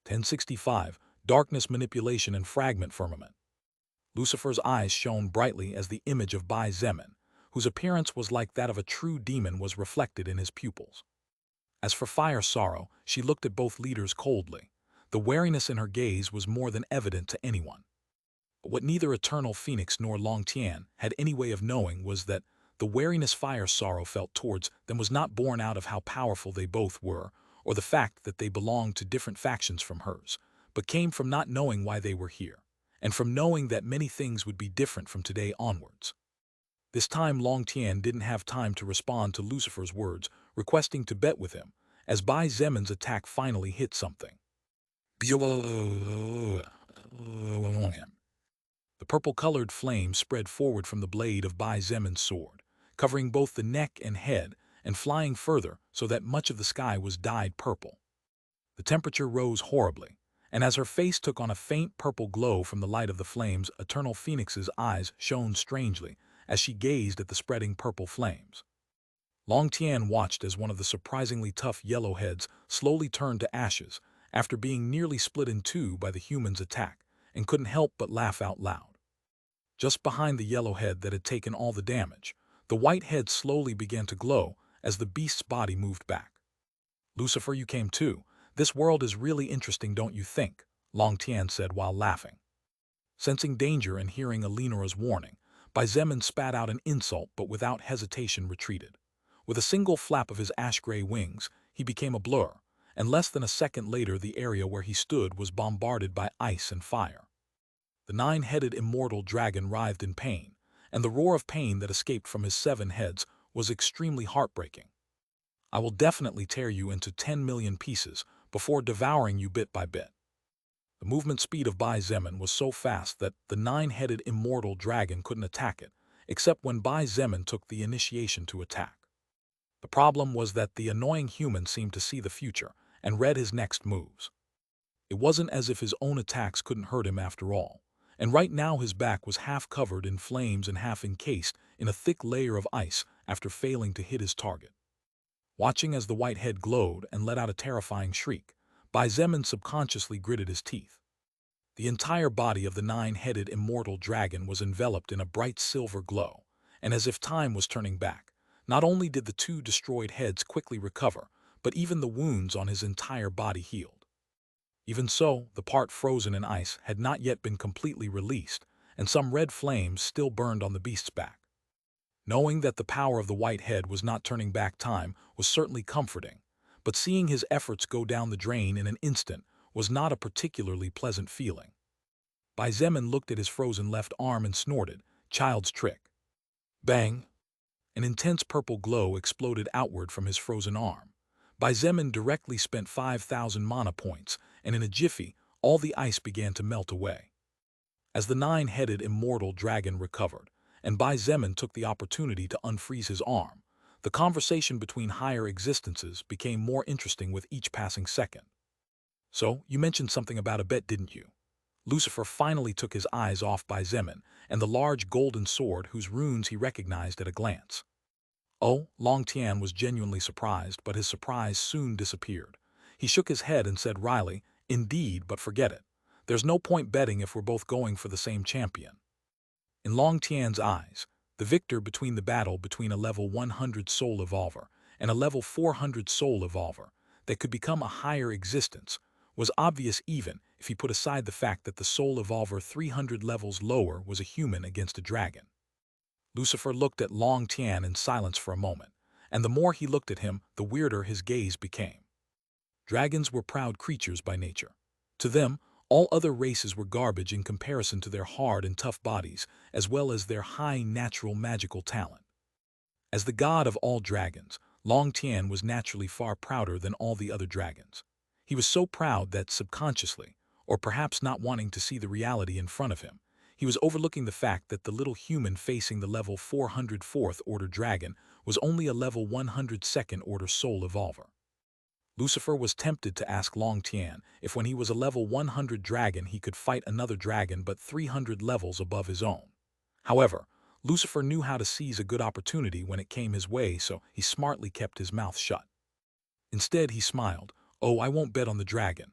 1065, Darkness, Manipulation, and Fragment Firmament. Lucifer's eyes shone brightly as the image of Bai Zemin, whose appearance was like that of a true demon, was reflected in his pupils. As for Fire Sorrow, she looked at both leaders coldly. The wariness in her gaze was more than evident to anyone. But what neither Eternal Phoenix nor Long Tian had any way of knowing was that the wariness Fire Sorrow felt towards them was not born out of how powerful they both were, or the fact that they belonged to different factions from hers, but came from not knowing why they were here, and from knowing that many things would be different from today onwards. This time Long Tian didn't have time to respond to Lucifer's words, requesting to bet with him, as Bai Zemin's attack finally hit something. The purple-colored flame spread forward from the blade of Bai Zemin's sword, covering both the neck and head, and flying further so that much of the sky was dyed purple. The temperature rose horribly, and as her face took on a faint purple glow from the light of the flames, Eternal Phoenix's eyes shone strangely as she gazed at the spreading purple flames. Long Tian watched as one of the surprisingly tough yellow heads slowly turned to ashes after being nearly split in two by the human's attack, and couldn't help but laugh out loud. Just behind the yellow head that had taken all the damage, the white head slowly began to glow as the beast's body moved back. "Lucifer, you came too. This world is really interesting, don't you think?" Long Tian said while laughing. Sensing danger and hearing Alenora's warning, Bai Zemin spat out an insult but without hesitation retreated. With a single flap of his ash-gray wings, he became a blur, and less than a second later the area where he stood was bombarded by ice and fire. The nine-headed immortal dragon writhed in pain, and the roar of pain that escaped from his 7 heads was extremely heartbreaking. "I will definitely tear you into 10 million pieces before devouring you bit by bit." The movement speed of Bai Zemin was so fast that the 9-headed immortal dragon couldn't attack it, except when Bai Zemin took the initiation to attack. The problem was that the annoying human seemed to see the future and read his next moves. It wasn't as if his own attacks couldn't hurt him after all, and right now his back was half covered in flames and half encased in a thick layer of ice after failing to hit his target. Watching as the white head glowed and let out a terrifying shriek, Bai Zemin subconsciously gritted his teeth. The entire body of the 9-headed immortal dragon was enveloped in a bright silver glow, and as if time was turning back, not only did the 2 destroyed heads quickly recover, but even the wounds on his entire body healed. Even so, the part frozen in ice had not yet been completely released, and some red flames still burned on the beast's back. Knowing that the power of the white head was not turning back time was certainly comforting, but seeing his efforts go down the drain in an instant was not a particularly pleasant feeling. Bai Zemin looked at his frozen left arm and snorted, "Child's trick." Bang! An intense purple glow exploded outward from his frozen arm. Bai Zemin directly spent 5,000 mana points, and in a jiffy, all the ice began to melt away. As the 9-headed immortal dragon recovered, and Bai Zemin took the opportunity to unfreeze his arm, the conversation between higher existences became more interesting with each passing second. "So, you mentioned something about a bet, didn't you?" Lucifer finally took his eyes off Bai Zemin and the large golden sword whose runes he recognized at a glance. Oh, Long Tian was genuinely surprised, but his surprise soon disappeared. He shook his head and said wryly, "Indeed, but forget it. There's no point betting if we're both going for the same champion." In Long Tian's eyes, the victor between the battle between a level 100 soul evolver and a level 400 soul evolver that could become a higher existence was obvious, even if he put aside the fact that the soul evolver 300 levels lower was a human against a dragon. Lucifer looked at Long Tian in silence for a moment, and the more he looked at him, the weirder his gaze became. Dragons were proud creatures by nature. To them, all other races were garbage in comparison to their hard and tough bodies, as well as their high natural magical talent. As the god of all dragons, Long Tian was naturally far prouder than all the other dragons. He was so proud that subconsciously, or perhaps not wanting to see the reality in front of him, he was overlooking the fact that the little human facing the level 404th Order dragon was only a level 102nd Order soul evolver. Lucifer was tempted to ask Long Tian if when he was a level 100 dragon he could fight another dragon but 300 levels above his own. However, Lucifer knew how to seize a good opportunity when it came his way, so he smartly kept his mouth shut. Instead, he smiled, "Oh, I won't bet on the dragon."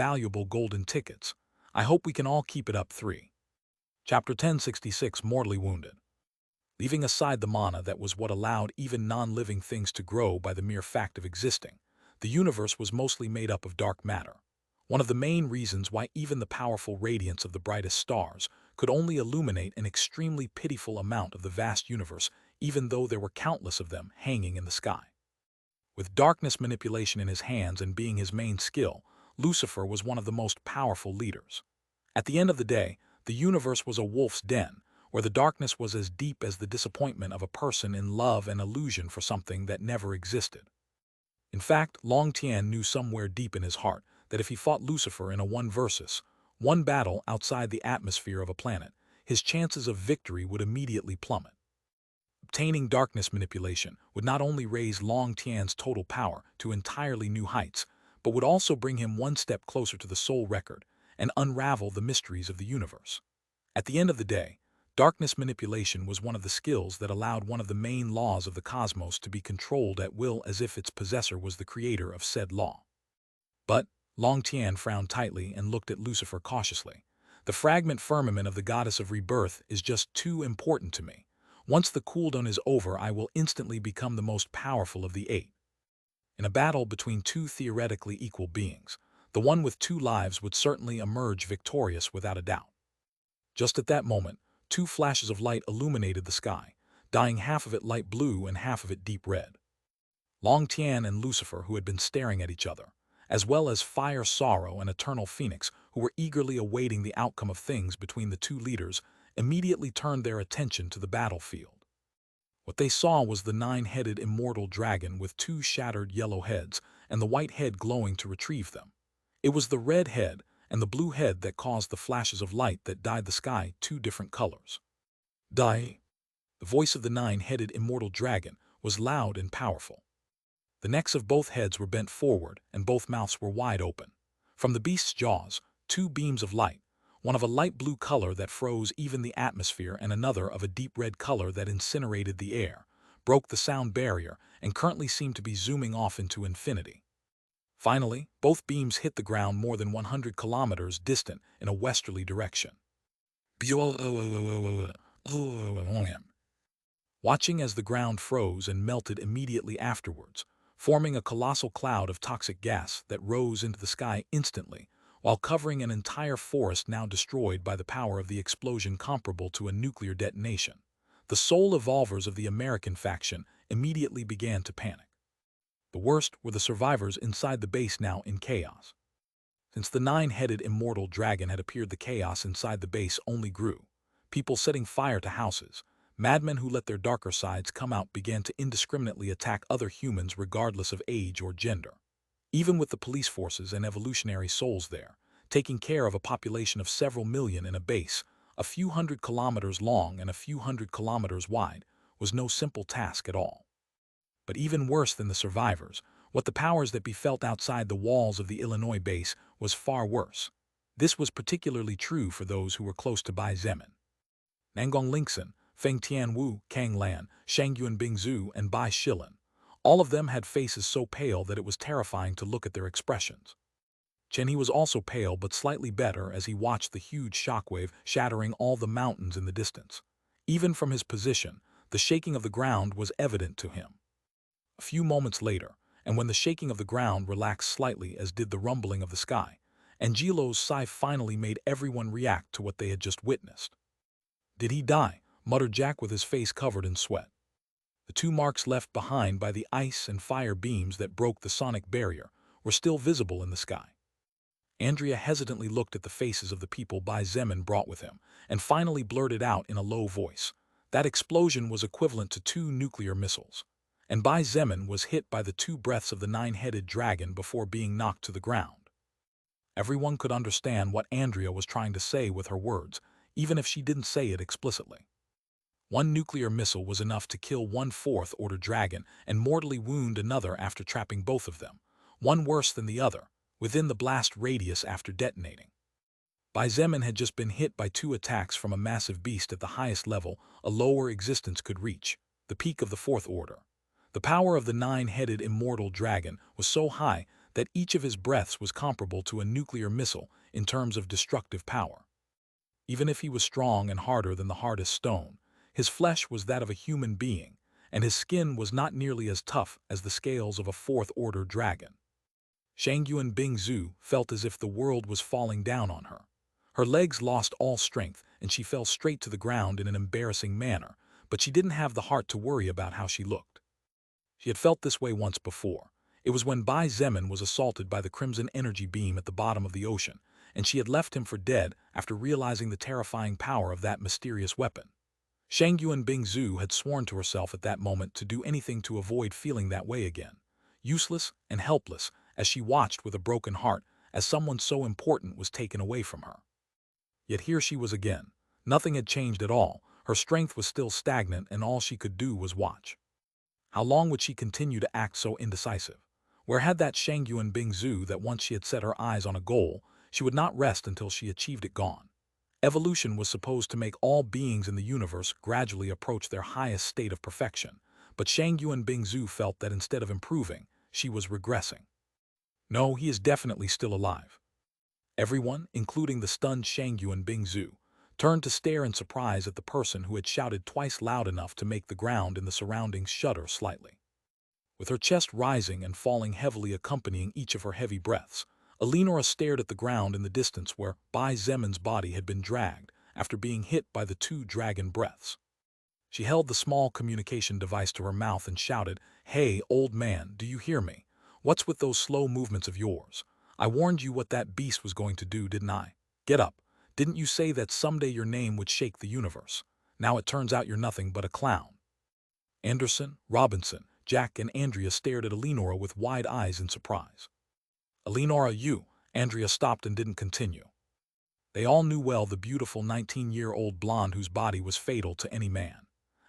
valuable golden tickets. I hope we can all keep it up. 3. Chapter 1066, Mortally Wounded. Leaving aside the mana that was what allowed even non-living things to grow by the mere fact of existing, the universe was mostly made up of dark matter. One of the main reasons why even the powerful radiance of the brightest stars could only illuminate an extremely pitiful amount of the vast universe, even though there were countless of them hanging in the sky. With darkness manipulation in his hands and being his main skill, Lucifer was one of the most powerful leaders. At the end of the day, the universe was a wolf's den, where the darkness was as deep as the disappointment of a person in love and illusion for something that never existed. In fact, Long Tian knew somewhere deep in his heart that if he fought Lucifer in a one battle outside the atmosphere of a planet, his chances of victory would immediately plummet. Obtaining darkness manipulation would not only raise Long Tian's total power to entirely new heights, but would also bring him one step closer to the soul record and unravel the mysteries of the universe. At the end of the day, darkness manipulation was one of the skills that allowed one of the main laws of the cosmos to be controlled at will as if its possessor was the creator of said law. But Long Tian frowned tightly and looked at Lucifer cautiously. The fragment firmament of the goddess of rebirth is just too important to me. Once the cooldown is over, I will instantly become the most powerful of the 8. In a battle between two theoretically equal beings, the one with 2 lives would certainly emerge victorious without a doubt. Just at that moment, 2 flashes of light illuminated the sky, dyeing half of it light blue and half of it deep red. Long Tian and Lucifer, who had been staring at each other, as well as Fire Sorrow and Eternal Phoenix, who were eagerly awaiting the outcome of things between the 2 leaders, immediately turned their attention to the battlefield. What they saw was the 9-headed immortal dragon with 2 shattered yellow heads and the white head glowing to retrieve them. It was the red head and the blue head that caused the flashes of light that dyed the sky 2 different colors. Die! The voice of the 9-headed immortal dragon was loud and powerful. The necks of both heads were bent forward and both mouths were wide open. From the beast's jaws, 2 beams of light, one of a light blue color that froze even the atmosphere and another of a deep red color that incinerated the air, broke the sound barrier and currently seemed to be zooming off into infinity. Finally, both beams hit the ground more than 100 kilometers distant in a westerly direction. Watching as the ground froze and melted immediately afterwards, forming a colossal cloud of toxic gas that rose into the sky instantly, while covering an entire forest now destroyed by the power of the explosion comparable to a nuclear detonation. The soul evolvers of the American faction immediately began to panic. The worst were the survivors inside the base now in chaos. Since the 9-headed immortal dragon had appeared, the chaos inside the base only grew. People setting fire to houses, madmen who let their darker sides come out began to indiscriminately attack other humans regardless of age or gender. Even with the police forces and evolutionary souls there, taking care of a population of several million in a base, a few hundred kilometers long and a few hundred kilometers wide, was no simple task at all. But even worse than the survivors, what the powers that be felt outside the walls of the Illinois base was far worse. This was particularly true for those who were close to Bai Zemin. Nangong Lingxin, Feng Tianwu, Kang Lan, Shangyuan Bingzhu, and Bai Shilin. All of them had faces so pale that it was terrifying to look at their expressions. Chen He was also pale but slightly better as he watched the huge shockwave shattering all the mountains in the distance. Even from his position, the shaking of the ground was evident to him. A few moments later, and when the shaking of the ground relaxed slightly as did the rumbling of the sky, Angelo's sigh finally made everyone react to what they had just witnessed. "Did he die?" muttered Jack with his face covered in sweat. The 2 marks left behind by the ice and fire beams that broke the sonic barrier were still visible in the sky. Andrea hesitantly looked at the faces of the people Bai Zemin brought with him and finally blurted out in a low voice. That explosion was equivalent to 2 nuclear missiles, and Bai Zemin was hit by the 2 breaths of the 9-headed dragon before being knocked to the ground. Everyone could understand what Andrea was trying to say with her words, even if she didn't say it explicitly. 1 nuclear missile was enough to kill 1 4th order dragon and mortally wound another after trapping both of them, one worse than the other, within the blast radius after detonating. Bai Zemin had just been hit by 2 attacks from a massive beast at the highest level a lower existence could reach, the peak of the 4th order. The power of the 9-headed immortal dragon was so high that each of his breaths was comparable to a nuclear missile in terms of destructive power. Even if he was strong and harder than the hardest stone, his flesh was that of a human being, and his skin was not nearly as tough as the scales of a 4th-order dragon. Shangyuan Bingzhu felt as if the world was falling down on her. Her legs lost all strength, and she fell straight to the ground in an embarrassing manner, but she didn't have the heart to worry about how she looked. She had felt this way once before. It was when Bai Zemin was assaulted by the crimson energy beam at the bottom of the ocean, and she had left him for dead after realizing the terrifying power of that mysterious weapon. Shangyuan Bingzhu had sworn to herself at that moment to do anything to avoid feeling that way again, useless and helpless as she watched with a broken heart as someone so important was taken away from her. Yet here she was again. Nothing had changed at all. Her strength was still stagnant and all she could do was watch. How long would she continue to act so indecisive? Where had that Shangyuan Bingzu that once she had set her eyes on a goal, she would not rest until she achieved it gone. Evolution was supposed to make all beings in the universe gradually approach their highest state of perfection, but Shangyuan Bingzu felt that instead of improving, she was regressing. No, he is definitely still alive. Everyone, including the stunned Shangyuan Bingzu, turned to stare in surprise at the person who had shouted twice loud enough to make the ground in the surroundings shudder slightly. With her chest rising and falling heavily accompanying each of her heavy breaths, Eleonora stared at the ground in the distance where Bai Zemin's body had been dragged after being hit by the two dragon breaths. She held the small communication device to her mouth and shouted, "Hey, old man, do you hear me? What's with those slow movements of yours? I warned you what that beast was going to do, didn't I? Get up. Didn't you say that someday your name would shake the universe? Now it turns out you're nothing but a clown." Anderson, Robinson, Jack, and Andrea stared at Eleonora with wide eyes in surprise. "Eleonora, you," Andrea stopped and didn't continue. They all knew well the beautiful 19-year-old blonde whose body was fatal to any man.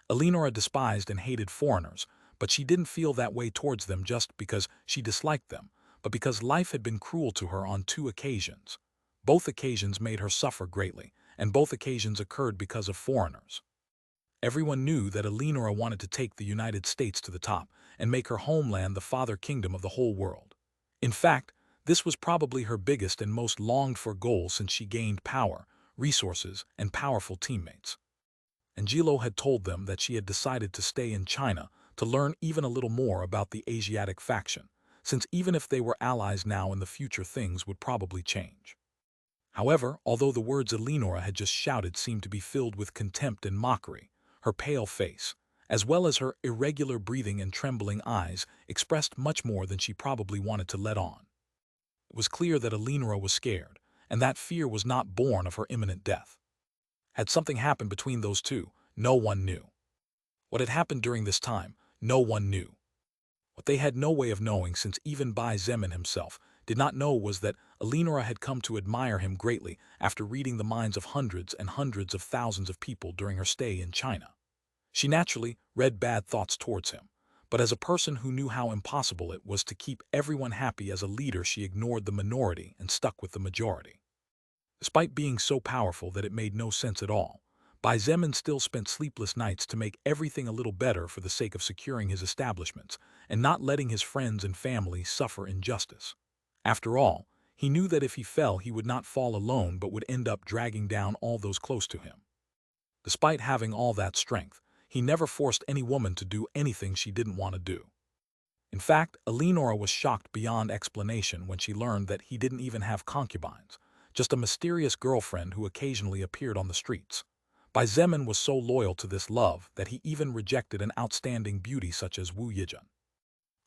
Eleonora despised and hated foreigners, but she didn't feel that way towards them just because she disliked them, but because life had been cruel to her on two occasions. Both occasions made her suffer greatly, and both occasions occurred because of foreigners. Everyone knew that Eleonora wanted to take the United States to the top and make her homeland the father kingdom of the whole world. In fact, this was probably her biggest and most longed-for goal since she gained power, resources, and powerful teammates. Angelo had told them that she had decided to stay in China to learn even a little more about the Asiatic faction, since even if they were allies now in the future things would probably change. However, although the words Eleonora had just shouted seemed to be filled with contempt and mockery, her pale face, as well as her irregular breathing and trembling eyes, expressed much more than she probably wanted to let on. It was clear that Eleonora was scared, and that fear was not born of her imminent death. Had something happened between those two, no one knew. What had happened during this time, no one knew. What they had no way of knowing, since even Bai Zemin himself did not know, was that Eleonora had come to admire him greatly after reading the minds of hundreds and hundreds of thousands of people during her stay in China. She naturally read bad thoughts towards him, but as a person who knew how impossible it was to keep everyone happy as a leader, she ignored the minority and stuck with the majority. Despite being so powerful that it made no sense at all, Bai Zemin still spent sleepless nights to make everything a little better for the sake of securing his establishments and not letting his friends and family suffer injustice. After all, he knew that if he fell, he would not fall alone but would end up dragging down all those close to him. Despite having all that strength, he never forced any woman to do anything she didn't want to do. In fact, Eleonora was shocked beyond explanation when she learned that he didn't even have concubines, just a mysterious girlfriend who occasionally appeared on the streets. Bai Zemin was so loyal to this love that he even rejected an outstanding beauty such as Wu Yijun.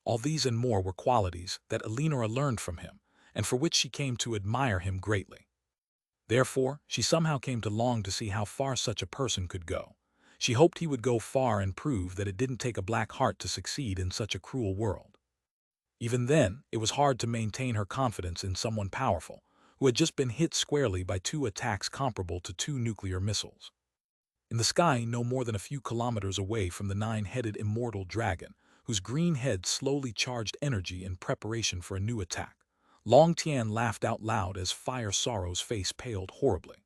All these and more were qualities that Eleonora learned from him, and for which she came to admire him greatly. Therefore, she somehow came to long to see how far such a person could go. She hoped he would go far and prove that it didn't take a black heart to succeed in such a cruel world. Even then, it was hard to maintain her confidence in someone powerful, who had just been hit squarely by two attacks comparable to two nuclear missiles. In the sky, no more than a few kilometers away from the nine-headed immortal dragon, whose green head slowly charged energy in preparation for a new attack, Long Tian laughed out loud as Fire Sorrow's face paled horribly.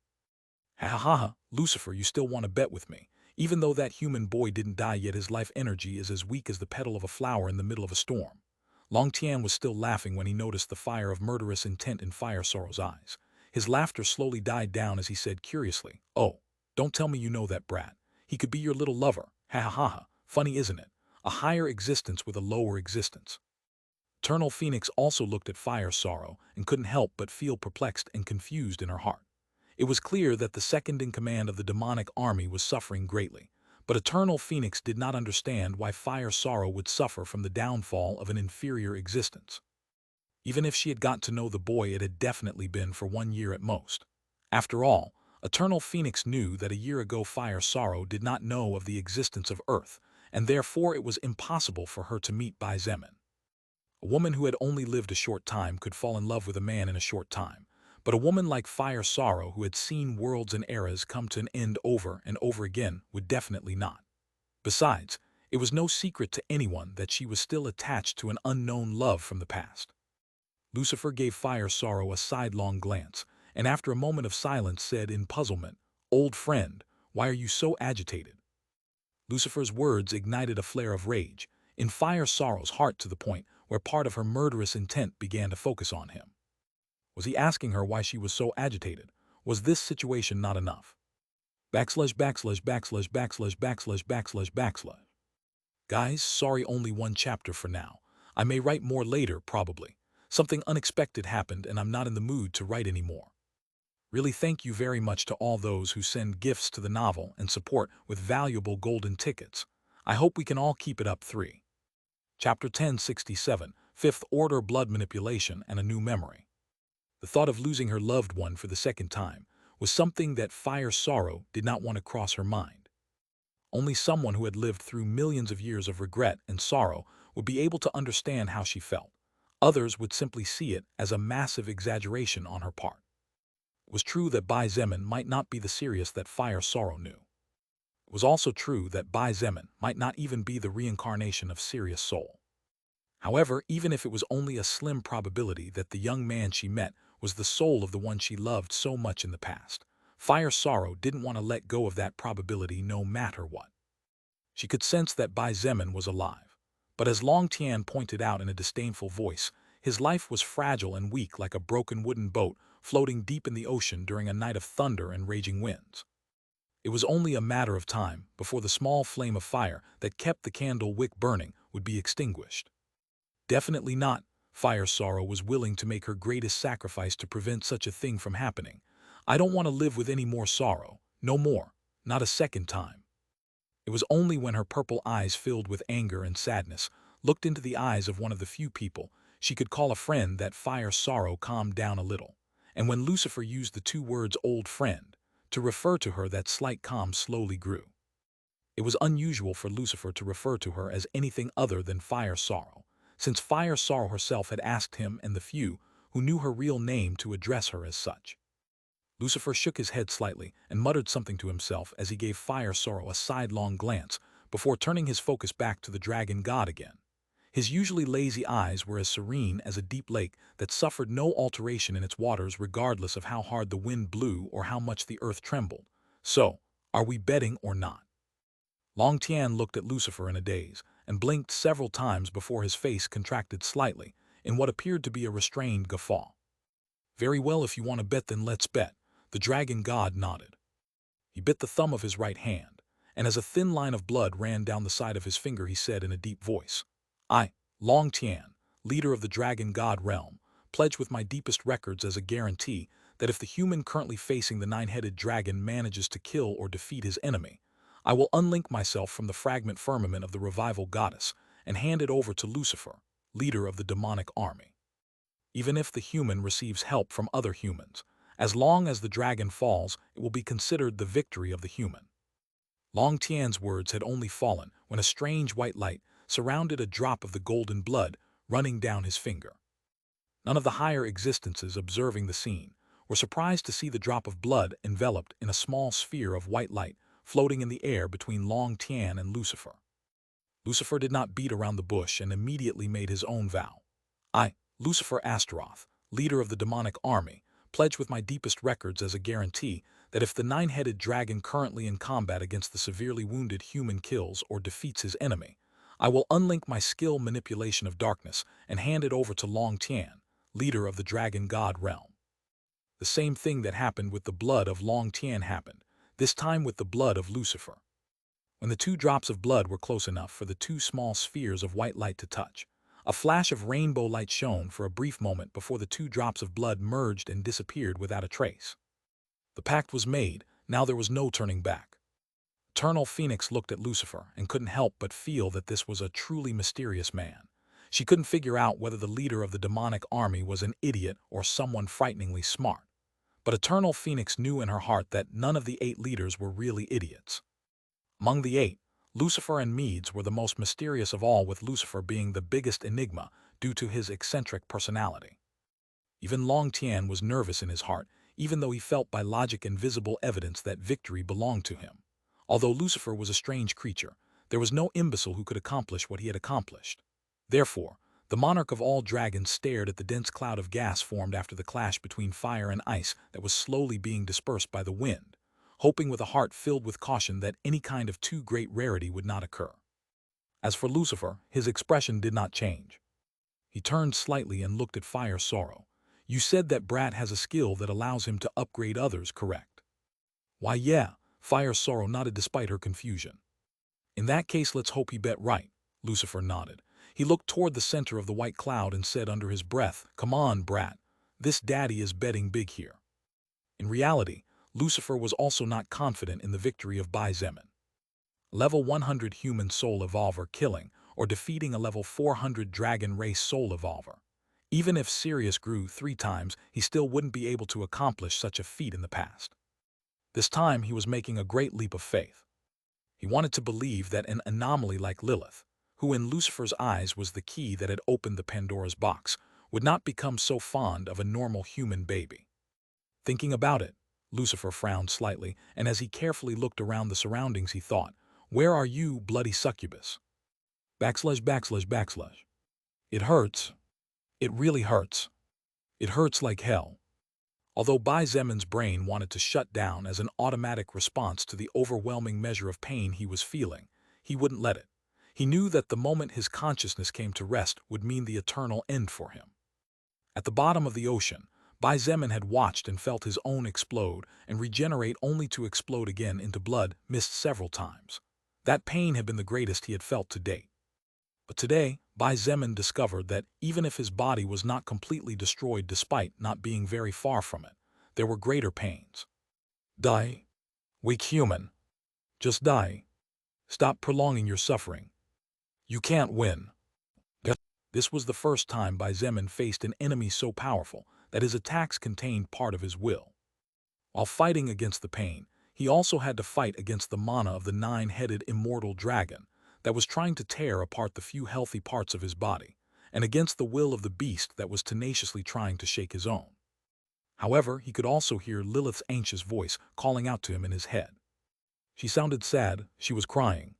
"Ha ha ha, Lucifer, you still want to bet with me? Even though that human boy didn't die yet, his life energy is as weak as the petal of a flower in the middle of a storm." Long Tian was still laughing when he noticed the fire of murderous intent in Fire Sorrow's eyes. His laughter slowly died down as he said curiously, "Oh, don't tell me you know that brat. He could be your little lover. Ha ha ha ha. Funny, isn't it? A higher existence with a lower existence." Eternal Phoenix also looked at Fire Sorrow and couldn't help but feel perplexed and confused in her heart. It was clear that the second in command of the demonic army was suffering greatly, but Eternal Phoenix did not understand why Fire Sorrow would suffer from the downfall of an inferior existence. Even if she had got to know the boy, it had definitely been for 1 year at most. After all, Eternal Phoenix knew that a year ago Fire Sorrow did not know of the existence of Earth, and therefore it was impossible for her to meet Bai Zemin. A woman who had only lived a short time could fall in love with a man in a short time, but a woman like Fire Sorrow, who had seen worlds and eras come to an end over and over again, would definitely not. Besides, It was no secret to anyone that she was still attached to an unknown love from the past. Lucifer gave Fire Sorrow a sidelong glance, and after a moment of silence said in puzzlement, "Old friend, why are you so agitated?" Lucifer's words ignited a flare of rage in Fire Sorrow's heart to the point where part of her murderous intent began to focus on him. Was he asking her why she was so agitated? Was this situation not enough? Backslash, backslash, backslash, backslash, backslash, backslash, backslash. Guys, sorry, only one chapter for now. I may write more later, probably. Something unexpected happened and I'm not in the mood to write anymore. Really, thank you very much to all those who send gifts to the novel and support with valuable golden tickets. I hope we can all keep it up. 3. Chapter 1067, Fifth Order Blood Manipulation and a New Memory. The thought of losing her loved one for the second time was something that Fire Sorrow did not want to cross her mind. Only someone who had lived through millions of years of regret and sorrow would be able to understand how she felt. Others would simply see it as a massive exaggeration on her part. It was true that Bai Zemin might not be the Sirius that Fire Sorrow knew. It was also true that Bai Zemin might not even be the reincarnation of Sirius' soul. However, even if it was only a slim probability that the young man she met was the soul of the one she loved so much in the past, Fire Sorrow didn't want to let go of that probability no matter what. She could sense that Bai Zemin was alive, but as Long Tian pointed out in a disdainful voice, his life was fragile and weak like a broken wooden boat floating deep in the ocean during a night of thunder and raging winds. It was only a matter of time before the small flame of fire that kept the candle wick burning would be extinguished. Definitely not. Fire Sorrow was willing to make her greatest sacrifice to prevent such a thing from happening. I don't want to live with any more sorrow. No more. Not a second time. It was only when her purple eyes filled with anger and sadness looked into the eyes of one of the few people she could call a friend that Fire Sorrow calmed down a little. And when Lucifer used the two words "old friend" to refer to her, that slight calm slowly grew. It was unusual for Lucifer to refer to her as anything other than Fire Sorrow, since Fire Sorrow herself had asked him and the few who knew her real name to address her as such. Lucifer shook his head slightly and muttered something to himself as he gave Fire Sorrow a sidelong glance before turning his focus back to the dragon god again. His usually lazy eyes were as serene as a deep lake that suffered no alteration in its waters regardless of how hard the wind blew or how much the earth trembled. So, are we betting or not? Long Tian looked at Lucifer in a daze and blinked several times before his face contracted slightly in what appeared to be a restrained guffaw. Very well, if you want to bet, then let's bet. The dragon god nodded. He bit the thumb of his right hand, and as a thin line of blood ran down the side of his finger, he said in a deep voice, "I, Long Tian, leader of the dragon god realm, pledge with my deepest records as a guarantee that if the human currently facing the nine-headed dragon manages to kill or defeat his enemy, I will unlink myself from the fragment firmament of the revival goddess and hand it over to Lucifer, leader of the demonic army. Even if the human receives help from other humans, as long as the dragon falls, it will be considered the victory of the human." Long Tian's words had only fallen when a strange white light surrounded a drop of the golden blood running down his finger. None of the higher existences observing the scene were surprised to see the drop of blood enveloped in a small sphere of white light floating in the air between Long Tian and Lucifer. Lucifer did not beat around the bush and immediately made his own vow. "I, Lucifer Astaroth, leader of the demonic army, pledge with my deepest records as a guarantee that if the nine-headed dragon currently in combat against the severely wounded human kills or defeats his enemy, I will unlink my skill manipulation of darkness and hand it over to Long Tian, leader of the dragon god realm." The same thing that happened with the blood of Long Tian happened, this time with the blood of Lucifer. When the two drops of blood were close enough for the two small spheres of white light to touch, a flash of rainbow light shone for a brief moment before the two drops of blood merged and disappeared without a trace. The pact was made, now there was no turning back. Eternal Phoenix looked at Lucifer and couldn't help but feel that this was a truly mysterious man. She couldn't figure out whether the leader of the demonic army was an idiot or someone frighteningly smart. But Eternal Phoenix knew in her heart that none of the 8 leaders were really idiots. Among the 8, Lucifer and Meads were the most mysterious of all, with Lucifer being the biggest enigma due to his eccentric personality. Even Long Tian was nervous in his heart, even though he felt by logic and visible evidence that victory belonged to him. Although Lucifer was a strange creature, There was no imbecile who could accomplish what he had accomplished. Therefore, the monarch of all dragons stared at the dense cloud of gas formed after the clash between fire and ice that was slowly being dispersed by the wind, hoping with a heart filled with caution that any kind of too great rarity would not occur. As for Lucifer, his expression did not change. He turned slightly and looked at Fire Sorrow. You said that Brat has a skill that allows him to upgrade others, correct? Why, yeah, Fire Sorrow nodded despite her confusion. In that case, let's hope he bet right. Lucifer nodded. He looked toward the center of the white cloud and said under his breath, "Come on, Brat. This daddy is betting big here." In reality, Lucifer was also not confident in the victory of Bai Zemin. Level 100 human soul evolver killing or defeating a level 400 dragon race soul evolver. Even if Sirius grew 3 times, he still wouldn't be able to accomplish such a feat in the past. This time he was making a great leap of faith. He wanted to believe that an anomaly like Lilith, who in Lucifer's eyes was the key that had opened the Pandora's box, would not become so fond of a normal human baby. Thinking about it, Lucifer frowned slightly, and as he carefully looked around the surroundings he thought, "Where are you, bloody succubus?" /////. It hurts. It really hurts. It hurts like hell. Although Bai Zemin's brain wanted to shut down as an automatic response to the overwhelming measure of pain he was feeling, he wouldn't let it. He knew that the moment his consciousness came to rest would mean the eternal end for him. At the bottom of the ocean, Bai Zemin had watched and felt his own explode and regenerate only to explode again into blood missed several times. That pain had been the greatest he had felt to date. But today, Bai Zemin discovered that even if his body was not completely destroyed despite not being very far from it, there were greater pains. Die. Weak human. Just die. Stop prolonging your suffering. You can't win. This was the first time Bai Zemin faced an enemy so powerful that his attacks contained part of his will. While fighting against the pain, he also had to fight against the mana of the 9-headed immortal dragon that was trying to tear apart the few healthy parts of his body, and against the will of the beast that was tenaciously trying to shake his own. However, he could also hear Lilith's anxious voice calling out to him in his head. She sounded sad, she was crying.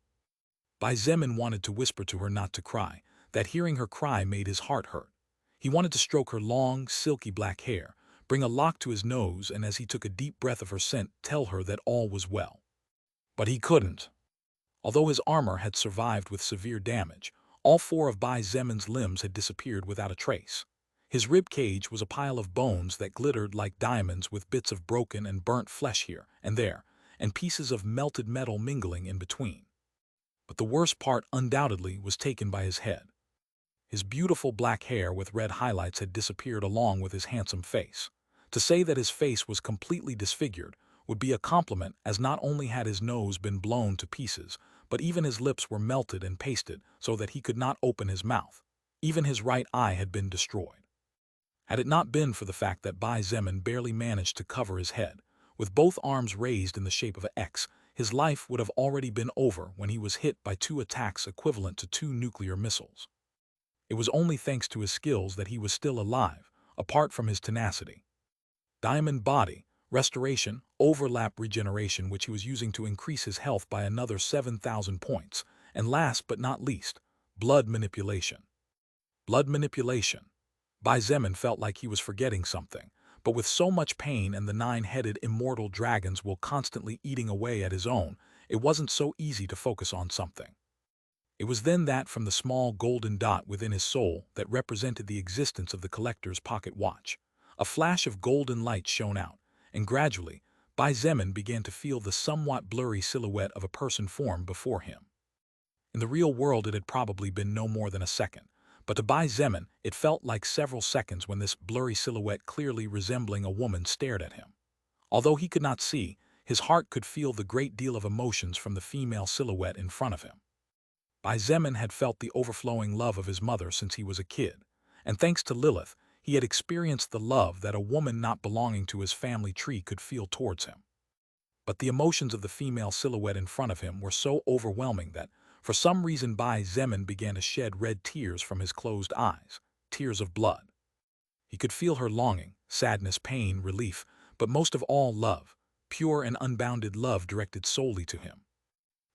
Bai Zemin wanted to whisper to her not to cry, that hearing her cry made his heart hurt. He wanted to stroke her long, silky black hair, bring a lock to his nose, and as he took a deep breath of her scent, tell her that all was well. But he couldn't. Although his armor had survived with severe damage, all 4 of Bai Zemin's limbs had disappeared without a trace. His rib cage was a pile of bones that glittered like diamonds with bits of broken and burnt flesh here and there, and pieces of melted metal mingling in between. But the worst part undoubtedly was taken by his head. His beautiful black hair with red highlights had disappeared along with his handsome face. To say that his face was completely disfigured would be a compliment, as not only had his nose been blown to pieces, but even his lips were melted and pasted so that he could not open his mouth. Even his right eye had been destroyed. Had it not been for the fact that Bai Zemin barely managed to cover his head, with both arms raised in the shape of an X, his life would have already been over when he was hit by 2 attacks equivalent to 2 nuclear missiles. It was only thanks to his skills that he was still alive, apart from his tenacity. Diamond Body, Restoration, Overlap Regeneration, which he was using to increase his health by another 7,000 points, and last but not least, Blood Manipulation. Blood Manipulation. Bai Zemin felt like he was forgetting something, but with so much pain and the 9-headed immortal dragons will constantly eating away at his own, it wasn't so easy to focus on something. It was then that from the small golden dot within his soul that represented the existence of the collector's pocket watch, a flash of golden light shone out, and gradually, Bai Zemin began to feel the somewhat blurry silhouette of a person form before him. In the real world it had probably been no more than a second, but to Bai Zemin it felt like several seconds when this blurry silhouette clearly resembling a woman stared at him. Although he could not see, his heart could feel the great deal of emotions from the female silhouette in front of him. Bai Zemin had felt the overflowing love of his mother since he was a kid, and thanks to Lilith, he had experienced the love that a woman not belonging to his family tree could feel towards him. But the emotions of the female silhouette in front of him were so overwhelming that, for some reason, Bai Zemin began to shed red tears from his closed eyes, tears of blood. He could feel her longing, sadness, pain, relief, but most of all love, pure and unbounded love directed solely to him.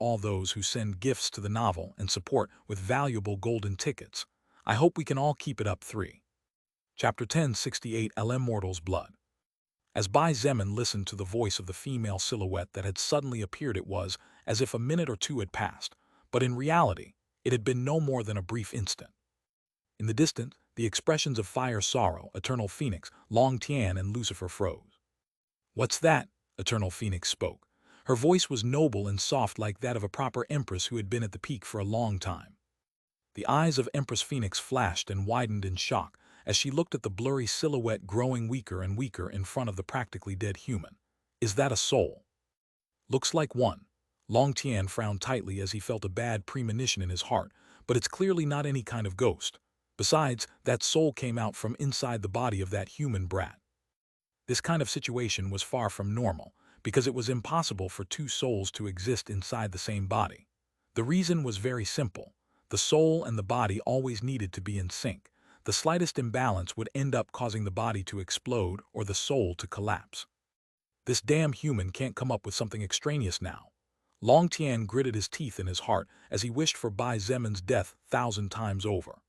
all those who send gifts to the novel and support with valuable golden tickets. I hope we can all keep it up. 3. Chapter 1068 LM Mortal's Blood. As Bai Zemin listened to the voice of the female silhouette that had suddenly appeared, it was as if a minute or two had passed, but in reality, it had been no more than a brief instant. In the distance, the expressions of Fire Sorrow, Eternal Phoenix, Long Tian, and Lucifer froze. "What's that?" Eternal Phoenix spoke. Her voice was noble and soft like that of a proper empress who had been at the peak for a long time. The eyes of Empress Phoenix flashed and widened in shock as she looked at the blurry silhouette growing weaker and weaker in front of the practically dead human. "Is that a soul?" "Looks like one." Long Tian frowned tightly as he felt a bad premonition in his heart, "but it's clearly not any kind of ghost. Besides, that soul came out from inside the body of that human brat." This kind of situation was far from normal, because it was impossible for two souls to exist inside the same body. The reason was very simple. The soul and the body always needed to be in sync. The slightest imbalance would end up causing the body to explode or the soul to collapse. "This damn human can't come up with something extraneous now." Long Tian gritted his teeth in his heart as he wished for Bai Zemin's death 1,000 times over.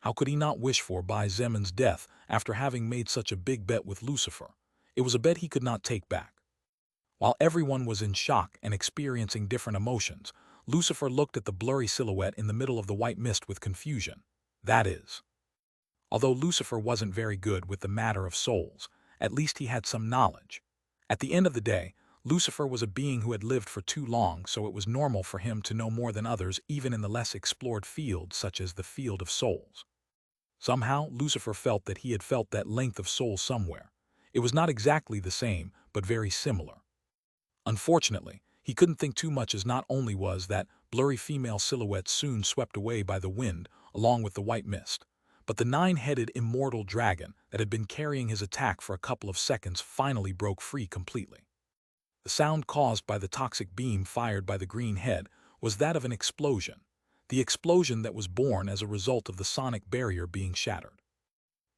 How could he not wish for Bai Zemin's death after having made such a big bet with Lucifer? It was a bet he could not take back. While everyone was in shock and experiencing different emotions, Lucifer looked at the blurry silhouette in the middle of the white mist with confusion. That is, although Lucifer wasn't very good with the matter of souls, at least he had some knowledge. At the end of the day, Lucifer was a being who had lived for too long, so it was normal for him to know more than others, even in the less explored fields such as the field of souls. Somehow, Lucifer felt that he had felt that length of soul somewhere. It was not exactly the same, but very similar. Unfortunately, he couldn't think too much, as not only was that blurry female silhouette soon swept away by the wind along with the white mist, but the 9-headed immortal dragon that had been carrying his attack for a couple of seconds finally broke free completely. The sound caused by the toxic beam fired by the green head was that of an explosion, the explosion that was born as a result of the sonic barrier being shattered.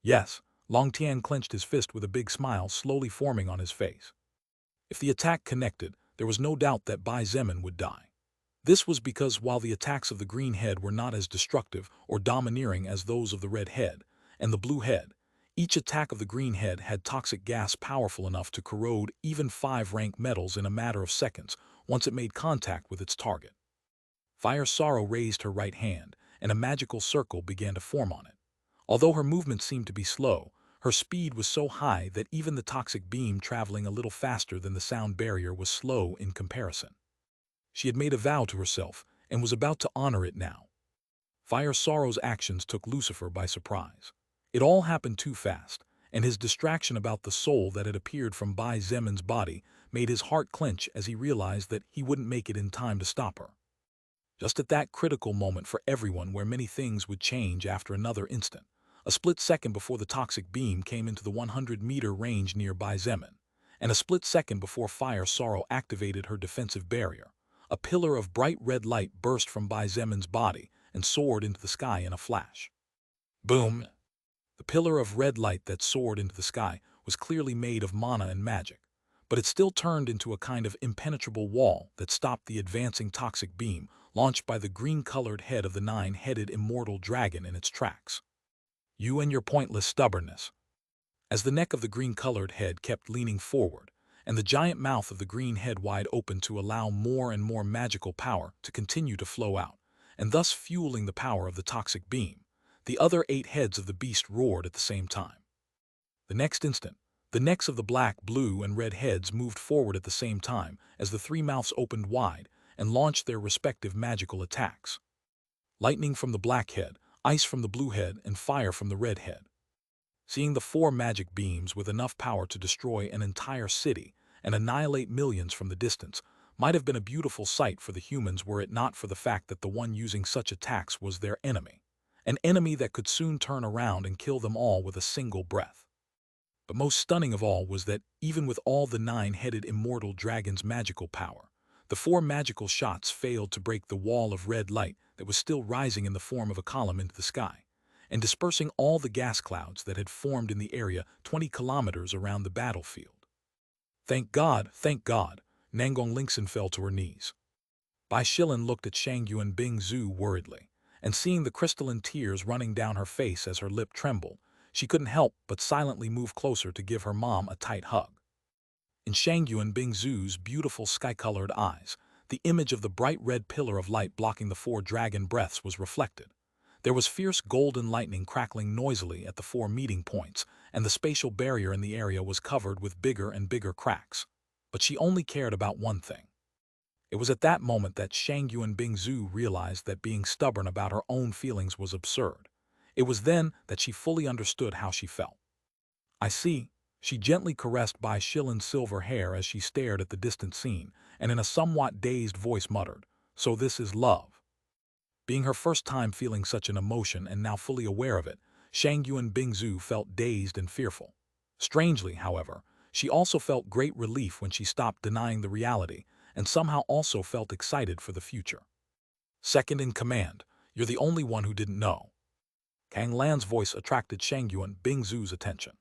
Yes, Long Tian clenched his fist with a big smile slowly forming on his face. If the attack connected, there was no doubt that Bai Zemin would die. This was because while the attacks of the green head were not as destructive or domineering as those of the red head and the blue head, Each attack of the green head had toxic gas powerful enough to corrode even 5-rank metals in a matter of seconds once it made contact with its target. Fire Sorrow raised her right hand, and a magical circle began to form on it. Although her movement seemed to be slow, her speed was so high that even the toxic beam traveling a little faster than the sound barrier was slow in comparison. She had made a vow to herself and was about to honor it now. Fire Sorrow's actions took Lucifer by surprise. It all happened too fast, and his distraction about the soul that had appeared from Bai Zemin's body made his heart clench as he realized that he wouldn't make it in time to stop her. Just at that critical moment for everyone where many things would change after another instant, a split second before the toxic beam came into the 100-meter range near Bai Zemin, and a split second before Fire Sorrow activated her defensive barrier, a pillar of bright red light burst from Bai Zemin's body and soared into the sky in a flash. Boom! The pillar of red light that soared into the sky was clearly made of mana and magic, but it still turned into a kind of impenetrable wall that stopped the advancing toxic beam launched by the green-colored head of the 9-headed immortal dragon in its tracks. You and your pointless stubbornness. As the neck of the green-colored head kept leaning forward, and the giant mouth of the green head wide open to allow more and more magical power to continue to flow out, and thus fueling the power of the toxic beam, the other 8 heads of the beast roared at the same time. The next instant, the necks of the black, blue, and red heads moved forward at the same time as the 3 mouths opened wide and launched their respective magical attacks. Lightning from the black head, ice from the blue head, and fire from the red head. Seeing the 4 magic beams with enough power to destroy an entire city and annihilate millions from the distance might have been a beautiful sight for the humans were it not for the fact that the one using such attacks was their enemy, an enemy that could soon turn around and kill them all with a single breath. But most stunning of all was that, even with all the 9-headed immortal dragon's magical power, the 4 magical shots failed to break the wall of red light that was still rising in the form of a column into the sky, and dispersing all the gas clouds that had formed in the area 20 kilometers around the battlefield. Thank God, Nangong Lingxin fell to her knees. Bai Shilin looked at Shangyuan Bingzu worriedly, and seeing the crystalline tears running down her face as her lip trembled, she couldn't help but silently move closer to give her mom a tight hug. In Shangyuan Bingzu's beautiful sky-colored eyes, the image of the bright red pillar of light blocking the 4 dragon breaths was reflected. There was fierce golden lightning crackling noisily at the 4 meeting points, and the spatial barrier in the area was covered with bigger and bigger cracks. But she only cared about one thing. It was at that moment that Shangyuan Bingzu realized that being stubborn about her own feelings was absurd. It was then that she fully understood how she felt. I see. She gently caressed Bai Shilin's silver hair as she stared at the distant scene, and in a somewhat dazed voice muttered, "So this is love." Being her first time feeling such an emotion and now fully aware of it, Shangyuan Bingzu felt dazed and fearful. Strangely, however, she also felt great relief when she stopped denying the reality, and somehow also felt excited for the future. Second in command, you're the only one who didn't know. Kang Lan's voice attracted Shangyuan Bingzu's attention.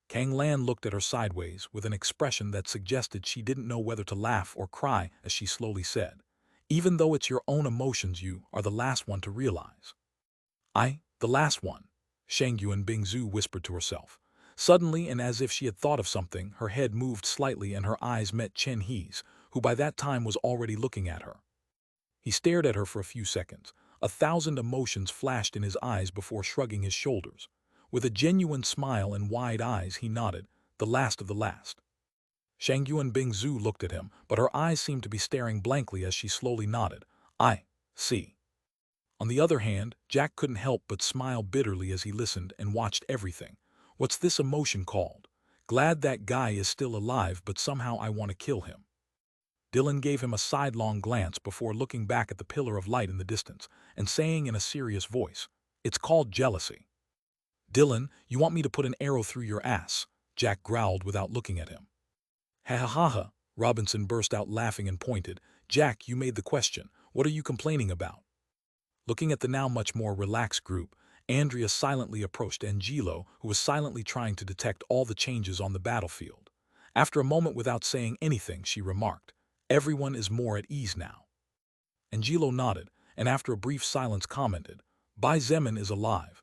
Kang Lan looked at her sideways with an expression that suggested she didn't know whether to laugh or cry as she slowly said, "Even though it's your own emotions, you are the last one to realize." The last one, Shangyuan Bingzu whispered to herself. Suddenly, and as if she had thought of something, her head moved slightly and her eyes met Chen He's, who by that time was already looking at her. He stared at her for a few seconds. 1,000 emotions flashed in his eyes before shrugging his shoulders. With a genuine smile and wide eyes, he nodded, "The last of the last." Shangyuan Bingzu looked at him, but her eyes seemed to be staring blankly as she slowly nodded. "I see." On the other hand, Jack couldn't help but smile bitterly as he listened and watched everything. What's this emotion called? Glad that guy is still alive, but somehow I want to kill him. Dylan gave him a sidelong glance before looking back at the pillar of light in the distance and saying in a serious voice, "It's called jealousy." "Dylan, you want me to put an arrow through your ass?" Jack growled without looking at him. "Ha ha ha ha," Robinson burst out laughing and pointed. "Jack, you made the question. What are you complaining about?" Looking at the now much more relaxed group, Andrea silently approached Angelo, who was silently trying to detect all the changes on the battlefield. After a moment without saying anything, she remarked, "Everyone is more at ease now." Angelo nodded, and after a brief silence commented, "Bai Zemin is alive,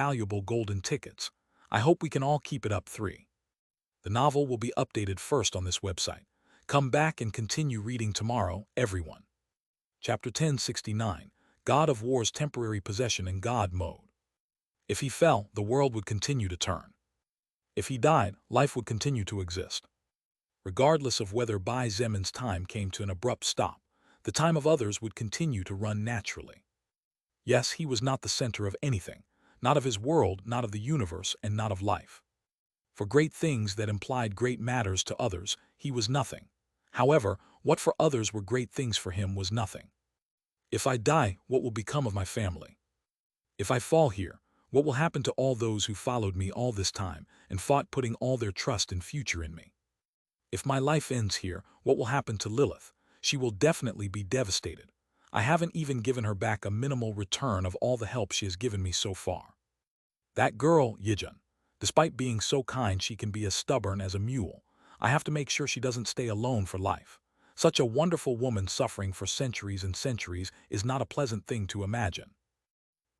valuable golden tickets. I hope we can all keep it up. 3. The novel will be updated first on this website. Come back and continue reading tomorrow, everyone. Chapter 1069, God of War's temporary possession in God mode. If he fell, the world would continue to turn. If he died, life would continue to exist. Regardless of whether Bai Zemin's time came to an abrupt stop, the time of others would continue to run naturally. Yes, he was not the center of anything, not of his world, not of the universe, and not of life. For great things that implied great matters to others, he was nothing. However, what for others were great things for him was nothing. If I die, what will become of my family? If I fall here, what will happen to all those who followed me all this time and fought putting all their trust and future in me? If my life ends here, what will happen to Lilith? She will definitely be devastated. I haven't even given her back a minimal return of all the help she has given me so far. That girl, Yijun, despite being so kind, she can be as stubborn as a mule. I have to make sure she doesn't stay alone for life. Such a wonderful woman suffering for centuries and centuries is not a pleasant thing to imagine.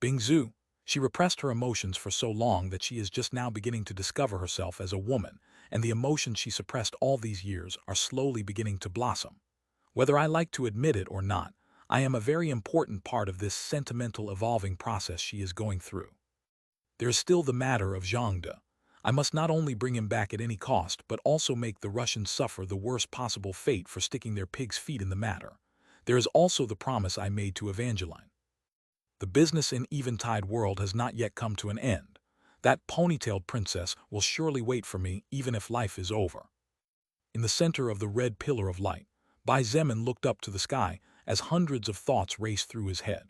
Bingzu, she repressed her emotions for so long that she is just now beginning to discover herself as a woman, and the emotions she suppressed all these years are slowly beginning to blossom. Whether I like to admit it or not, I am a very important part of this sentimental evolving process she is going through. There is still the matter of Zhangde. I must not only bring him back at any cost, but also make the Russians suffer the worst possible fate for sticking their pig's feet in the matter. There is also the promise I made to Evangeline. The business in Eventide World has not yet come to an end. That ponytailed princess will surely wait for me even if life is over. In the center of the red pillar of light, Bai Zemin looked up to the sky as hundreds of thoughts raced through his head.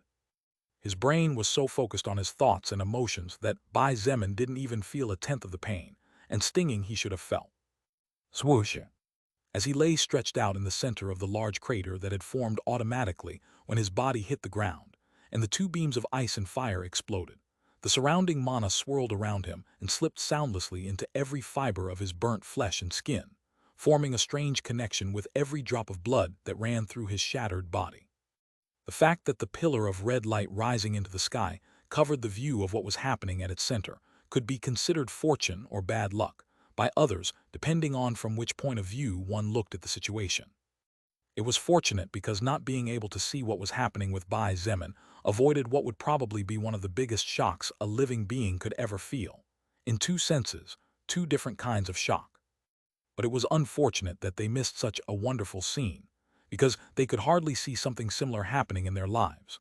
His brain was so focused on his thoughts and emotions that Bai Zemin didn't even feel a tenth of the pain and stinging he should have felt. Swoosh! As he lay stretched out in the center of the large crater that had formed automatically when his body hit the ground, and the two beams of ice and fire exploded, the surrounding mana swirled around him and slipped soundlessly into every fiber of his burnt flesh and skin, forming a strange connection with every drop of blood that ran through his shattered body. The fact that the pillar of red light rising into the sky covered the view of what was happening at its center could be considered fortune or bad luck by others, depending on from which point of view one looked at the situation. It was fortunate because not being able to see what was happening with Bai Zemin avoided what would probably be one of the biggest shocks a living being could ever feel. In two senses, two different kinds of shock. But it was unfortunate that they missed such a wonderful scene, because they could hardly see something similar happening in their lives.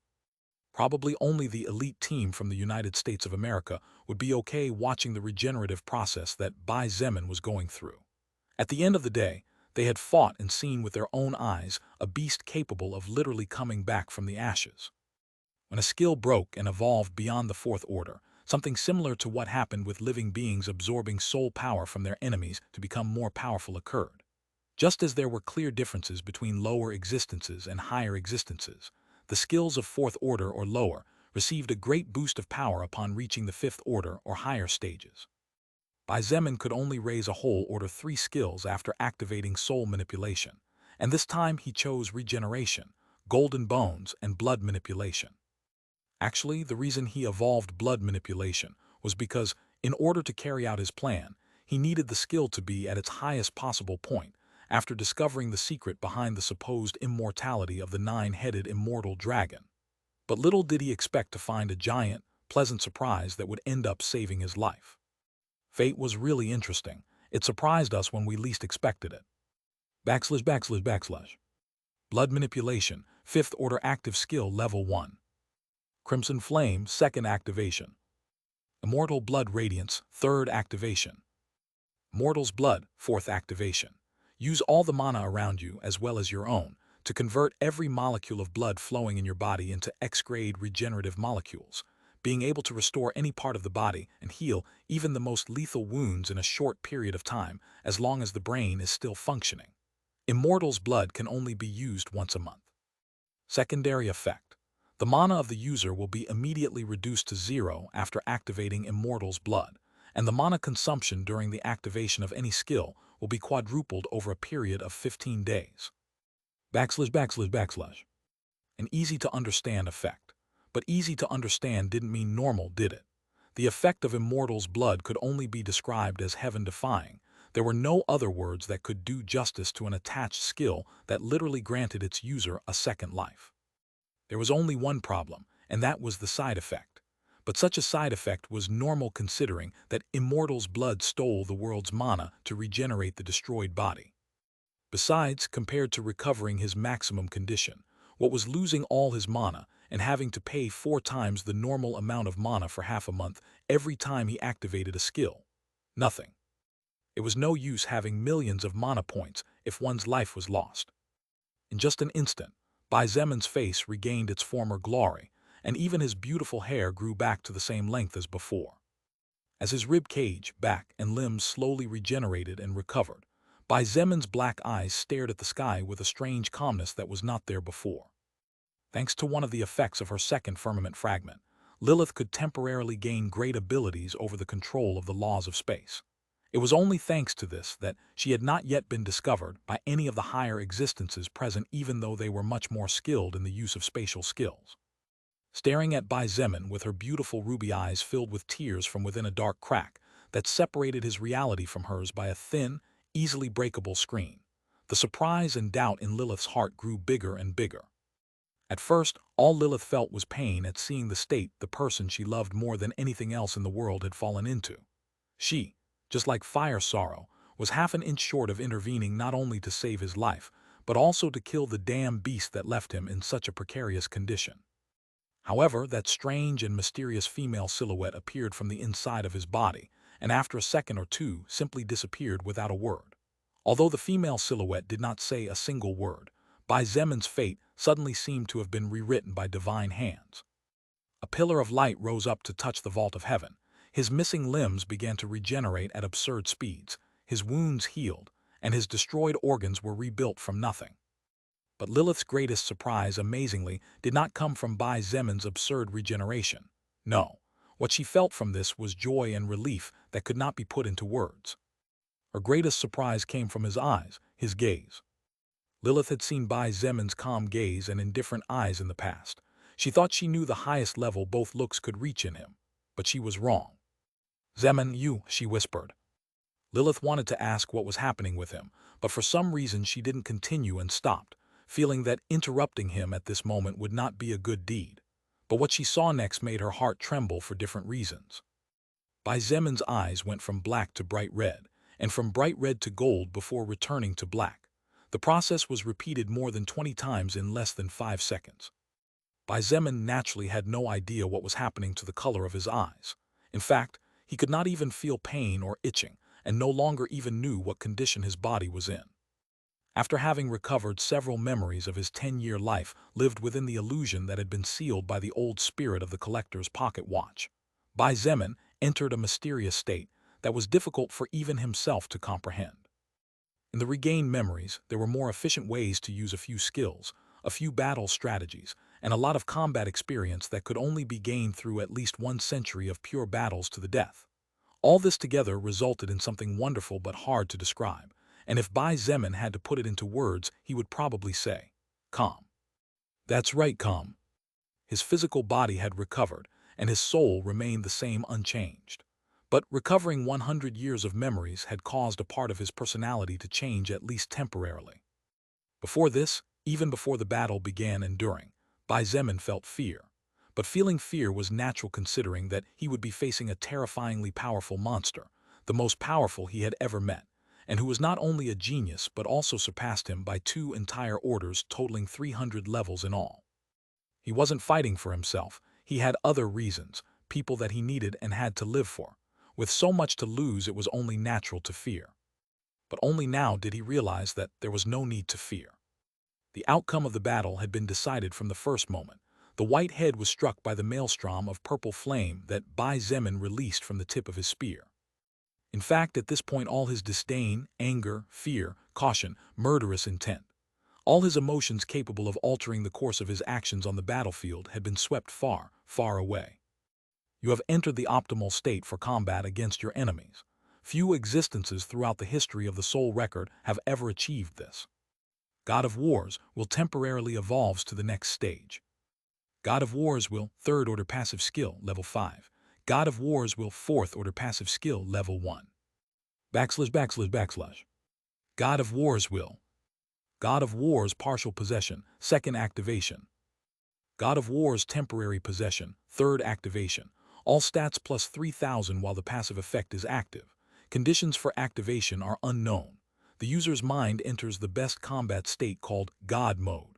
Probably only the elite team from the United States of America would be okay watching the regenerative process that Bai Zemin was going through. At the end of the day, they had fought and seen with their own eyes a beast capable of literally coming back from the ashes. When a skill broke and evolved beyond the fourth order, something similar to what happened with living beings absorbing soul power from their enemies to become more powerful occurred. Just as there were clear differences between lower existences and higher existences, the skills of fourth order or lower received a great boost of power upon reaching the fifth order or higher stages. Bai Zemin could only raise a whole order 3 skills after activating soul manipulation, and this time he chose regeneration, golden bones, and blood manipulation. Actually, the reason he evolved blood manipulation was because, in order to carry out his plan, he needed the skill to be at its highest possible point after discovering the secret behind the supposed immortality of the 9-headed immortal dragon. But little did he expect to find a giant, pleasant surprise that would end up saving his life. Fate was really interesting. It surprised us when we least expected it. ////. Blood manipulation, 5th order active skill level 1. Crimson Flame, 2nd activation. Immortal Blood Radiance, 3rd activation. Mortal's Blood, 4th activation. Use all the mana around you, as well as your own, to convert every molecule of blood flowing in your body into X-grade regenerative molecules, being able to restore any part of the body and heal even the most lethal wounds in a short period of time, as long as the brain is still functioning. Immortal's Blood can only be used once a month. Secondary effect. The mana of the user will be immediately reduced to 0 after activating Immortal's Blood, and the mana consumption during the activation of any skill will be quadrupled over a period of 15 days. ///. An easy-to-understand effect. But easy to understand didn't mean normal, did it? The effect of Immortal's Blood could only be described as heaven-defying. There were no other words that could do justice to an attached skill that literally granted its user a second life. There was only one problem, and that was the side effect. But such a side effect was normal considering that Immortal's Blood stole the world's mana to regenerate the destroyed body. Besides, compared to recovering his maximum condition, what was losing all his mana and having to pay 4 times the normal amount of mana for half a month every time he activated a skill? Nothing. It was no use having millions of mana points if one's life was lost. In just an instant, Bai Zemin's face regained its former glory, and even his beautiful hair grew back to the same length as before. As his rib cage, back, and limbs slowly regenerated and recovered, Bai Zemin's black eyes stared at the sky with a strange calmness that was not there before. Thanks to one of the effects of her second firmament fragment, Lilith could temporarily gain great abilities over the control of the laws of space. It was only thanks to this that she had not yet been discovered by any of the higher existences present, even though they were much more skilled in the use of spatial skills. Staring at Bai Zemin with her beautiful ruby eyes filled with tears from within a dark crack that separated his reality from hers by a thin, easily breakable screen, the surprise and doubt in Lilith's heart grew bigger and bigger. At first, all Lilith felt was pain at seeing the state the person she loved more than anything else in the world had fallen into. She, just like Fire Sorrow, was half an inch short of intervening not only to save his life, but also to kill the damn beast that left him in such a precarious condition. However, that strange and mysterious female silhouette appeared from the inside of his body, and after a second or two simply disappeared without a word. Although the female silhouette did not say a single word, Bai Zemin's fate suddenly seemed to have been rewritten by divine hands. A pillar of light rose up to touch the vault of heaven. His missing limbs began to regenerate at absurd speeds, his wounds healed, and his destroyed organs were rebuilt from nothing. But Lilith's greatest surprise, amazingly, did not come from Bai Zemin's absurd regeneration. No, what she felt from this was joy and relief that could not be put into words. Her greatest surprise came from his eyes, his gaze. Lilith had seen Bai Zemin's calm gaze and indifferent eyes in the past. She thought she knew the highest level both looks could reach in him, but she was wrong. "Zemin, you," she whispered. Lilith wanted to ask what was happening with him, but for some reason she didn't continue and stopped, feeling that interrupting him at this moment would not be a good deed. But what she saw next made her heart tremble for different reasons. Bai Zemin's eyes went from black to bright red, and from bright red to gold before returning to black. The process was repeated more than 20 times in less than 5 seconds. Bai Zemin naturally had no idea what was happening to the color of his eyes. In fact, he could not even feel pain or itching, and no longer even knew what condition his body was in. After having recovered several memories of his 10-year life lived within the illusion that had been sealed by the old spirit of the collector's pocket watch, Bai Zemin entered a mysterious state that was difficult for even himself to comprehend. In the regained memories, there were more efficient ways to use a few skills, a few battle strategies, and a lot of combat experience that could only be gained through at least 1 century of pure battles to the death. All this together resulted in something wonderful but hard to describe, and if Bai Zemin had to put it into words, he would probably say, calm. That's right, calm. His physical body had recovered, and his soul remained the same, unchanged. But recovering 100 years of memories had caused a part of his personality to change at least temporarily. Before this, even before the battle began and during, Bai Zemin felt fear. But feeling fear was natural considering that he would be facing a terrifyingly powerful monster, the most powerful he had ever met, and who was not only a genius but also surpassed him by 2 entire orders totaling 300 levels in all. He wasn't fighting for himself, he had other reasons, people that he needed and had to live for. With so much to lose, it was only natural to fear. But only now did he realize that there was no need to fear. The outcome of the battle had been decided from the first moment. The white head was struck by the maelstrom of purple flame that Bai Zemin released from the tip of his spear. In fact, at this point all his disdain, anger, fear, caution, murderous intent, all his emotions capable of altering the course of his actions on the battlefield had been swept far, far away. You have entered the optimal state for combat against your enemies. Few existences throughout the history of the soul record have ever achieved this. God of Wars will temporarily evolve to the next stage. God of Wars will 3rd order passive skill level 5. God of Wars will 4th order passive skill level 1. /////. God of Wars will. God of Wars partial possession, 2nd activation. God of Wars temporary possession, 3rd activation. All stats plus 3000 while the passive effect is active. Conditions for activation are unknown. The user's mind enters the best combat state called God mode.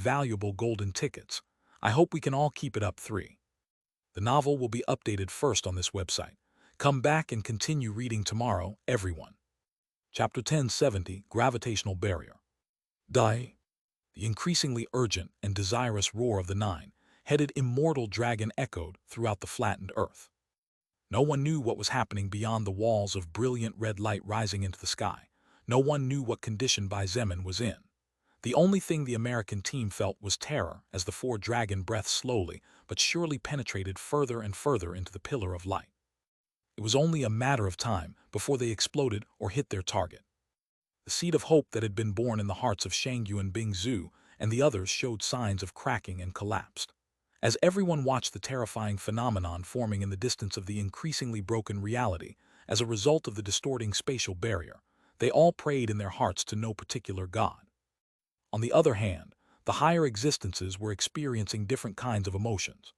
valuable golden tickets. I hope we can all keep it up. 3. The novel will be updated first on this website. Come back and continue reading tomorrow, everyone. Chapter 1070, Gravitational Barrier. Die. The increasingly urgent and desirous roar of the nine-headed immortal dragon echoed throughout the flattened earth. No one knew what was happening beyond the walls of brilliant red light rising into the sky. No one knew what condition Bai Zemin was in. The only thing the American team felt was terror as the 4 dragon breaths slowly but surely penetrated further and further into the pillar of light. It was only a matter of time before they exploded or hit their target. The seed of hope that had been born in the hearts of Shangyu and Bingzhu and the others showed signs of cracking and collapsed. As everyone watched the terrifying phenomenon forming in the distance of the increasingly broken reality as a result of the distorting spatial barrier, they all prayed in their hearts to no particular god. On the other hand, the higher existences were experiencing different kinds of emotions.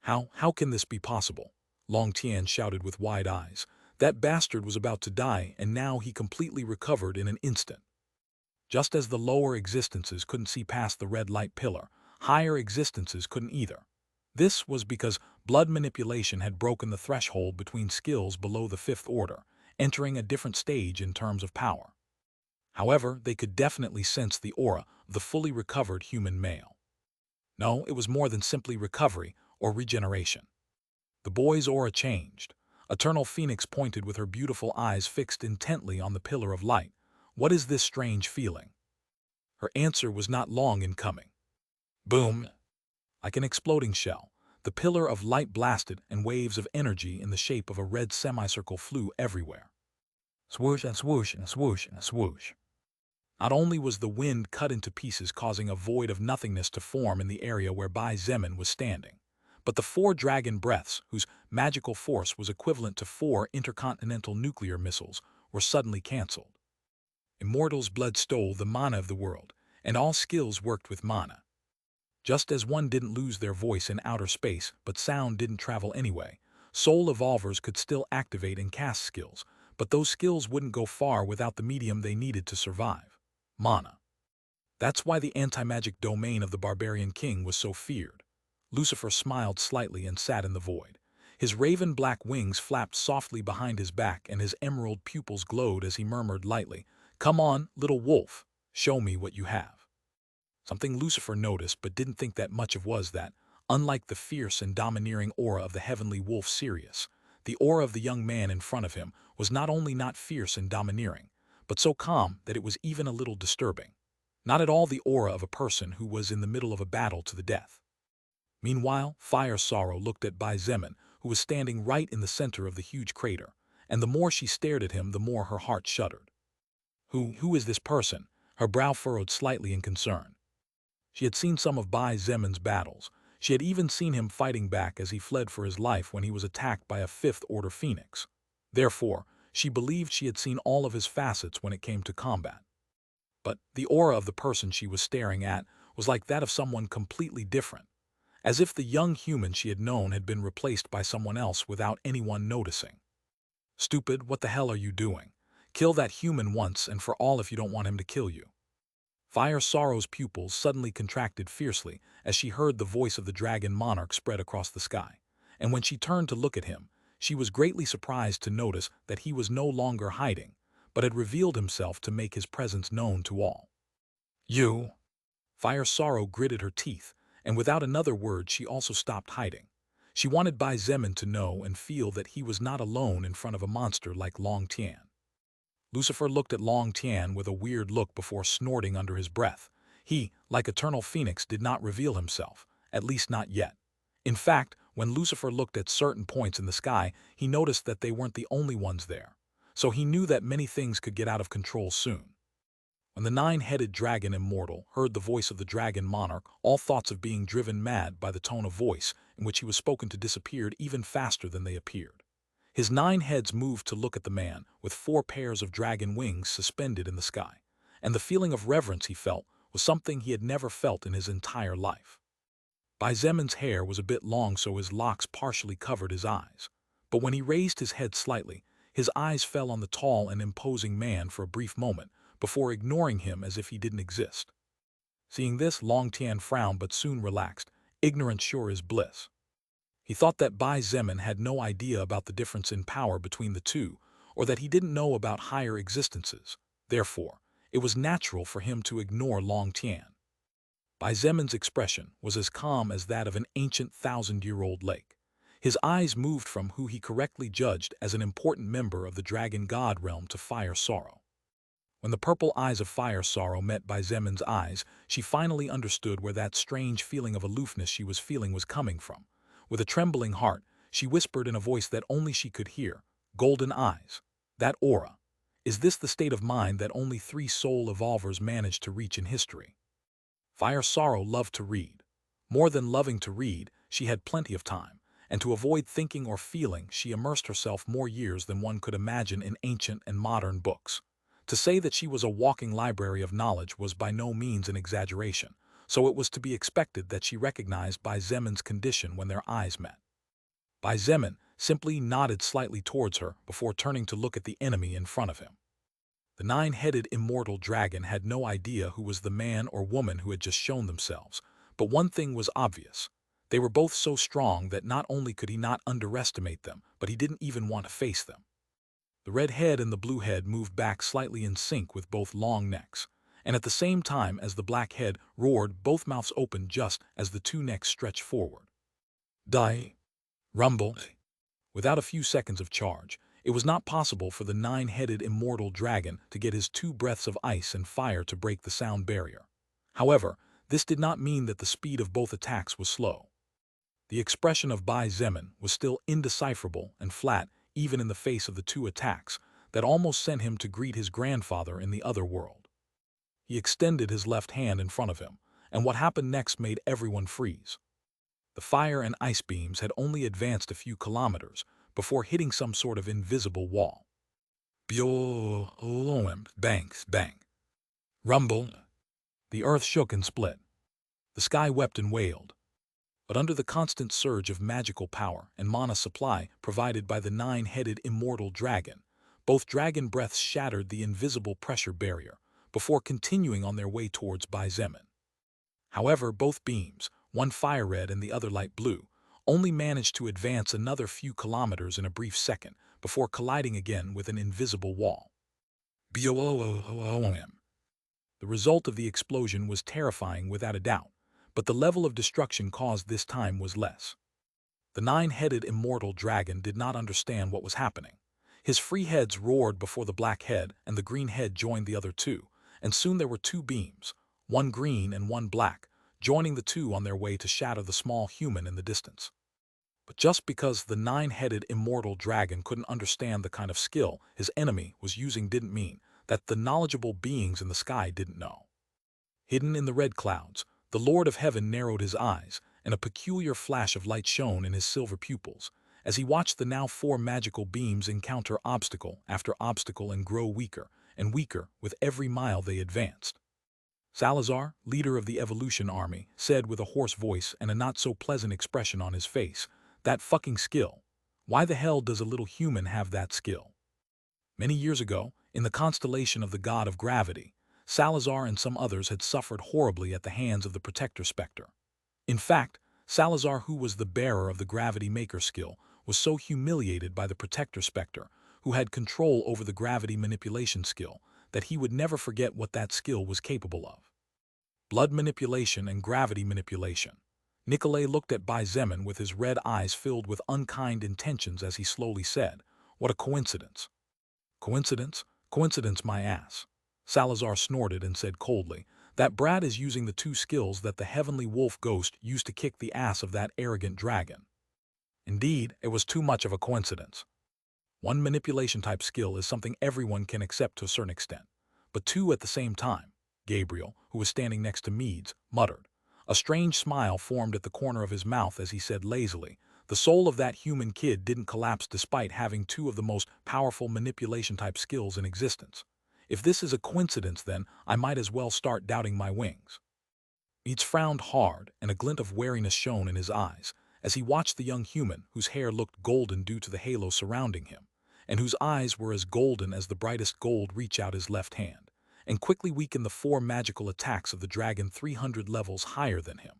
How can this be possible? Long Tian shouted with wide eyes. That bastard was about to die, and now he completely recovered in an instant. Just as the lower existences couldn't see past the red light pillar, higher existences couldn't either. This was because blood manipulation had broken the threshold between skills below the 5th order, entering a different stage in terms of power. However, they could definitely sense the aura of the fully recovered human male. No, it was more than simply recovery or regeneration. The boy's aura changed. Eternal Phoenix pointed with her beautiful eyes fixed intently on the pillar of light. What is this strange feeling? Her answer was not long in coming. Boom! Like an exploding shell, the pillar of light blasted and waves of energy in the shape of a red semicircle flew everywhere. Swoosh and swoosh and swoosh and swoosh. Not only was the wind cut into pieces causing a void of nothingness to form in the area where Bai Zemin was standing, but the 4 dragon breaths, whose magical force was equivalent to 4 intercontinental nuclear missiles, were suddenly cancelled. Immortals' blood stole the mana of the world, and all skills worked with mana. Just as one didn't lose their voice in outer space, but sound didn't travel anyway, soul evolvers could still activate and cast skills, but those skills wouldn't go far without the medium they needed to survive: mana. That's why the anti-magic domain of the barbarian king was so feared. Lucifer smiled slightly and sat in the void. His raven-black wings flapped softly behind his back and his emerald pupils glowed as he murmured lightly, "Come on, little wolf, show me what you have." Something Lucifer noticed but didn't think that much of was that, unlike the fierce and domineering aura of the heavenly wolf Sirius, the aura of the young man in front of him was not only not fierce and domineering, but so calm that it was even a little disturbing. Not at all the aura of a person who was in the middle of a battle to the death. Meanwhile, Fire Sorrow looked at Bai Zemin, who was standing right in the center of the huge crater, and the more she stared at him, the more her heart shuddered. Who is this person? Her brow furrowed slightly in concern. She had seen some of Bai Zemin's battles. She had even seen him fighting back as he fled for his life when he was attacked by a 5th-order phoenix. Therefore, she believed she had seen all of his facets when it came to combat. But the aura of the person she was staring at was like that of someone completely different, as if the young human she had known had been replaced by someone else without anyone noticing. "Stupid, what the hell are you doing? Kill that human once and for all if you don't want him to kill you." Fire Sorrow's pupils suddenly contracted fiercely as she heard the voice of the dragon monarch spread across the sky, and when she turned to look at him, she was greatly surprised to notice that he was no longer hiding, but had revealed himself to make his presence known to all. "You!" Fire Sorrow gritted her teeth, and without another word she also stopped hiding. She wanted Bai Zemin to know and feel that he was not alone in front of a monster like Long Tian. Lucifer looked at Long Tian with a weird look before snorting under his breath. He, like Eternal Phoenix, did not reveal himself, at least not yet. In fact, when Lucifer looked at certain points in the sky, he noticed that they weren't the only ones there. So he knew that many things could get out of control soon. When the nine-headed dragon immortal heard the voice of the dragon monarch, all thoughts of being driven mad by the tone of voice in which he was spoken to disappeared even faster than they appeared. His 9 heads moved to look at the man, with 4 pairs of dragon wings suspended in the sky, and the feeling of reverence he felt was something he had never felt in his entire life. Bai Zemin's hair was a bit long, so his locks partially covered his eyes, but when he raised his head slightly, his eyes fell on the tall and imposing man for a brief moment, before ignoring him as if he didn't exist. Seeing this, Long Tian frowned but soon relaxed. Ignorance sure is bliss. He thought that Bai Zemin had no idea about the difference in power between the two, or that he didn't know about higher existences. Therefore, it was natural for him to ignore Long Tian. Bai Zemin's expression was as calm as that of an ancient 1,000-year-old lake. His eyes moved from who he correctly judged as an important member of the dragon god realm to Fire Sorrow. When the purple eyes of Fire Sorrow met Bai Zemin's eyes, she finally understood where that strange feeling of aloofness she was feeling was coming from. With a trembling heart, she whispered in a voice that only she could hear, "Golden eyes. That aura. Is this the state of mind that only 3 soul evolvers managed to reach in history?" Fire Sorrow loved to read. More than loving to read, she had plenty of time, and to avoid thinking or feeling, she immersed herself more years than one could imagine in ancient and modern books. To say that she was a walking library of knowledge was by no means an exaggeration, so it was to be expected that she recognized Bai Zemin's condition when their eyes met. Bai Zemin simply nodded slightly towards her before turning to look at the enemy in front of him. The 9-headed immortal dragon had no idea who was the man or woman who had just shown themselves, but one thing was obvious. They were both so strong that not only could he not underestimate them, but he didn't even want to face them. The red head and the blue head moved back slightly in sync with both long necks, and at the same time as the black head roared, both mouths opened just as the 2 necks stretched forward. Die! Rumble! Without a few seconds of charge, it was not possible for the 9-headed immortal dragon to get his 2 breaths of ice and fire to break the sound barrier. However, this did not mean that the speed of both attacks was slow. The expression of Bai Zemin was still indecipherable and flat, even in the face of the 2 attacks that almost sent him to greet his grandfather in the other world. He extended his left hand in front of him, and what happened next made everyone freeze. The fire and ice beams had only advanced a few kilometers before hitting some sort of invisible wall. Bang, bang. Rumble. The earth shook and split. The sky wept and wailed. But under the constant surge of magical power and mana supply provided by the 9-headed immortal dragon, both dragon breaths shattered the invisible pressure barrier before continuing on their way towards Bai Zemin. However, both beams, one fire red and the other light blue, only managed to advance another few kilometers in a brief second before colliding again with an invisible wall. The result of the explosion was terrifying without a doubt, but the level of destruction caused this time was less. The 9-headed immortal dragon did not understand what was happening. His free heads roared before the black head and the green head joined the other 2, and soon there were 2 beams, one green and one black, joining the 2 on their way to shatter the small human in the distance. But just because the 9-headed immortal dragon couldn't understand the kind of skill his enemy was using didn't mean that the knowledgeable beings in the sky didn't know. Hidden in the red clouds, the Lord of Heaven narrowed his eyes, and a peculiar flash of light shone in his silver pupils, as he watched the now 4 magical beams encounter obstacle after obstacle and grow weaker and weaker with every mile they advanced. Salazar, leader of the Evolution Army, said with a hoarse voice and a not-so-pleasant expression on his face, "That fucking skill. Why the hell does a little human have that skill?" Many years ago, in the constellation of the god of gravity, Salazar and some others had suffered horribly at the hands of the Protector Spectre. In fact, Salazar, who was the bearer of the Gravity Maker skill, was so humiliated by the Protector Spectre, who had control over the gravity manipulation skill, that he would never forget what that skill was capable of. Blood manipulation and gravity manipulation. Nikolay looked at Bai Zemin with his red eyes filled with unkind intentions as he slowly said, "What a coincidence." "Coincidence? Coincidence, my ass." Salazar snorted and said coldly, "That brat is using the two skills that the heavenly wolf ghost used to kick the ass of that arrogant dragon." Indeed, it was too much of a coincidence. One manipulation-type skill is something everyone can accept to a certain extent, but two at the same time, Gabriel, who was standing next to Meads, muttered. A strange smile formed at the corner of his mouth as he said lazily, "The soul of that human kid didn't collapse despite having two of the most powerful manipulation-type skills in existence. If this is a coincidence, then I might as well start doubting my wings." Meads frowned hard, and a glint of wariness shone in his eyes, as he watched the young human whose hair looked golden due to the halo surrounding him, and whose eyes were as golden as the brightest gold reach out his left hand, and quickly weaken the 4 magical attacks of the dragon 300 levels higher than him.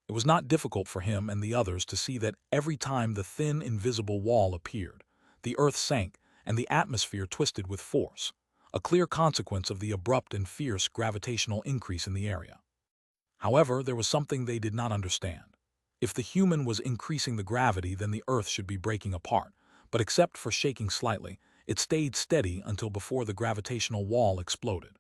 It was not difficult for him and the others to see that every time the thin, invisible wall appeared, the earth sank and the atmosphere twisted with force, a clear consequence of the abrupt and fierce gravitational increase in the area. However, there was something they did not understand. If the human was increasing the gravity, then the earth should be breaking apart, but except for shaking slightly, it stayed steady until before the gravitational wall exploded.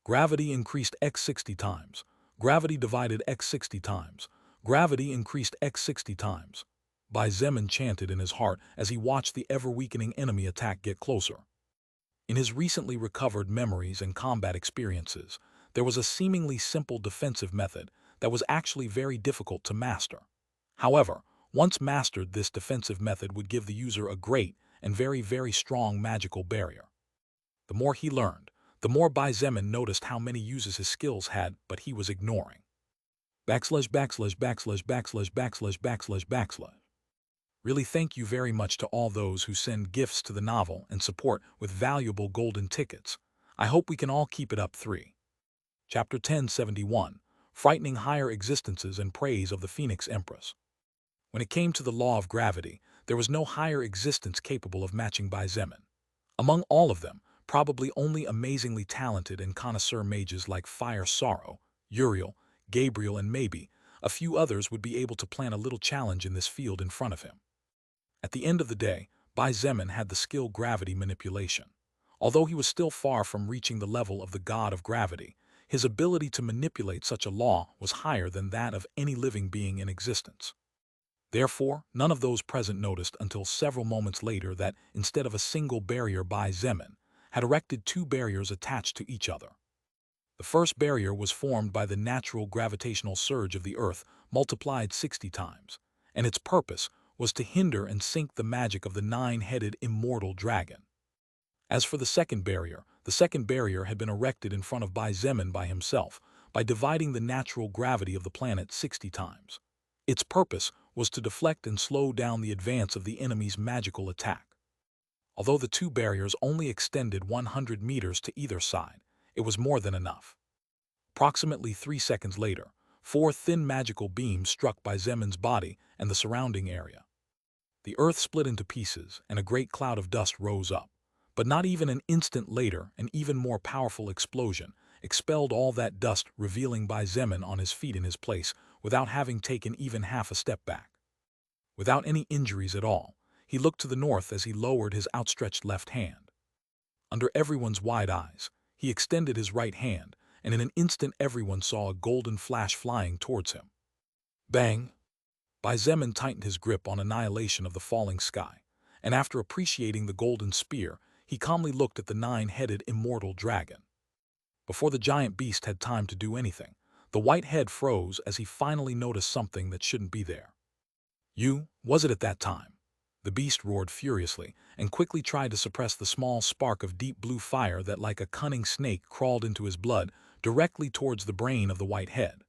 Gravity increased x 60 times. Gravity divided x 60 times. Gravity increased x 60 times. Bai Zemin chanted in his heart as he watched the ever-weakening enemy attack get closer. In his recently recovered memories and combat experiences, there was a seemingly simple defensive method that was actually very difficult to master. However, once mastered, this defensive method would give the user a great and very, very strong magical barrier. The more he learned, the more Bai Zemin noticed how many uses his skills had, but he was ignoring. Backslash, backslash, backslash, backslash, backslash, backslash, backslash. Really, thank you very much to all those who send gifts to the novel and support with valuable golden tickets. I hope we can all keep it up. 3. Chapter 1071, Frightening Higher Existences and Praise of the Phoenix Empress. When it came to the law of gravity, there was no higher existence capable of matching Bai Zemin. Among all of them, probably only amazingly talented and connoisseur mages like Fire Sorrow, Uriel, Gabriel, and maybe a few others would be able to plan a little challenge in this field in front of him. At the end of the day, Bai Zemin had the skill gravity manipulation. Although he was still far from reaching the level of the god of gravity, his ability to manipulate such a law was higher than that of any living being in existence. Therefore, none of those present noticed until several moments later that instead of a single barrier, Bai Zemin had erected 2 barriers attached to each other. The first barrier was formed by the natural gravitational surge of the earth multiplied 60 times, and its purpose was to hinder and sink the magic of the 9-headed immortal dragon. As for the second barrier had been erected in front of Bai Zemin by himself by dividing the natural gravity of the planet 60 times. Its purpose was to deflect and slow down the advance of the enemy's magical attack. Although the 2 barriers only extended 100 meters to either side, it was more than enough. Approximately 3 seconds later, 4 thin magical beams struck Bai Zemin's body and the surrounding area. The earth split into pieces and a great cloud of dust rose up, but not even an instant later an even more powerful explosion expelled all that dust, revealing Bai Zemin on his feet in his place without having taken even half a step back. Without any injuries at all, he looked to the north as he lowered his outstretched left hand. Under everyone's wide eyes, he extended his right hand, and in an instant everyone saw a golden flash flying towards him. Bang! Bai Zemin tightened his grip on annihilation of the falling sky, and after appreciating the golden spear, he calmly looked at the 9-headed immortal dragon. Before the giant beast had time to do anything, the white head froze as he finally noticed something that shouldn't be there. "You, was it at that time?" The beast roared furiously and quickly tried to suppress the small spark of deep blue fire that like a cunning snake crawled into his blood directly towards the brain of the white head.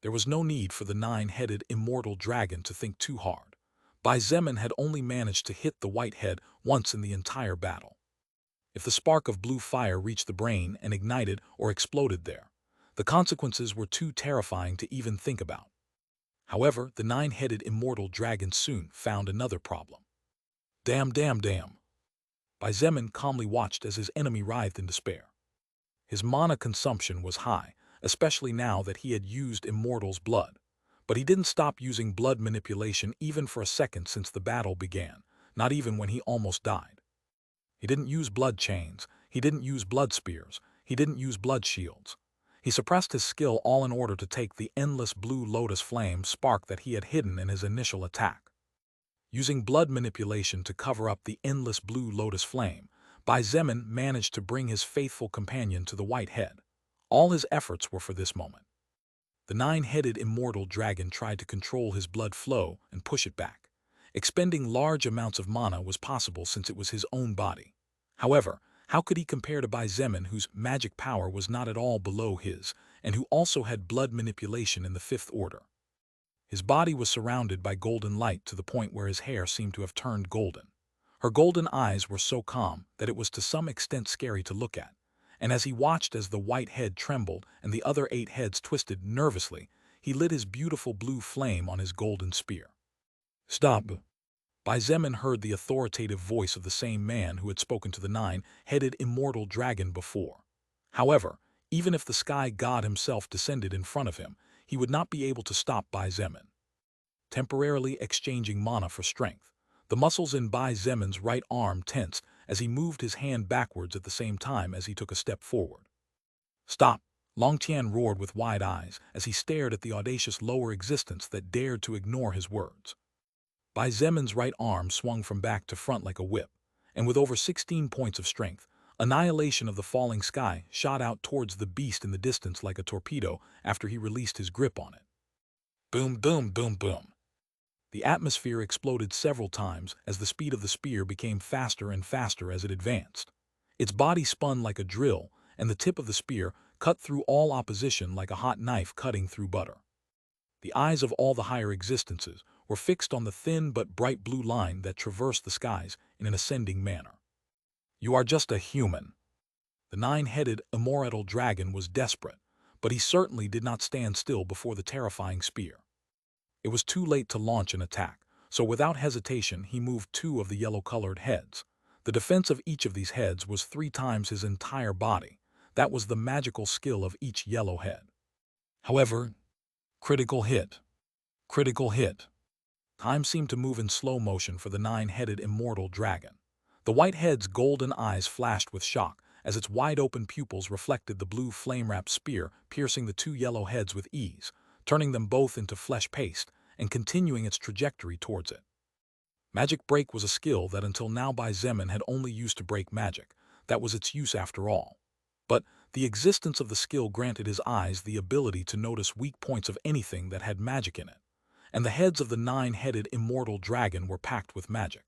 There was no need for the 9-headed immortal dragon to think too hard. Bai Zemin had only managed to hit the white head once in the entire battle. If the spark of blue fire reached the brain and ignited or exploded there, the consequences were too terrifying to even think about. However, the 9-headed immortal dragon soon found another problem. Damn, damn, damn. Bai Zemin calmly watched as his enemy writhed in despair. His mana consumption was high, especially now that he had used Immortal's blood, But he didn't stop using blood manipulation even for a second since the battle began, not even when he almost died. He didn't use blood chains, he didn't use blood spears, he didn't use blood shields. He suppressed his skill all in order to take the endless blue lotus flame spark that he had hidden in his initial attack. Using blood manipulation to cover up the endless blue lotus flame, Bai Zemin managed to bring his faithful companion to the white head. All his efforts were for this moment. The nine-headed immortal dragon tried to control his blood flow and push it back. Expending large amounts of mana was possible since it was his own body. However, how could he compare to Bai Zemin, whose magic power was not at all below his, and who also had blood manipulation in the fifth order? His body was surrounded by golden light to the point where his hair seemed to have turned golden. Her golden eyes were so calm that it was to some extent scary to look at, and as he watched as the white head trembled and the other 8 heads twisted nervously, he lit his beautiful blue flame on his golden spear. "Stop!" Bai Zemin heard the authoritative voice of the same man who had spoken to the nine-headed immortal dragon before. However, even if the sky god himself descended in front of him, he would not be able to stop Bai Zemin. Temporarily exchanging mana for strength, the muscles in Bai Zemin's right arm tensed as he moved his hand backwards at the same time as he took a step forward. "Stop!" Long Tian roared with wide eyes as he stared at the audacious lower existence that dared to ignore his words. Bai Zemin's right arm swung from back to front like a whip, and with over 16 points of strength, Annihilation of the Falling Sky shot out towards the beast in the distance like a torpedo after he released his grip on it. Boom, boom, boom, boom. The atmosphere exploded several times as the speed of the spear became faster and faster as it advanced. Its body spun like a drill, and the tip of the spear cut through all opposition like a hot knife cutting through butter. The eyes of all the higher existences were fixed on the thin but bright blue line that traversed the skies in an ascending manner. "You are just a human." The nine-headed immortal dragon was desperate, but he certainly did not stand still before the terrifying spear. It was too late to launch an attack, so without hesitation he moved 2 of the yellow-colored heads. The defense of each of these heads was 3 times his entire body. That was the magical skill of each yellow head. However, critical hit. Critical hit. Time seemed to move in slow motion for the nine-headed immortal dragon. The white head's golden eyes flashed with shock as its wide-open pupils reflected the blue flame-wrapped spear piercing the 2 yellow heads with ease, turning them both into flesh paste and continuing its trajectory towards it. Magic break was a skill that until now Bai Zemin had only used to break magic. That was its use after all. But the existence of the skill granted his eyes the ability to notice weak points of anything that had magic in it, and the heads of the nine-headed immortal dragon were packed with magic.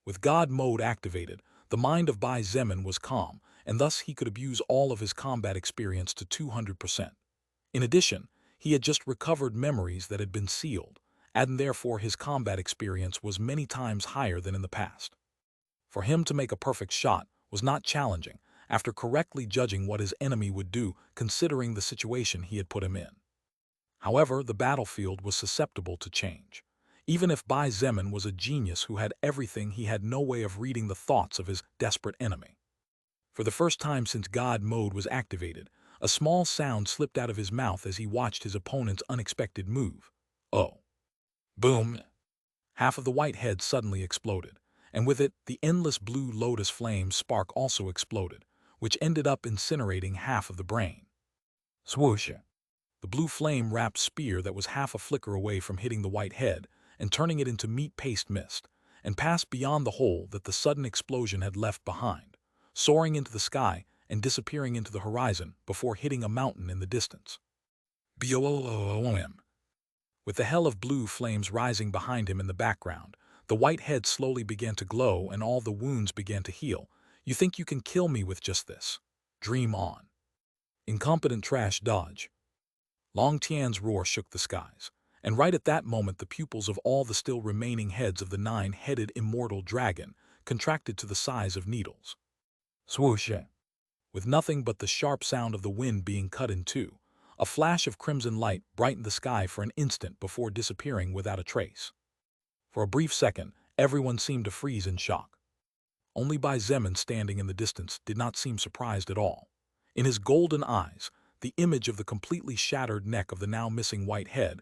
With God mode activated, the mind of Bai Zemin was calm, and thus he could abuse all of his combat experience to 200%. In addition, he had just recovered memories that had been sealed, and therefore his combat experience was many times higher than in the past. For him to make a perfect shot was not challenging, after correctly judging what his enemy would do considering the situation he had put him in. However, the battlefield was susceptible to change. Even if Bai Zemin was a genius who had everything, he had no way of reading the thoughts of his desperate enemy. For the first time since God mode was activated, a small sound slipped out of his mouth as he watched his opponent's unexpected move. "Oh." Boom! Half of the white head suddenly exploded, and with it, the endless blue lotus flame spark also exploded, which ended up incinerating half of the brain. Swoosh! The blue flame-wrapped spear that was half a flicker away from hitting the white head and turning it into meat paste mist, and passed beyond the hole that the sudden explosion had left behind, soaring into the sky and disappearing into the horizon before hitting a mountain in the distance. Boom! With the hell of blue flames rising behind him in the background, the white head slowly began to glow and all the wounds began to heal. "You think you can kill me with just this? Dream on." Incompetent trash dodge. Long Tian's roar shook the skies, and right at that moment the pupils of all the still remaining heads of the nine-headed immortal dragon contracted to the size of needles. Swoosh! With nothing but the sharp sound of the wind being cut in two, a flash of crimson light brightened the sky for an instant before disappearing without a trace. For a brief second, everyone seemed to freeze in shock. Only Bai Zemin, standing in the distance, did not seem surprised at all. In his golden eyes, the image of the completely shattered neck of the now missing white head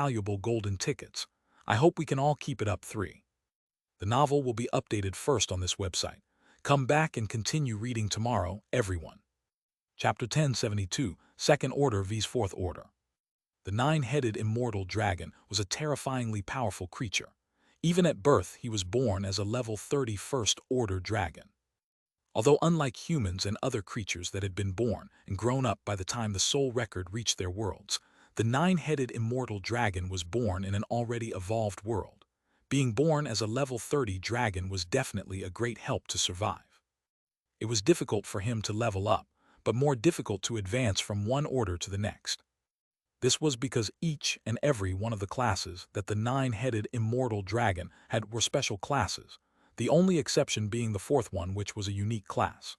valuable golden tickets. I hope we can all keep it up. 3. The novel will be updated first on this website. Come back and continue reading tomorrow, everyone. Chapter 1072, Second Order vs. Fourth Order. The nine-headed immortal dragon was a terrifyingly powerful creature. Even at birth, he was born as a level 30 First Order dragon. Although unlike humans and other creatures that had been born and grown up by the time the soul record reached their worlds, the nine-headed immortal dragon was born in an already evolved world. Being born as a level 30 dragon was definitely a great help to survive. It was difficult for him to level up, but more difficult to advance from one order to the next. This was because each and every one of the classes that the nine-headed immortal dragon had were special classes, the only exception being the fourth one, which was a unique class.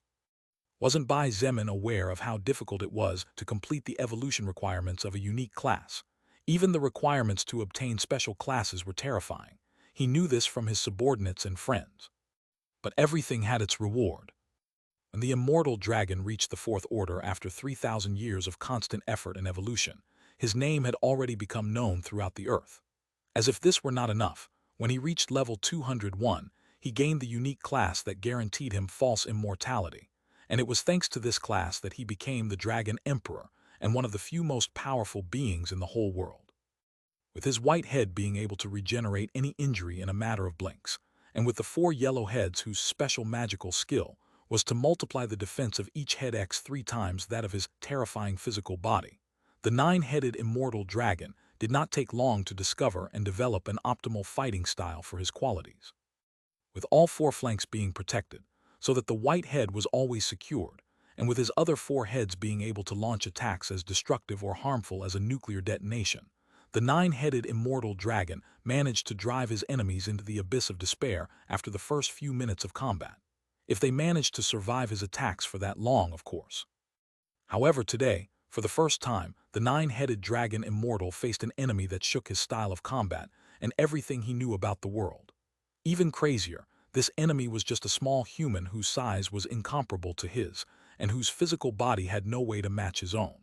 Wasn't Bai Zemin aware of how difficult it was to complete the evolution requirements of a unique class? Even the requirements to obtain special classes were terrifying. He knew this from his subordinates and friends. But everything had its reward. When the immortal dragon reached the fourth order after 3,000 years of constant effort and evolution, his name had already become known throughout the earth. As if this were not enough, when he reached level 201, he gained the unique class that guaranteed him false immortality, and it was thanks to this class that he became the Dragon Emperor and one of the few most powerful beings in the whole world. With his white head being able to regenerate any injury in a matter of blinks, and with the 4 yellow heads whose special magical skill was to multiply the defense of each head x 3 times that of his terrifying physical body, the nine-headed immortal dragon did not take long to discover and develop an optimal fighting style for his qualities. With all 4 flanks being protected, so that the white head was always secured, and with his other 4 heads being able to launch attacks as destructive or harmful as a nuclear detonation, the nine-headed immortal dragon managed to drive his enemies into the abyss of despair after the first few minutes of combat. If they managed to survive his attacks for that long, of course. However, today, for the first time, the nine-headed dragon immortal faced an enemy that shook his style of combat and everything he knew about the world. Even crazier, this enemy was just a small human whose size was incomparable to his and whose physical body had no way to match his own.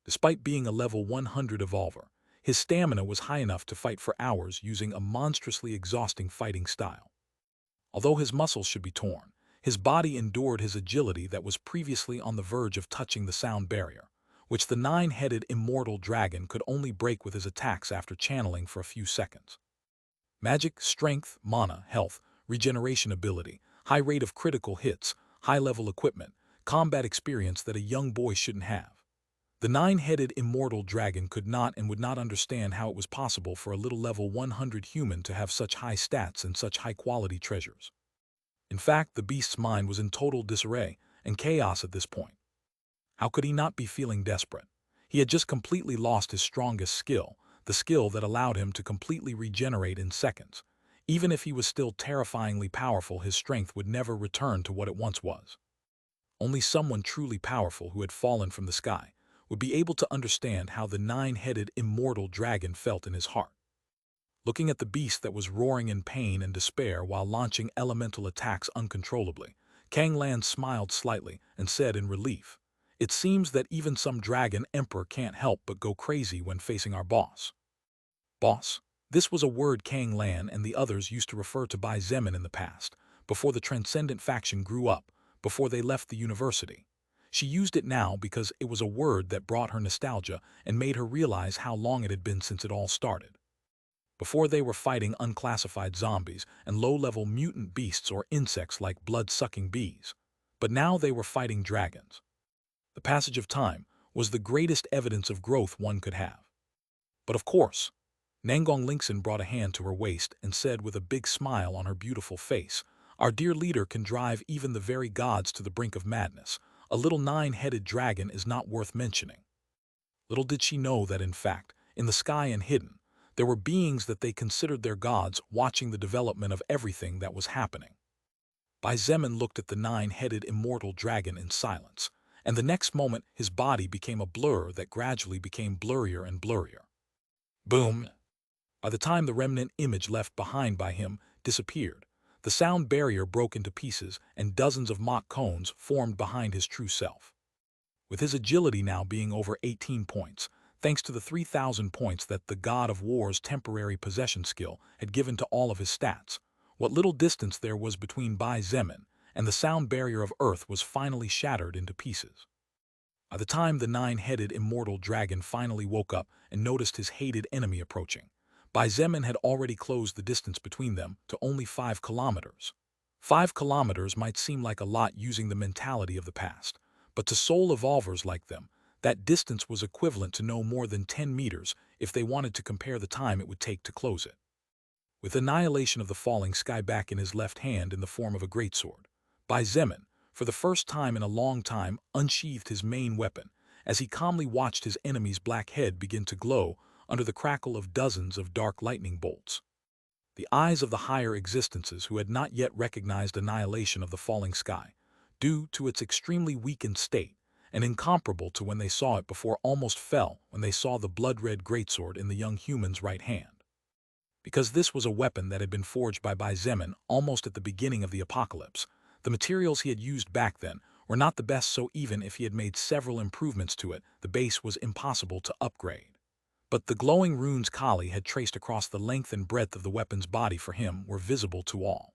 Despite being a level 100 evolver, his stamina was high enough to fight for hours using a monstrously exhausting fighting style. Although his muscles should be torn, His body endured his agility that was previously on the verge of touching the sound barrier, which the nine-headed immortal dragon could only break with his attacks after channeling for a few seconds. Magic, strength, mana, health, regeneration ability, high rate of critical hits, high-level equipment, combat experience that a young boy shouldn't have. The nine-headed immortal dragon could not and would not understand how it was possible for a little level 100 human to have such high stats and such high-quality treasures. In fact, the beast's mind was in total disarray and chaos at this point. How could he not be feeling desperate? He had just completely lost his strongest skill, the skill that allowed him to completely regenerate in seconds. Even if he was still terrifyingly powerful, his strength would never return to what it once was. Only someone truly powerful who had fallen from the sky would be able to understand how the nine-headed immortal dragon felt in his heart. Looking at the beast that was roaring in pain and despair while launching elemental attacks uncontrollably, Kang Lan smiled slightly and said in relief, "It seems that even some dragon emperor can't help but go crazy when facing our boss." Boss? This was a word Kang Lan and the others used to refer to Bai Zemin in the past, before the Transcendent faction grew up, before they left the university. She used it now because it was a word that brought her nostalgia and made her realize how long it had been since it all started. Before they were fighting unclassified zombies and low-level mutant beasts or insects like blood-sucking bees. But now they were fighting dragons. The passage of time was the greatest evidence of growth one could have. But of course, Nangong Linkson brought a hand to her waist and said with a big smile on her beautiful face, "Our dear leader can drive even the very gods to the brink of madness. A little nine-headed dragon is not worth mentioning." Little did she know that, in fact, in the sky and hidden, there were beings that they considered their gods watching the development of everything that was happening. Bai Zemin looked at the nine-headed immortal dragon in silence, and the next moment his body became a blur that gradually became blurrier and blurrier. Boom! By the time the remnant image left behind by him disappeared, the sound barrier broke into pieces and dozens of mock cones formed behind his true self. With his agility now being over 18 points, thanks to the 3,000 points that the God of War's temporary possession skill had given to all of his stats, what little distance there was between Bai Zemin and the sound barrier of Earth was finally shattered into pieces. By the time the nine-headed immortal dragon finally woke up and noticed his hated enemy approaching, Bai Zemin had already closed the distance between them to only 5 kilometers. 5 kilometers might seem like a lot using the mentality of the past, but to soul evolvers like them, that distance was equivalent to no more than 10 meters if they wanted to compare the time it would take to close it. With annihilation of the falling sky back in his left hand in the form of a greatsword, Bai Zemin, for the first time in a long time, unsheathed his main weapon as he calmly watched his enemy's black head begin to glow under the crackle of dozens of dark lightning bolts. The eyes of the higher existences who had not yet recognized annihilation of the falling sky, due to its extremely weakened state, and incomparable to when they saw it before, almost fell when they saw the blood-red greatsword in the young human's right hand. Because this was a weapon that had been forged by Bai Zemin almost at the beginning of the apocalypse, the materials he had used back then were not the best, so even if he had made several improvements to it, the base was impossible to upgrade. But the glowing runes Kali had traced across the length and breadth of the weapon's body for him were visible to all.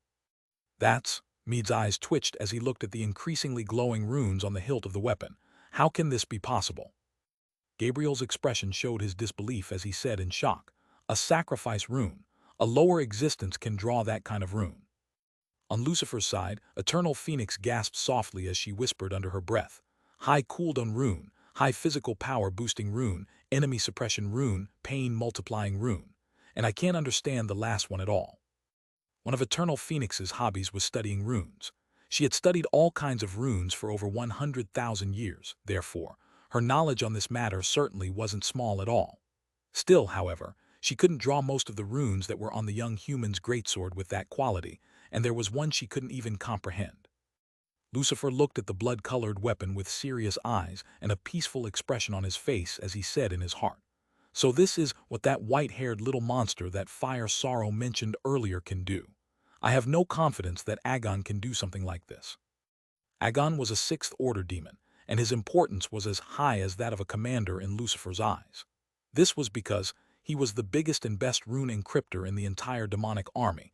"That's..." Mead's eyes twitched as he looked at the increasingly glowing runes on the hilt of the weapon. "How can this be possible?" Gabriel's expression showed his disbelief as he said in shock, "A sacrifice rune. A lower existence can draw that kind of rune." On Lucifer's side, Eternal Phoenix gasped softly as she whispered under her breath, "High cooldown rune, high physical power boosting rune, enemy suppression rune, pain multiplying rune. And I can't understand the last one at all." One of Eternal Phoenix's hobbies was studying runes. She had studied all kinds of runes for over 100,000 years, therefore, her knowledge on this matter certainly wasn't small at all. Still, however, she couldn't draw most of the runes that were on the young human's greatsword with that quality, and there was one she couldn't even comprehend. Lucifer looked at the blood-colored weapon with serious eyes and a peaceful expression on his face as he said in his heart, "So this is what that white-haired little monster that Fire Sorrow mentioned earlier can do. I have no confidence that Agon can do something like this." Agon was a 6th Order demon, and his importance was as high as that of a commander in Lucifer's eyes. This was because he was the biggest and best rune encryptor in the entire demonic army,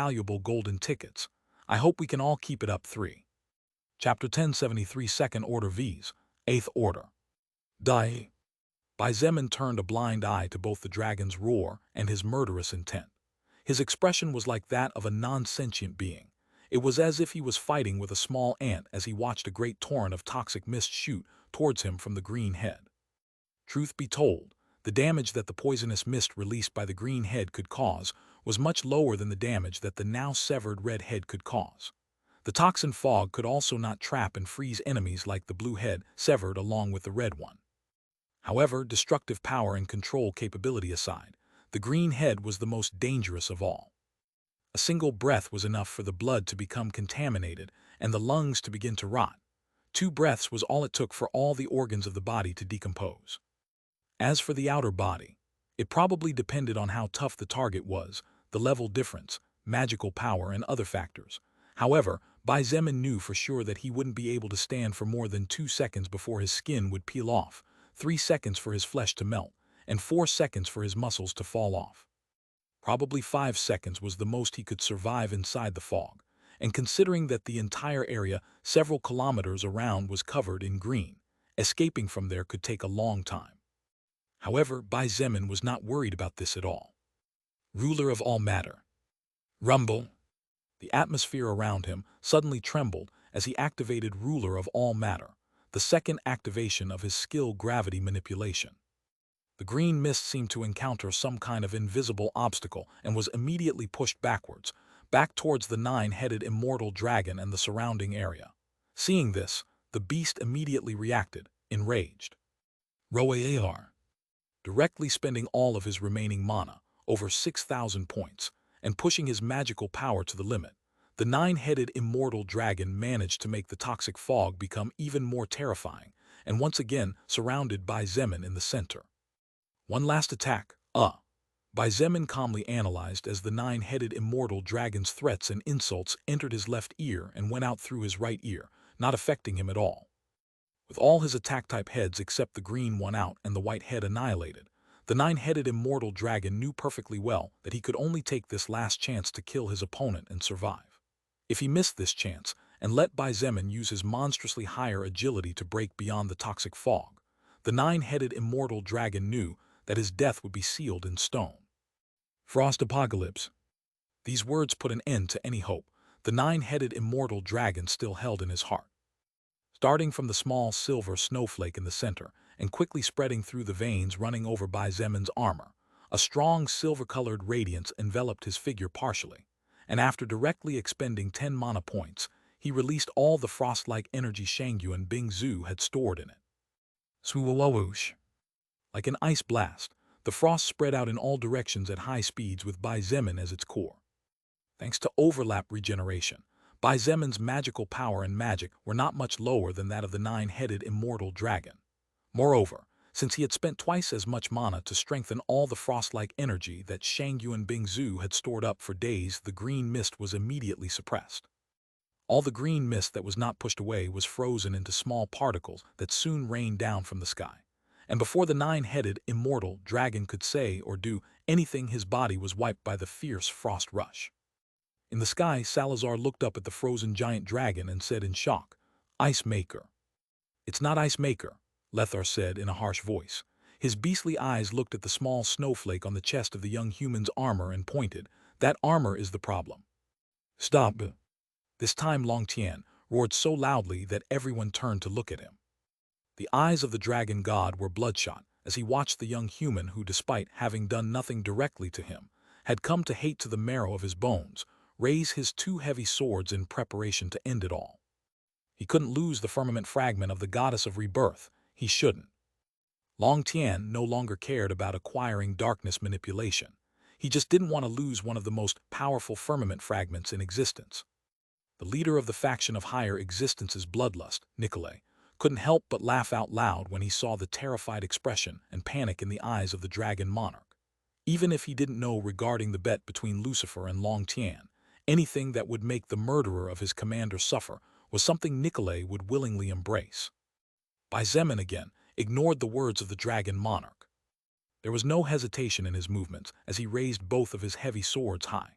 valuable golden tickets. I hope we can all keep it up. 3. Chapter 1073 Second Order V's, 8th Order. Die. Bai Zemin turned a blind eye to both the dragon's roar and his murderous intent. His expression was like that of a non-sentient being. It was as if he was fighting with a small ant as he watched a great torrent of toxic mist shoot towards him from the green head. Truth be told, the damage that the poisonous mist released by the green head could cause was much lower than the damage that the now severed red head could cause. The toxin fog could also not trap and freeze enemies like the blue head severed along with the red one. However, destructive power and control capability aside, the green head was the most dangerous of all. A single breath was enough for the blood to become contaminated and the lungs to begin to rot. 2 breaths was all it took for all the organs of the body to decompose. As for the outer body, it probably depended on how tough the target was, the level difference, magical power, and other factors. However, Bai Zemin knew for sure that he wouldn't be able to stand for more than 2 seconds before his skin would peel off, 3 seconds for his flesh to melt, and 4 seconds for his muscles to fall off. Probably 5 seconds was the most he could survive inside the fog, and considering that the entire area several kilometers around was covered in green, escaping from there could take a long time. However, Bai Zemin was not worried about this at all. Ruler of all matter. Rumble. The atmosphere around him suddenly trembled as he activated Ruler of all matter, the second activation of his skill gravity manipulation. The green mist seemed to encounter some kind of invisible obstacle and was immediately pushed backwards, back towards the nine-headed immortal dragon and the surrounding area. Seeing this, the beast immediately reacted, enraged. Roar. Directly spending all of his remaining mana, over 6,000 points, and pushing his magical power to the limit, the nine-headed immortal dragon managed to make the toxic fog become even more terrifying, and once again surrounded Bai Zemin in the center. One last attack, Bai Zemin calmly analyzed as the nine-headed immortal dragon's threats and insults entered his left ear and went out through his right ear, not affecting him at all. With all his attack-type heads except the green one out and the white head annihilated, the nine-headed immortal dragon knew perfectly well that he could only take this last chance to kill his opponent and survive. If he missed this chance and let Bai Zemin use his monstrously higher agility to break beyond the toxic fog, the nine-headed immortal dragon knew that his death would be sealed in stone. Frost Apocalypse. These words put an end to any hope the nine-headed immortal dragon still held in his heart. Starting from the small silver snowflake in the center and quickly spreading through the veins running over Bai Zemin's armor, a strong silver-colored radiance enveloped his figure partially, and after directly expending 10 mana points, he released all the frost-like energy Shangyuan Bingzu had stored in it. Swoosh. Like an ice blast, the frost spread out in all directions at high speeds with Bai Zemin as its core. Thanks to overlap regeneration, Bai Zemin's magical power and magic were not much lower than that of the nine-headed immortal dragon. Moreover, since he had spent twice as much mana to strengthen all the frost-like energy that Shangyuan Bingzu had stored up for days, the green mist was immediately suppressed. All the green mist that was not pushed away was frozen into small particles that soon rained down from the sky. And before the nine-headed immortal dragon could say or do anything, his body was wiped by the fierce frost rush. In the sky, Salazar looked up at the frozen giant dragon and said in shock, "Ice Maker." "It's not Ice Maker," Lethar said in a harsh voice. His beastly eyes looked at the small snowflake on the chest of the young human's armor and pointed, "That armor is the problem." "Stop." This time Long Tian roared so loudly that everyone turned to look at him. The eyes of the dragon god were bloodshot as he watched the young human who, despite having done nothing directly to him, had come to hate to the marrow of his bones, raise his two heavy swords in preparation to end it all. He couldn't lose the firmament fragment of the goddess of rebirth. He shouldn't. Long Tian no longer cared about acquiring darkness manipulation. He just didn't want to lose one of the most powerful firmament fragments in existence. The leader of the faction of higher existence's bloodlust, Nikolai, couldn't help but laugh out loud when he saw the terrified expression and panic in the eyes of the dragon monarch. Even if he didn't know regarding the bet between Lucifer and Long Tian, anything that would make the murderer of his commander suffer was something Nikolai would willingly embrace. Bai Zemin again ignored the words of the dragon monarch. There was no hesitation in his movements as he raised both of his heavy swords high.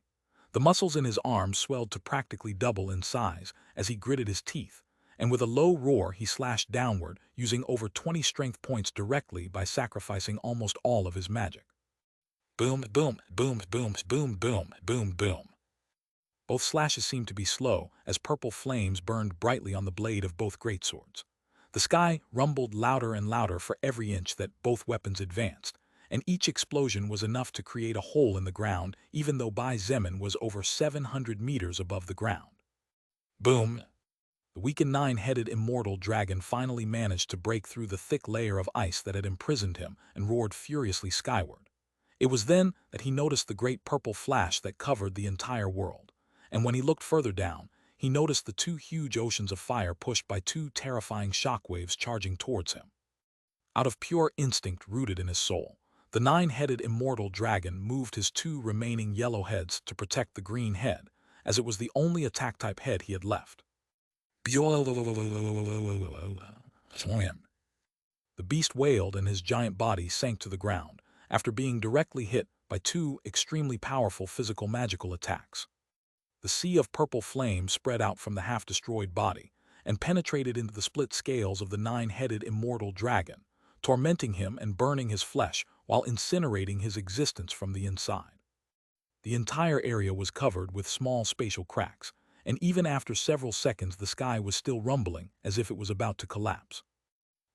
The muscles in his arms swelled to practically double in size as he gritted his teeth, and with a low roar he slashed downward, using over 20 strength points directly by sacrificing almost all of his magic. Boom, boom, boom, boom, boom, boom, boom, boom. Both slashes seemed to be slow as purple flames burned brightly on the blade of both greatswords. The sky rumbled louder and louder for every inch that both weapons advanced, and each explosion was enough to create a hole in the ground even though Bai Zemin was over 700 meters above the ground. Boom! The weakened nine-headed immortal dragon finally managed to break through the thick layer of ice that had imprisoned him and roared furiously skyward. It was then that he noticed the great purple flash that covered the entire world, and when he looked further down, he noticed the two huge oceans of fire pushed by two terrifying shockwaves charging towards him. Out of pure instinct rooted in his soul, the nine-headed immortal dragon moved his two remaining yellow heads to protect the green head, as it was the only attack-type head he had left. The beast wailed and his giant body sank to the ground after being directly hit by two extremely powerful physical magical attacks. The sea of purple flame spread out from the half-destroyed body and penetrated into the split scales of the nine-headed immortal dragon, tormenting him and burning his flesh while incinerating his existence from the inside. The entire area was covered with small spatial cracks, and even after several seconds the sky was still rumbling as if it was about to collapse.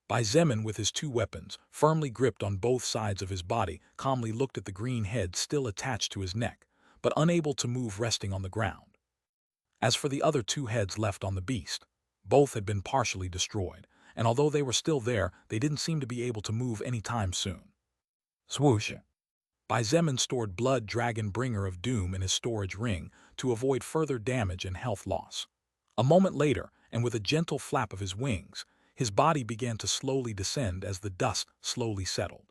Bai Zemin, with his two weapons firmly gripped on both sides of his body, calmly looked at the green head still attached to his neck, but unable to move, resting on the ground. As for the other two heads left on the beast, both had been partially destroyed, and although they were still there, they didn't seem to be able to move any time soon. Swoosh! Bai Zemin stored Blood Dragon, Bringer of Doom, in his storage ring to avoid further damage and health loss. A moment later, and with a gentle flap of his wings, his body began to slowly descend as the dust slowly settled.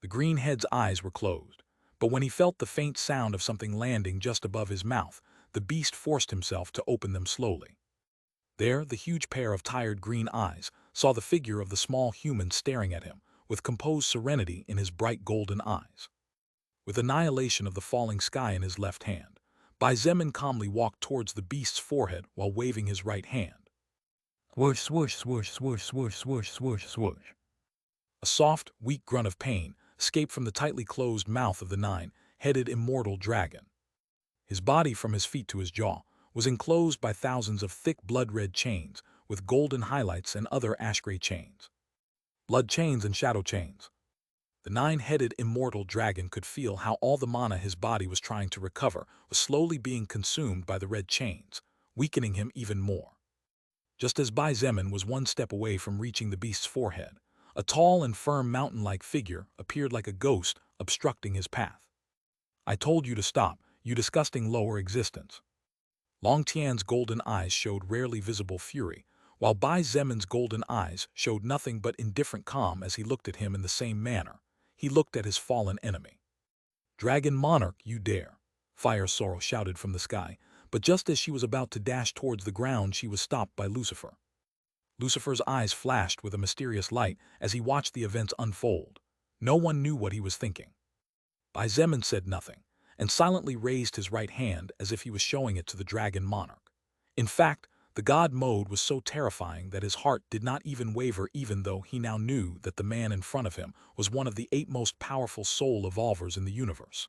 The green head's eyes were closed, but when he felt the faint sound of something landing just above his mouth, the beast forced himself to open them slowly. There, the huge pair of tired green eyes saw the figure of the small human staring at him, with composed serenity in his bright golden eyes. With annihilation of the falling sky in his left hand, Bai Zemin calmly walked towards the beast's forehead while waving his right hand. Swoosh, swoosh, swoosh, swoosh, swoosh, swoosh, swoosh, swoosh. A soft, weak grunt of pain escaped from the tightly closed mouth of the nine-headed immortal dragon. His body, from his feet to his jaw, was enclosed by thousands of thick blood-red chains with golden highlights and other ash-gray chains. Blood chains and shadow chains. The nine-headed immortal dragon could feel how all the mana his body was trying to recover was slowly being consumed by the red chains, weakening him even more. Just as Bai Zemin was one step away from reaching the beast's forehead, a tall and firm mountain-like figure appeared like a ghost, obstructing his path. "I told you to stop, you disgusting lower existence." Long Tian's golden eyes showed rarely visible fury, while Bai Zemin's golden eyes showed nothing but indifferent calm as he looked at him. In the same manner, he looked at his fallen enemy. "Dragon Monarch, you dare!" Fire Sorrow shouted from the sky, but just as she was about to dash towards the ground, she was stopped by Lucifer. Lucifer's eyes flashed with a mysterious light as he watched the events unfold. No one knew what he was thinking. Bai Zemin said nothing, and silently raised his right hand as if he was showing it to the Dragon Monarch. In fact, the god mode was so terrifying that his heart did not even waver, even though he now knew that the man in front of him was one of the 8 most powerful soul evolvers in the universe.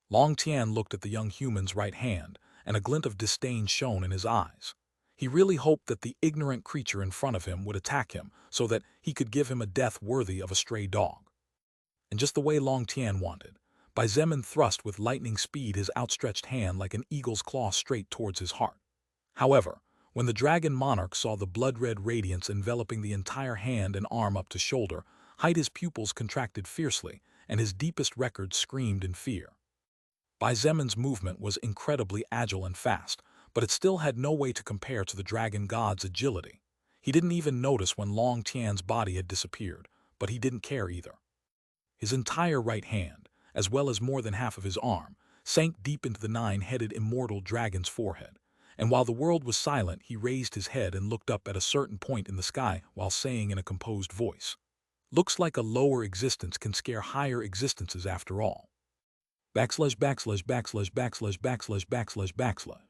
Long Tian looked at the young human's right hand, and a glint of disdain shone in his eyes. He really hoped that the ignorant creature in front of him would attack him so that he could give him a death worthy of a stray dog. And just the way Long Tian wanted, Bai Zemin thrust with lightning speed his outstretched hand like an eagle's claw straight towards his heart. However, when the Dragon Monarch saw the blood-red radiance enveloping the entire hand and arm up to shoulder height, his pupils contracted fiercely, and his deepest records screamed in fear. Bai Zemin's movement was incredibly agile and fast, but it still had no way to compare to the dragon god's agility. He didn't even notice when Long Tian's body had disappeared, but he didn't care either. His entire right hand, as well as more than half of his arm, sank deep into the nine-headed immortal dragon's forehead, and while the world was silent, he raised his head and looked up at a certain point in the sky while saying in a composed voice, "Looks like a lower existence can scare higher existences after all." Backslash, backslash, backslash, backslash, backslash, backslash, backslash.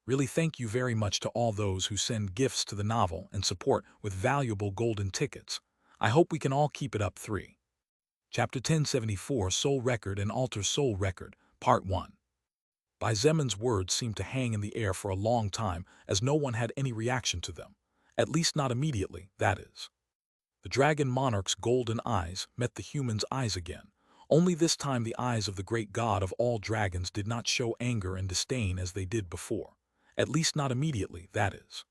Really, thank you very much to all those who send gifts to the novel and support with valuable golden tickets. I hope we can all keep it up. 3. Chapter 1074, Soul Record and Alter Soul Record, Part 1. Bai Zemin's words seemed to hang in the air for a long time as no one had any reaction to them. At least not immediately, that is. The Dragon Monarch's golden eyes met the human's eyes again. Only this time the eyes of the great god of all dragons did not show anger and disdain as they did before. At least not immediately, that is.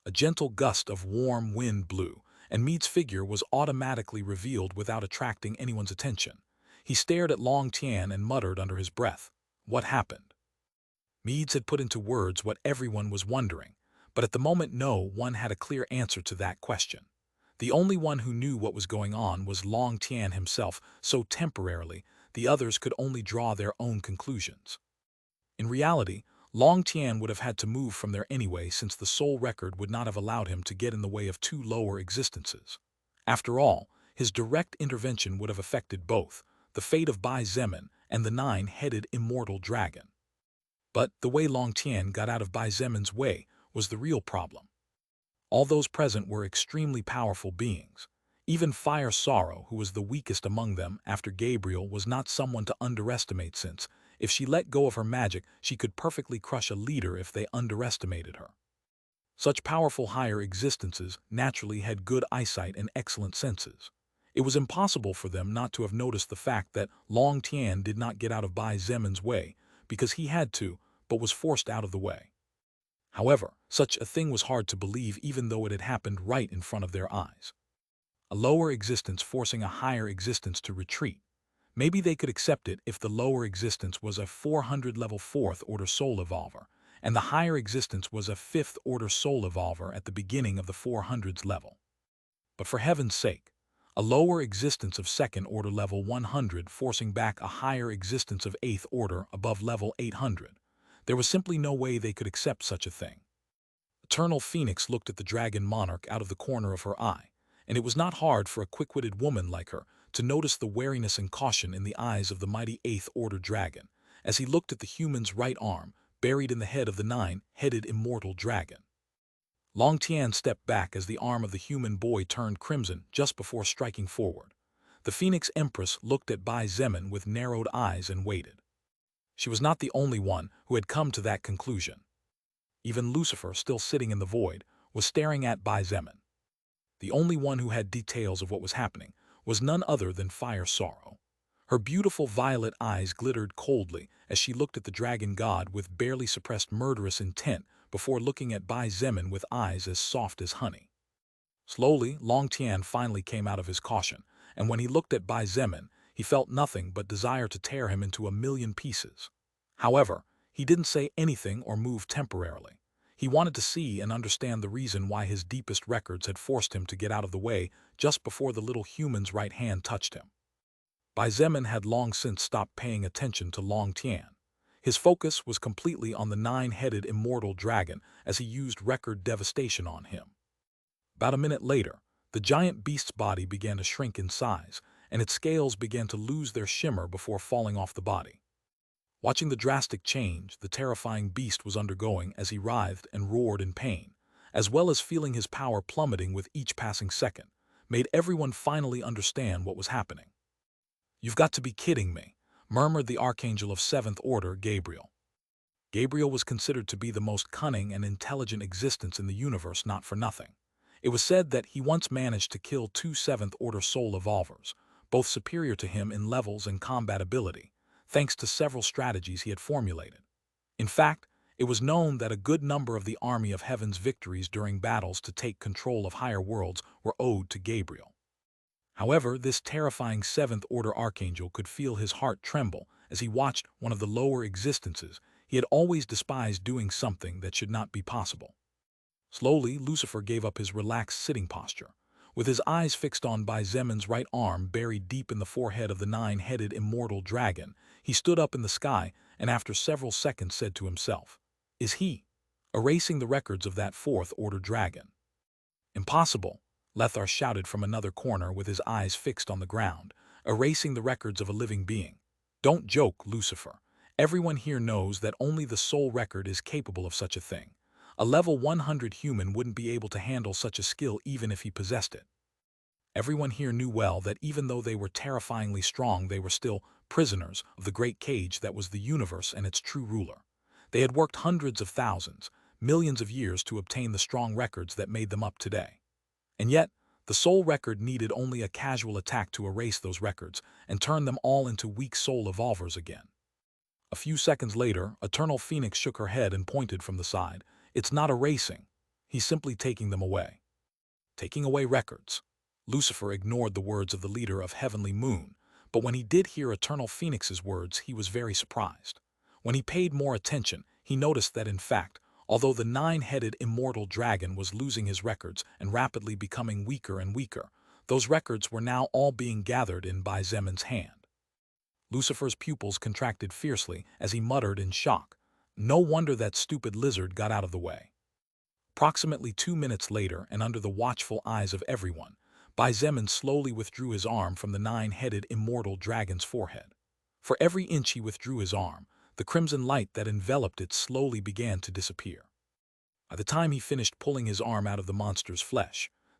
A gentle gust of warm wind blew, and Mead's figure was automatically revealed without attracting anyone's attention. He stared at Long Tian and muttered under his breath, "What happened?" Meads had put into words what everyone was wondering, but at the moment no one had a clear answer to that question. The only one who knew what was going on was Long Tian himself, so temporarily the others could only draw their own conclusions. In reality, Long Tian would have had to move from there anyway, since the soul record would not have allowed him to get in the way of 2 lower existences. After all, his direct intervention would have affected both the fate of Bai Zemin and the 9-headed immortal dragon. But the way Long Tian got out of Bai Zemin's way was the real problem. All those present were extremely powerful beings. Even Fire Sorrow, who was the weakest among them after Gabriel, was not someone to underestimate since, if she let go of her magic, she could perfectly crush a leader if they underestimated her. Such powerful higher existences naturally had good eyesight and excellent senses. It was impossible for them not to have noticed the fact that Long Tian did not get out of Bai Zemin's way, because he had to, but was forced out of the way. However, such a thing was hard to believe even though it had happened right in front of their eyes. A lower existence forcing a higher existence to retreat. Maybe they could accept it if the lower existence was a 400 level 4th order soul evolver, and the higher existence was a 5th order soul evolver at the beginning of the 400s level. But for heaven's sake, a lower existence of 2nd order level 100 forcing back a higher existence of 8th order above level 800. There was simply no way they could accept such a thing. Eternal Phoenix looked at the dragon monarch out of the corner of her eye, and it was not hard for a quick-witted woman like her to notice the wariness and caution in the eyes of the mighty 8th order dragon, as he looked at the human's right arm, buried in the head of the 9-headed immortal dragon. Long Tian stepped back as the arm of the human boy turned crimson just before striking forward. The Phoenix Empress looked at Bai Zemin with narrowed eyes and waited. She was not the only one who had come to that conclusion. Even Lucifer, still sitting in the void, was staring at Bai Zemin. The only one who had details of what was happening was none other than Fire Sorrow. Her beautiful violet eyes glittered coldly as she looked at the dragon god with barely suppressed murderous intent before looking at Bai Zemin with eyes as soft as honey. Slowly, Long Tian finally came out of his caution, and when he looked at Bai Zemin, he felt nothing but desire to tear him into a million pieces. However, he didn't say anything or move temporarily. He wanted to see and understand the reason why his deepest records had forced him to get out of the way just before the little human's right hand touched him. Bai Zemin had long since stopped paying attention to Long Tian. His focus was completely on the 9-headed immortal dragon as he used record devastation on him. About a minute later, the giant beast's body began to shrink in size, and its scales began to lose their shimmer before falling off the body. Watching the drastic change the terrifying beast was undergoing as he writhed and roared in pain, as well as feeling his power plummeting with each passing second, made everyone finally understand what was happening. "You've got to be kidding me," murmured the Archangel of 7th Order, Gabriel. Gabriel was considered to be the most cunning and intelligent existence in the universe, not for nothing. It was said that he once managed to kill 2 7th Order soul evolvers, both superior to him in levels and combat ability, thanks to several strategies he had formulated. In fact, it was known that a good number of the army of heaven's victories during battles to take control of higher worlds were owed to Gabriel. However, this terrifying 7th Order Archangel could feel his heart tremble as he watched one of the lower existences he had always despised doing something that should not be possible. Slowly, Lucifer gave up his relaxed sitting posture. With his eyes fixed on Bai Zemin's right arm buried deep in the forehead of the 9-headed immortal dragon, he stood up in the sky and after several seconds said to himself, "Is he erasing the records of that 4th Order dragon?" "Impossible," Lethar shouted from another corner with his eyes fixed on the ground, "erasing the records of a living being. Don't joke, Lucifer. Everyone here knows that only the soul record is capable of such a thing. A level 100 human wouldn't be able to handle such a skill even if he possessed it." Everyone here knew well that even though they were terrifyingly strong, they were still prisoners of the great cage that was the universe and its true ruler. They had worked hundreds of thousands, millions of years to obtain the strong records that made them up today. And yet, the soul record needed only a casual attack to erase those records and turn them all into weak soul evolvers again. A few seconds later, Eternal Phoenix shook her head and pointed from the side. "It's not erasing. He's simply taking them away." Taking away records. Lucifer ignored the words of the leader of Heavenly Moon, but when he did hear Eternal Phoenix's words, he was very surprised. When he paid more attention, he noticed that in fact, although the 9-headed immortal dragon was losing his records and rapidly becoming weaker and weaker, those records were now all being gathered in Bai Zemin's hand. Lucifer's pupils contracted fiercely as he muttered in shock, "No wonder that stupid lizard got out of the way." Approximately 2 minutes later, and under the watchful eyes of everyone, Bai Zemin slowly withdrew his arm from the 9-headed immortal dragon's forehead. For every inch he withdrew his arm, the crimson light that enveloped it slowly began to disappear. By the time he finished pulling his arm out of the monster's flesh,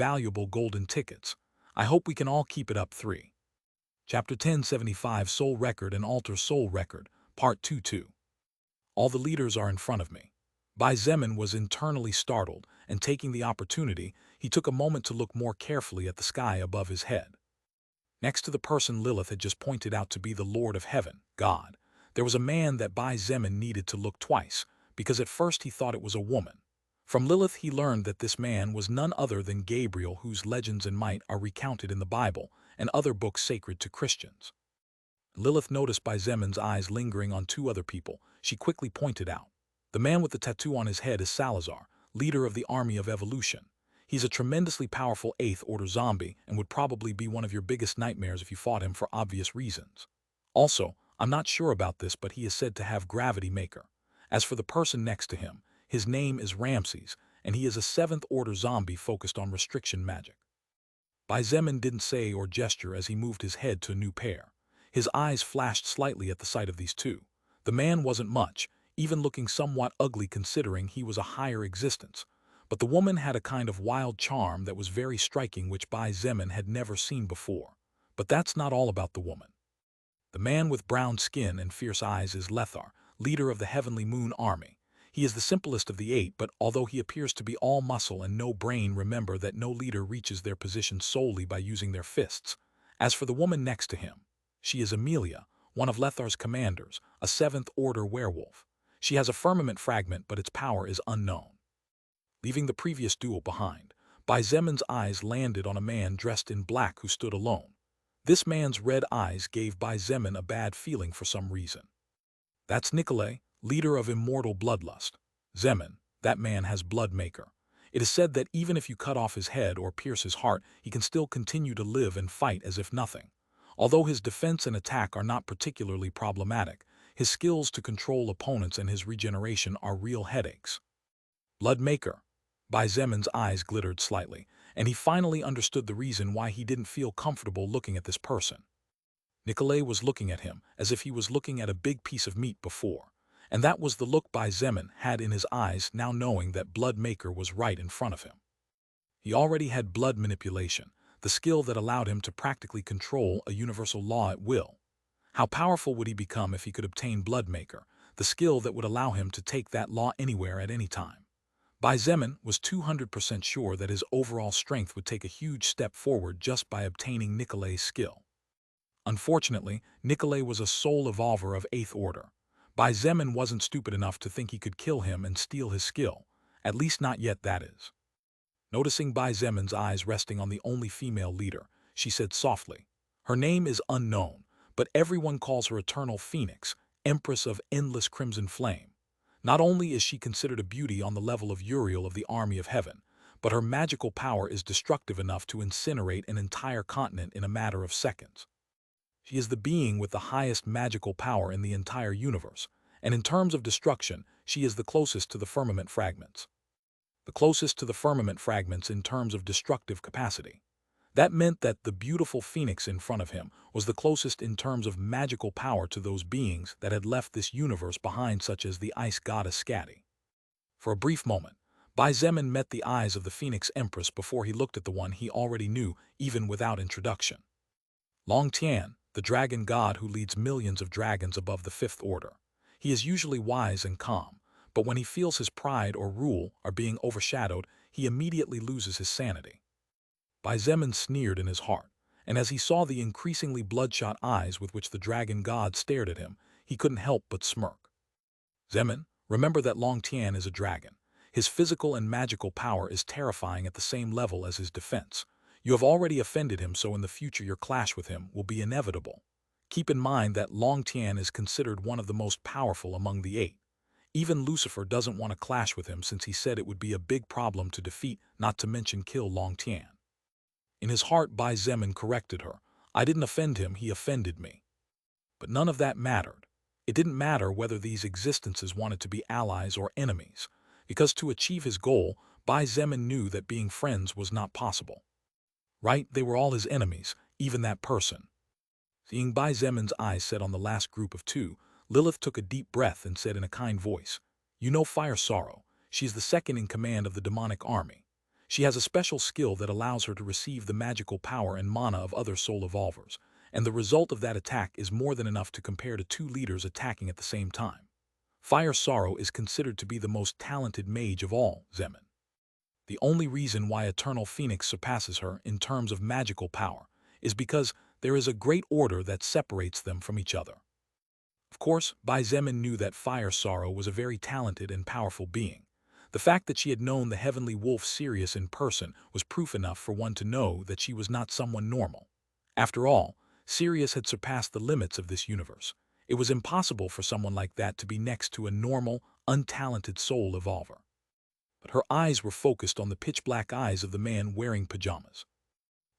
valuable golden tickets. I hope we can all keep it up. 3. Chapter 1075 Soul Record and Alter Soul Record, Part 2-2. All the leaders are in front of me. Bai Zemin was internally startled, and taking the opportunity, he took a moment to look more carefully at the sky above his head. Next to the person Lilith had just pointed out to be the Lord of Heaven, God, there was a man that Bai Zemin needed to look twice, because at first he thought it was a woman. From Lilith he learned that this man was none other than Gabriel, whose legends and might are recounted in the Bible and other books sacred to Christians. Lilith noticed Bai Zemin's eyes lingering on two other people. She quickly pointed out. The man with the tattoo on his head is Salazar, leader of the Army of Evolution. He's a tremendously powerful 8th Order zombie and would probably be one of your biggest nightmares if you fought him for obvious reasons. Also, I'm not sure about this, but he is said to have Gravity Maker. As for the person next to him, his name is Ramses, and he is a 7th Order zombie focused on restriction magic. Bai Zemin didn't say or gesture as he moved his head to a new pair. His eyes flashed slightly at the sight of these two. The man wasn't much, even looking somewhat ugly considering he was a higher existence. But the woman had a kind of wild charm that was very striking, which Bai Zemin had never seen before. But that's not all about the woman. The man with brown skin and fierce eyes is Lethar, leader of the Heavenly Moon Army. He is the simplest of the 8, but although he appears to be all muscle and no brain, remember that no leader reaches their position solely by using their fists. As for the woman next to him, she is Amelia, one of Lethar's commanders, a 7th Order werewolf. She has a firmament fragment, but its power is unknown. Leaving the previous duel behind, Bai Zemin's eyes landed on a man dressed in black who stood alone. This man's red eyes gave Bai Zemin a bad feeling for some reason. That's Nikolai, leader of Immortal Bloodlust. Zemin, that man has Bloodmaker. It is said that even if you cut off his head or pierce his heart, he can still continue to live and fight as if nothing. Although his defense and attack are not particularly problematic, his skills to control opponents and his regeneration are real headaches. Bloodmaker. Bai Zemin's eyes glittered slightly, and he finally understood the reason why he didn't feel comfortable looking at this person. Nikolay was looking at him as if he was looking at a big piece of meat before, and that was the look Bai Zemin had in his eyes now, knowing that Bloodmaker was right in front of him. He already had blood manipulation, the skill that allowed him to practically control a universal law at will. How powerful would he become if he could obtain Bloodmaker, the skill that would allow him to take that law anywhere at any time? Bai Zemin was 200% sure that his overall strength would take a huge step forward just by obtaining Nikolay's skill. Unfortunately, Nikolay was a soul evolver of 8th order. Bai Zemin wasn't stupid enough to think he could kill him and steal his skill, at least not yet, that is. Noticing Bai Zemin's eyes resting on the only female leader, she said softly, "Her name is unknown, but everyone calls her Eternal Phoenix, Empress of Endless Crimson Flame. Not only is she considered a beauty on the level of Uriel of the Army of Heaven, but her magical power is destructive enough to incinerate an entire continent in a matter of seconds. She is the being with the highest magical power in the entire universe, and in terms of destruction, she is the closest to the firmament fragments. The closest to the firmament fragments in terms of destructive capacity. That meant that the beautiful phoenix in front of him was the closest in terms of magical power to those beings that had left this universe behind, such as the ice goddess Skadi. For a brief moment, Bai Zemin met the eyes of the Phoenix Empress before he looked at the one he already knew, even without introduction. Long Tian, the dragon god who leads millions of dragons above the 5th order. He is usually wise and calm, but when he feels his pride or rule are being overshadowed, he immediately loses his sanity. Bai Zemin sneered in his heart, and as he saw the increasingly bloodshot eyes with which the dragon god stared at him, he couldn't help but smirk. Zemin, remember that Long Tian is a dragon. His physical and magical power is terrifying at the same level as his defense. You have already offended him, so in the future your clash with him will be inevitable. Keep in mind that Long Tian is considered one of the most powerful among the 8. Even Lucifer doesn't want to clash with him since he said it would be a big problem to defeat, not to mention kill Long Tian. In his heart, Bai Zemin corrected her. I didn't offend him, he offended me. But none of that mattered. It didn't matter whether these existences wanted to be allies or enemies, because to achieve his goal, Bai Zemin knew that being friends was not possible. Right, they were all his enemies, even that person. Seeing Bai Zemin's eyes set on the last group of 2, Lilith took a deep breath and said in a kind voice, "You know Fire Sorrow. She is the second in command of the demonic army. She has a special skill that allows her to receive the magical power and mana of other soul evolvers, and the result of that attack is more than enough to compare to 2 leaders attacking at the same time. Fire Sorrow is considered to be the most talented mage of all, Zemin. The only reason why Eternal Phoenix surpasses her in terms of magical power is because there is a great order that separates them from each other." Of course, Bai Zemin knew that Fire Sorrow was a very talented and powerful being. The fact that she had known the heavenly wolf Sirius in person was proof enough for one to know that she was not someone normal. After all, Sirius had surpassed the limits of this universe. It was impossible for someone like that to be next to a normal, untalented soul evolver. But her eyes were focused on the pitch-black eyes of the man wearing pajamas.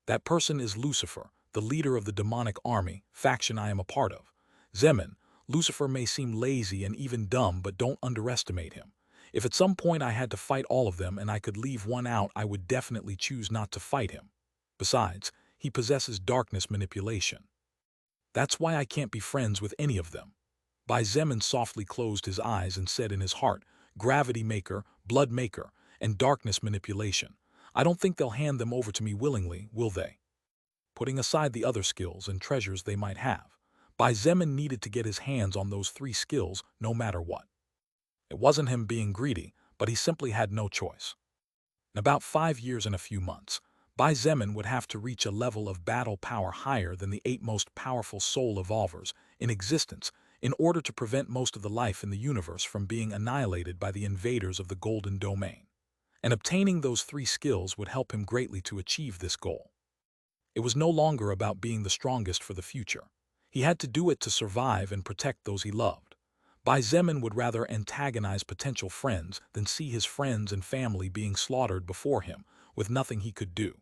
That person is Lucifer, the leader of the demonic army, faction I am a part of. Zemin, Lucifer may seem lazy and even dumb, but don't underestimate him. If at some point I had to fight all of them and I could leave one out, I would definitely choose not to fight him. Besides, he possesses darkness manipulation. That's why I can't be friends with any of them." Bai Zemin softly closed his eyes and said in his heart, "Gravity Maker, Blood Maker, and Darkness Manipulation. I don't think they'll hand them over to me willingly, will they?" Putting aside the other skills and treasures they might have, Bai Zemin needed to get his hands on those 3 skills no matter what. It wasn't him being greedy, but he simply had no choice. In about 5 years and a few months, Bai Zemin would have to reach a level of battle power higher than the 8 most powerful soul evolvers in existence in order to prevent most of the life in the universe from being annihilated by the invaders of the Golden Domain. And obtaining those 3 skills would help him greatly to achieve this goal. It was no longer about being the strongest for the future. He had to do it to survive and protect those he loved. Bai Zemin would rather antagonize potential friends than see his friends and family being slaughtered before him with nothing he could do.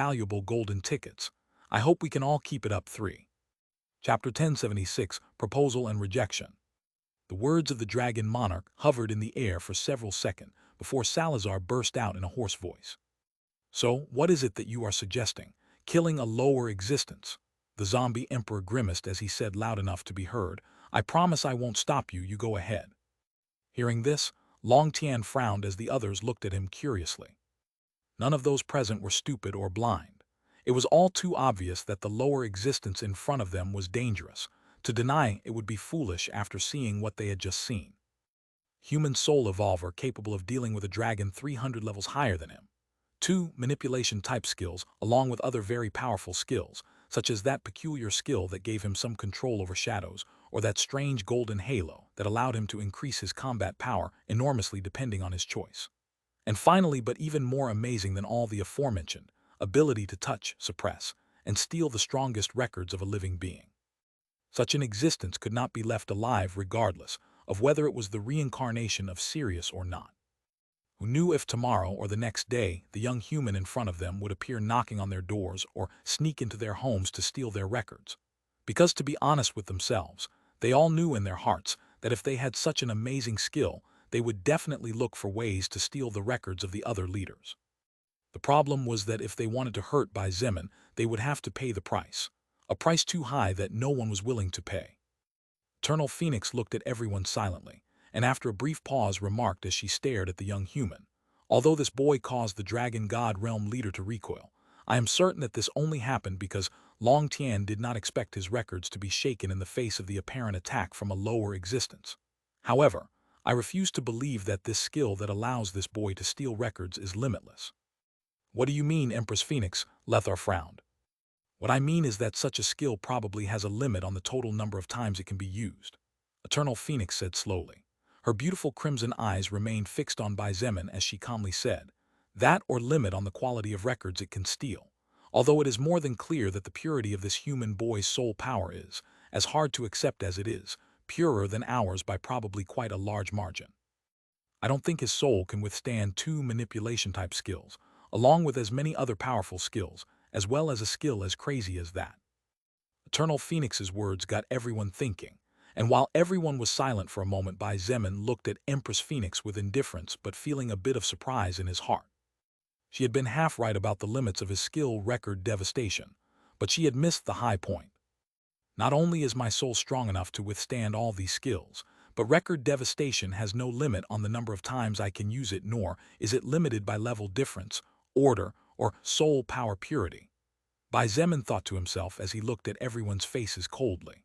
valuable golden tickets. I hope we can all keep it up. 3. Chapter 1076, Proposal and Rejection. The words of the dragon monarch hovered in the air for several seconds before Salazar burst out in a hoarse voice. So, what is it that you are suggesting? Killing a lower existence? The zombie emperor grimaced as he said loud enough to be heard, I promise I won't stop you, you go ahead. Hearing this, Long Tian frowned as the others looked at him curiously. None of those present were stupid or blind. It was all too obvious that the lower existence in front of them was dangerous. To deny it would be foolish after seeing what they had just seen. Human soul evolver capable of dealing with a dragon 300 levels higher than him. 2 manipulation-type skills, along with other very powerful skills, such as that peculiar skill that gave him some control over shadows, or that strange golden halo that allowed him to increase his combat power enormously depending on his choice. And finally, but even more amazing than all the aforementioned, ability to touch, suppress, and steal the strongest records of a living being. Such an existence could not be left alive regardless of whether it was the reincarnation of Sirius or not. Who knew if tomorrow or the next day the young human in front of them would appear knocking on their doors or sneak into their homes to steal their records? Because to be honest with themselves, they all knew in their hearts that if they had such an amazing skill, they would definitely look for ways to steal the records of the other leaders. The problem was that if they wanted to hurt Bai Zemin, they would have to pay the price, a price too high that no one was willing to pay. Eternal Phoenix looked at everyone silently, and after a brief pause remarked as she stared at the young human, "Although this boy caused the Dragon God Realm leader to recoil, I am certain that this only happened because Long Tian did not expect his records to be shaken in the face of the apparent attack from a lower existence. However, I refuse to believe that this skill that allows this boy to steal records is limitless." "What do you mean, Empress Phoenix?" Lethar frowned. "What I mean is that such a skill probably has a limit on the total number of times it can be used," Eternal Phoenix said slowly. Her beautiful crimson eyes remained fixed on Bai Zemin as she calmly said, "That or limit on the quality of records it can steal. Although it is more than clear that the purity of this human boy's soul power is, as hard to accept as it is, purer than ours by probably quite a large margin. I don't think his soul can withstand two manipulation-type skills, along with as many other powerful skills, as well as a skill as crazy as that." Eternal Phoenix's words got everyone thinking, and while everyone was silent for a moment, Bai Zemin looked at Empress Phoenix with indifference but feeling a bit of surprise in his heart. She had been half right about the limits of his skill record devastation, but she had missed the high point. "Not only is my soul strong enough to withstand all these skills, but record devastation has no limit on the number of times I can use it, nor is it limited by level difference, order, or soul power purity," Bai Zemin thought to himself as he looked at everyone's faces coldly.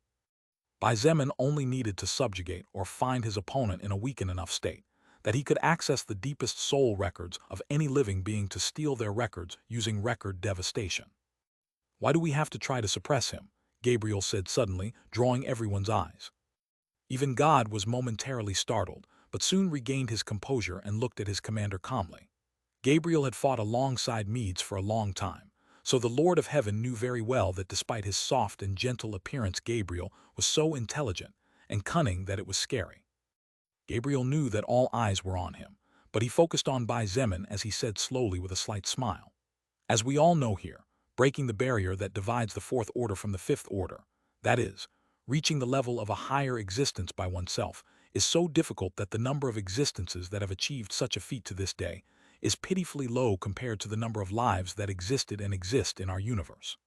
Bai Zemin only needed to subjugate or find his opponent in a weakened enough state that he could access the deepest soul records of any living being to steal their records using record devastation. "Why do we have to try to suppress him?" Gabriel said suddenly, drawing everyone's eyes. Even God was momentarily startled, but soon regained his composure and looked at his commander calmly. Gabriel had fought alongside Medes for a long time, so the Lord of Heaven knew very well that despite his soft and gentle appearance, Gabriel was so intelligent and cunning that it was scary. Gabriel knew that all eyes were on him, but he focused on Bai Zemin as he said slowly with a slight smile, "As we all know here, breaking the barrier that divides the fourth order from the fifth order, that is, reaching the level of a higher existence by oneself, is so difficult that the number of existences that have achieved such a feat to this day is pitifully low compared to the number of lives that existed and exist in our universe.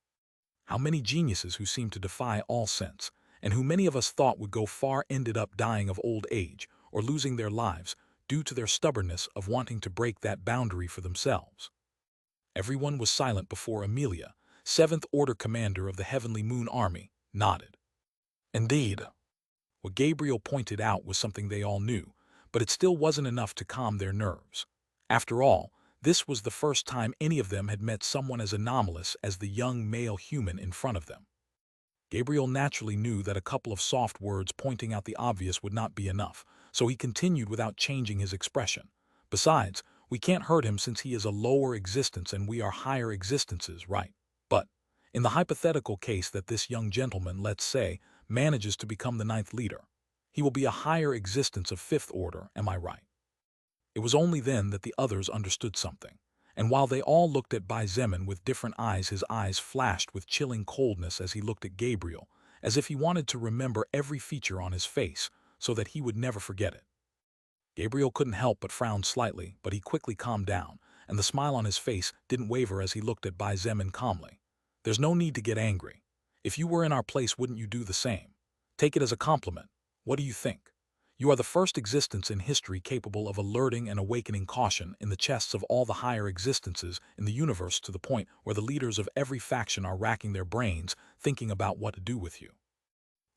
How many geniuses who seem to defy all sense, and who many of us thought would go far, ended up dying of old age or losing their lives due to their stubbornness of wanting to break that boundary for themselves." Everyone was silent before Amelia, Seventh Order commander of the Heavenly Moon Army, nodded. Indeed. What Gabriel pointed out was something they all knew, but it still wasn't enough to calm their nerves. After all, this was the first time any of them had met someone as anomalous as the young male human in front of them. Gabriel naturally knew that a couple of soft words pointing out the obvious would not be enough, so he continued without changing his expression. "Besides, we can't hurt him since he is a lower existence and we are higher existences, right? But, in the hypothetical case that this young gentleman, let's say, manages to become the ninth leader, he will be a higher existence of fifth order, am I right?" It was only then that the others understood something, and while they all looked at Bai Zemin with different eyes, his eyes flashed with chilling coldness as he looked at Gabriel, as if he wanted to remember every feature on his face so that he would never forget it. Gabriel couldn't help but frown slightly, but he quickly calmed down, and the smile on his face didn't waver as he looked at Bai Zemin calmly. "There's no need to get angry. If you were in our place, wouldn't you do the same? Take it as a compliment. What do you think? You are the first existence in history capable of alerting and awakening caution in the chests of all the higher existences in the universe to the point where the leaders of every faction are racking their brains thinking about what to do with you."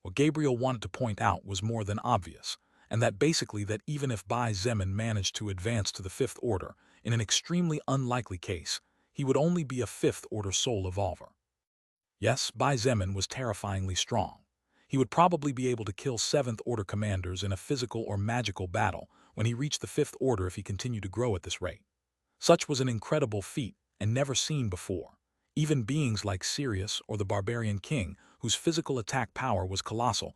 What Gabriel wanted to point out was more than obvious, and that basically that even if Bai Zemin managed to advance to the fifth order, in an extremely unlikely case, he would only be a fifth order soul evolver. Yes, Bai Zemin was terrifyingly strong. He would probably be able to kill seventh order commanders in a physical or magical battle when he reached the fifth order if he continued to grow at this rate. Such was an incredible feat and never seen before. Even beings like Sirius or the barbarian king, whose physical attack power was colossal,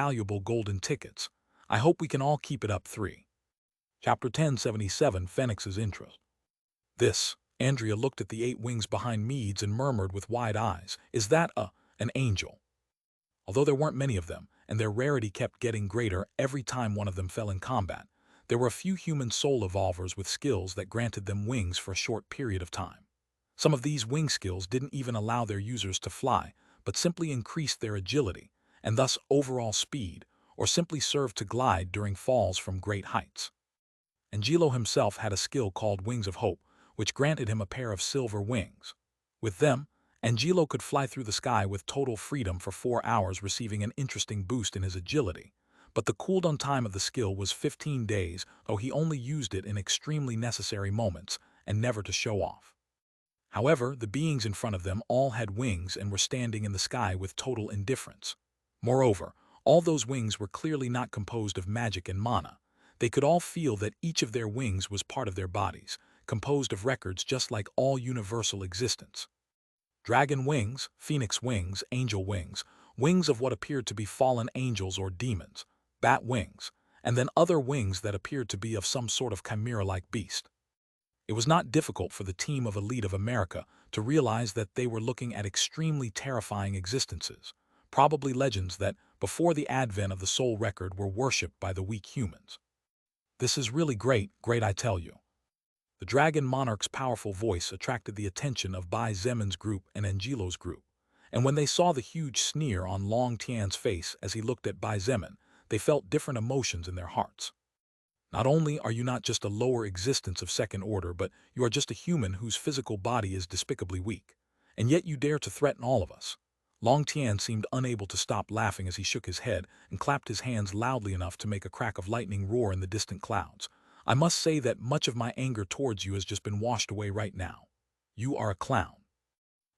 valuable golden tickets. I hope we can all keep it up. 3. Chapter 1077 Phoenix's Interest. Andrea looked at the 8 wings behind Meads and murmured with wide eyes, "Is that an angel?" Although there weren't many of them, and their rarity kept getting greater every time one of them fell in combat, there were a few human soul evolvers with skills that granted them wings for a short period of time. Some of these wing skills didn't even allow their users to fly, but simply increased their agility, and thus overall speed, or simply served to glide during falls from great heights. Angelo himself had a skill called Wings of Hope, which granted him a pair of silver wings. With them, Angelo could fly through the sky with total freedom for 4 hours, receiving an interesting boost in his agility. But the cooldown time of the skill was 15 days, though he only used it in extremely necessary moments, and never to show off. However, the beings in front of them all had wings and were standing in the sky with total indifference. Moreover, all those wings were clearly not composed of magic and mana. They could all feel that each of their wings was part of their bodies, composed of records just like all universal existence. Dragon wings, phoenix wings, angel wings, wings of what appeared to be fallen angels or demons, bat wings, and then other wings that appeared to be of some sort of chimera-like beast. It was not difficult for the team of Elite of America to realize that they were looking at extremely terrifying existences, probably legends that, before the advent of the soul record, were worshipped by the weak humans. "This is really great, great, I tell you." The Dragon Monarch's powerful voice attracted the attention of Bai Zemin's group and Angelo's group, and when they saw the huge sneer on Long Tian's face as he looked at Bai Zemin, they felt different emotions in their hearts. Not only are you not just a lower existence of second order, but you are just a human whose physical body is despicably weak, and yet you dare to threaten all of us. Long Tian seemed unable to stop laughing as he shook his head and clapped his hands loudly enough to make a crack of lightning roar in the distant clouds. "I must say that much of my anger towards you has just been washed away right now. You are a clown."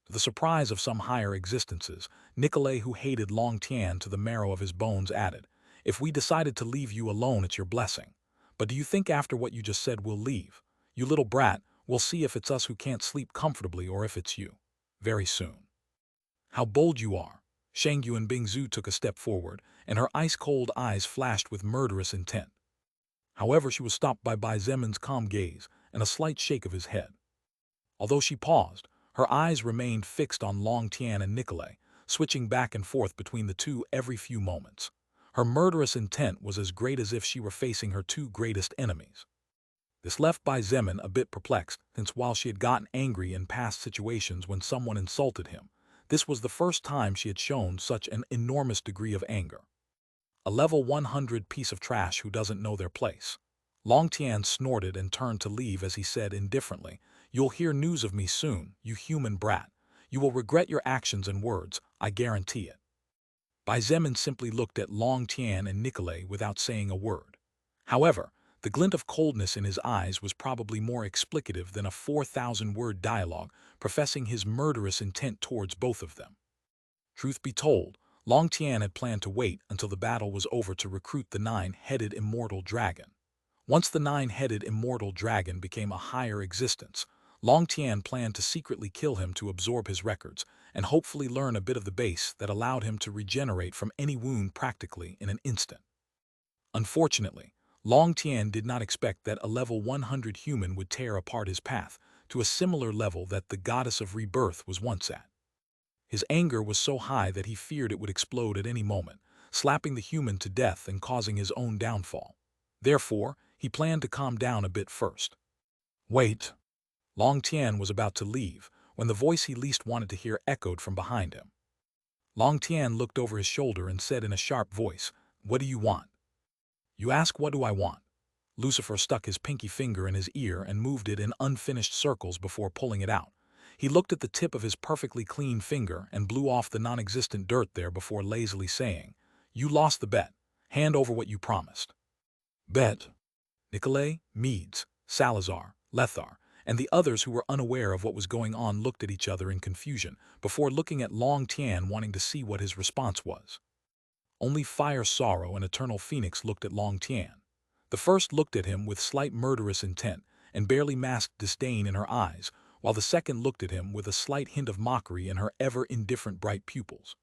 To the surprise of some higher existences, Nicolay, who hated Long Tian to the marrow of his bones, added, "If we decided to leave you alone, it's your blessing. But do you think after what you just said we'll leave? You little brat, we'll see if it's us who can't sleep comfortably or if it's you. Very soon." "How bold you are!" Shangyu and Bingzu took a step forward, and her ice-cold eyes flashed with murderous intent. However, she was stopped by Bai Zemin's calm gaze and a slight shake of his head. Although she paused, her eyes remained fixed on Long Tian and Nicolay, switching back and forth between the two every few moments. Her murderous intent was as great as if she were facing her two greatest enemies. This left Bai Zemin a bit perplexed, since while she had gotten angry in past situations when someone insulted him, this was the first time she had shown such an enormous degree of anger. A level 100 piece of trash who doesn't know their place. Long Tian snorted and turned to leave as he said indifferently, "You'll hear news of me soon, you human brat. You will regret your actions and words, I guarantee it." Bai Zemin simply looked at Long Tian and Nicolay without saying a word. However, the glint of coldness in his eyes was probably more explicative than a 4,000-word dialogue professing his murderous intent towards both of them. Truth be told, Long Tian had planned to wait until the battle was over to recruit the 9-headed immortal dragon. Once the 9-headed immortal dragon became a higher existence, Long Tian planned to secretly kill him to absorb his records and hopefully learn a bit of the base that allowed him to regenerate from any wound practically in an instant. Unfortunately, Long Tian did not expect that a level 100 human would tear apart his path to a similar level that the goddess of rebirth was once at. His anger was so high that he feared it would explode at any moment, slapping the human to death and causing his own downfall. Therefore, he planned to calm down a bit first. "Wait." Long Tian was about to leave when the voice he least wanted to hear echoed from behind him. Long Tian looked over his shoulder and said in a sharp voice, "What do you want?" "You ask what do I want?" Lucifer stuck his pinky finger in his ear and moved it in unfinished circles before pulling it out. He looked at the tip of his perfectly clean finger and blew off the non-existent dirt there before lazily saying, "You lost the bet. Hand over what you promised." "Bet." Nicolay, Meads, Salazar, Lethar, and the others who were unaware of what was going on looked at each other in confusion before looking at Long Tian wanting to see what his response was. Only Fire Sorrow and Eternal Phoenix looked at Long Tian. The first looked at him with slight murderous intent and barely masked disdain in her eyes, while the second looked at him with a slight hint of mockery in her ever-indifferent bright pupils.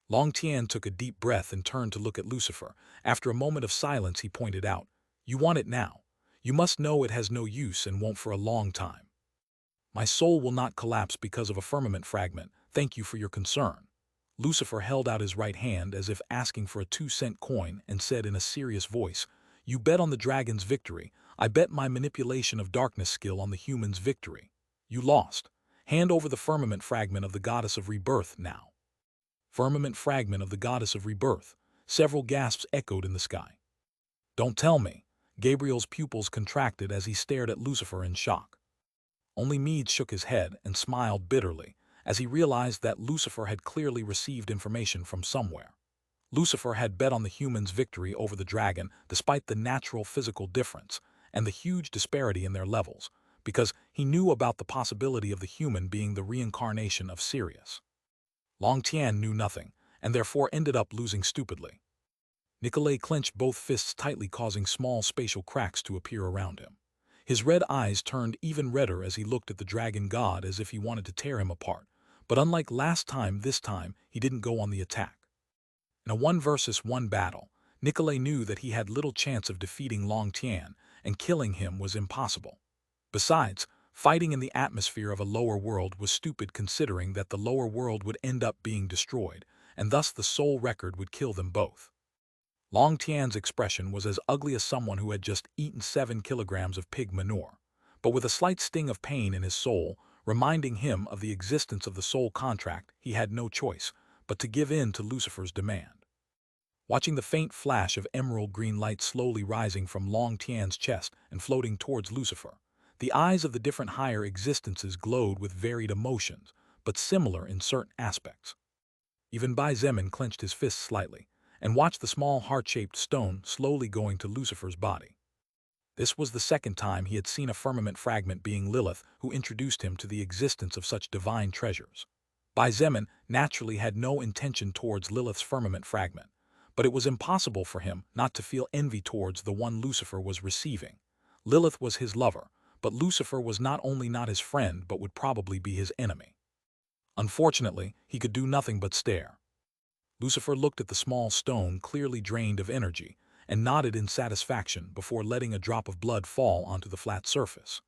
Long Tian took a deep breath and turned to look at Lucifer. After a moment of silence, he pointed out, "You want it now. You must know it has no use and won't for a long time. My soul will not collapse because of a firmament fragment. Thank you for your concern." Lucifer held out his right hand as if asking for a 2-cent coin and said in a serious voice, "You bet on the dragon's victory. I bet my manipulation of darkness skill on the human's victory. You lost. Hand over the firmament fragment of the goddess of rebirth now." Firmament fragment of the goddess of rebirth. Several gasps echoed in the sky. "Don't tell me." Gabriel's pupils contracted as he stared at Lucifer in shock. Only Meade shook his head and smiled bitterly as he realized that Lucifer had clearly received information from somewhere. Lucifer had bet on the human's victory over the dragon despite the natural physical difference and the huge disparity in their levels, because he knew about the possibility of the human being the reincarnation of Sirius. Long Tian knew nothing, and therefore ended up losing stupidly. Nicolai clenched both fists tightly, causing small spatial cracks to appear around him. His red eyes turned even redder as he looked at the dragon god as if he wanted to tear him apart, but unlike last time, this time he didn't go on the attack. In a 1-versus-1 battle, Nicolai knew that he had little chance of defeating Long Tian, and killing him was impossible. Besides, fighting in the atmosphere of a lower world was stupid, considering that the lower world would end up being destroyed, and thus the soul record would kill them both. Long Tian's expression was as ugly as someone who had just eaten 7 kilograms of pig manure, but with a slight sting of pain in his soul, reminding him of the existence of the soul contract. He had no choice but to give in to Lucifer's demand. Watching the faint flash of emerald green light slowly rising from Long Tian's chest and floating towards Lucifer, the eyes of the different higher existences glowed with varied emotions, but similar in certain aspects. Even Bai Zemin clenched his fists slightly and watched the small heart-shaped stone slowly going to Lucifer's body. This was the second time he had seen a firmament fragment, being Lilith who introduced him to the existence of such divine treasures. Bai Zemin naturally had no intention towards Lilith's firmament fragment, but it was impossible for him not to feel envy towards the one Lucifer was receiving. Lilith was his lover, but Lucifer was not only not his friend but would probably be his enemy. Unfortunately, he could do nothing but stare. Lucifer looked at the small stone clearly drained of energy and nodded in satisfaction before letting a drop of blood fall onto the flat surface.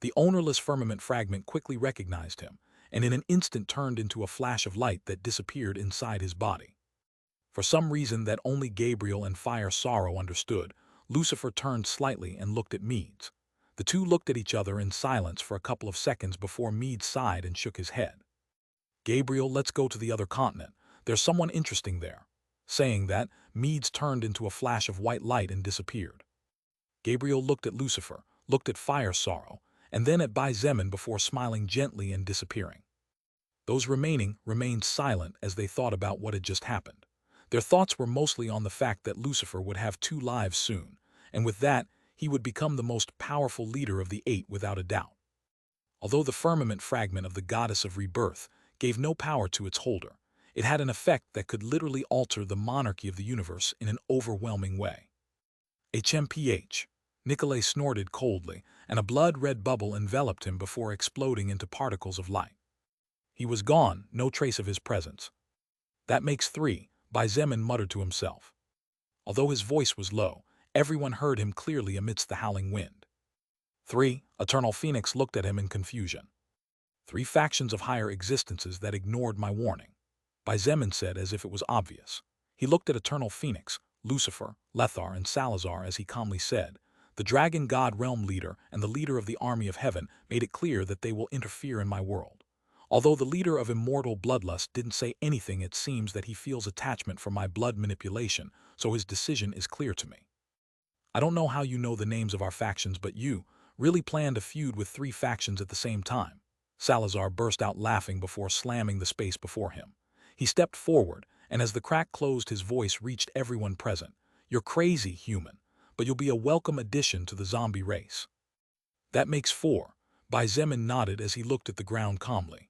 The ownerless firmament fragment quickly recognized him, and in an instant turned into a flash of light that disappeared inside his body. For some reason that only Gabriel and Fire Sorrow understood, Lucifer turned slightly and looked at Meads. The two looked at each other in silence for a couple of seconds before Meads sighed and shook his head. "Gabriel, let's go to the other continent. There's someone interesting there." Saying that, Meads turned into a flash of white light and disappeared. Gabriel looked at Lucifer, looked at Fire Sorrow, and then at Bai Zemin before smiling gently and disappearing. Those remaining remained silent as they thought about what had just happened. Their thoughts were mostly on the fact that Lucifer would have 2 lives soon, and with that, he would become the most powerful leader of the 8 without a doubt. Although the firmament fragment of the goddess of rebirth gave no power to its holder, it had an effect that could literally alter the monarchy of the universe in an overwhelming way. HMPH. Nicolai snorted coldly, and a blood-red bubble enveloped him before exploding into particles of light. He was gone, no trace of his presence. "That makes 3, Bai Zemin muttered to himself. Although his voice was low, everyone heard him clearly amidst the howling wind. 3, Eternal Phoenix looked at him in confusion. 3 factions of higher existences that ignored my warning, Bai Zemin said as if it was obvious. He looked at Eternal Phoenix, Lucifer, Lethar, and Salazar as he calmly said, "The Dragon God Realm leader and the leader of the Army of Heaven made it clear that they will interfere in my world. Although the leader of Immortal Bloodlust didn't say anything, it seems that he feels attachment for my blood manipulation, so his decision is clear to me. I don't know how you know the names of our factions, but you really planned a feud with 3 factions at the same time." Salazar burst out laughing before slamming the space before him. He stepped forward, and as the crack closed, his voice reached everyone present. "You're crazy, human, but you'll be a welcome addition to the zombie race." "That makes 4, Bai Zemin nodded as he looked at the ground calmly.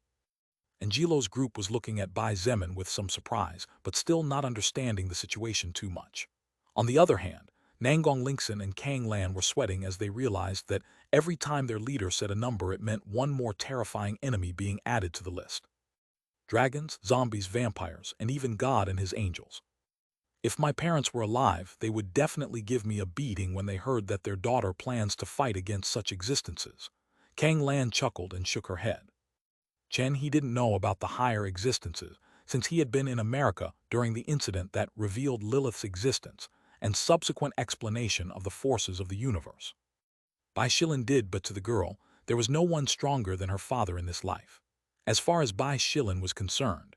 Angelo's group was looking at Bai Zemin with some surprise, but still not understanding the situation too much. On the other hand, Nangong Linkson and Kang Lan were sweating as they realized that every time their leader said a number, it meant one more terrifying enemy being added to the list. Dragons, zombies, vampires, and even God and his angels. If my parents were alive, they would definitely give me a beating when they heard that their daughter plans to fight against such existences. Kang Lan chuckled and shook her head. Chen, he didn't know about the higher existences, since he had been in America during the incident that revealed Lilith's existence and subsequent explanation of the forces of the universe. Bai Shilin did, but to the girl, there was no one stronger than her father in this life. As far as Bai Shilin was concerned,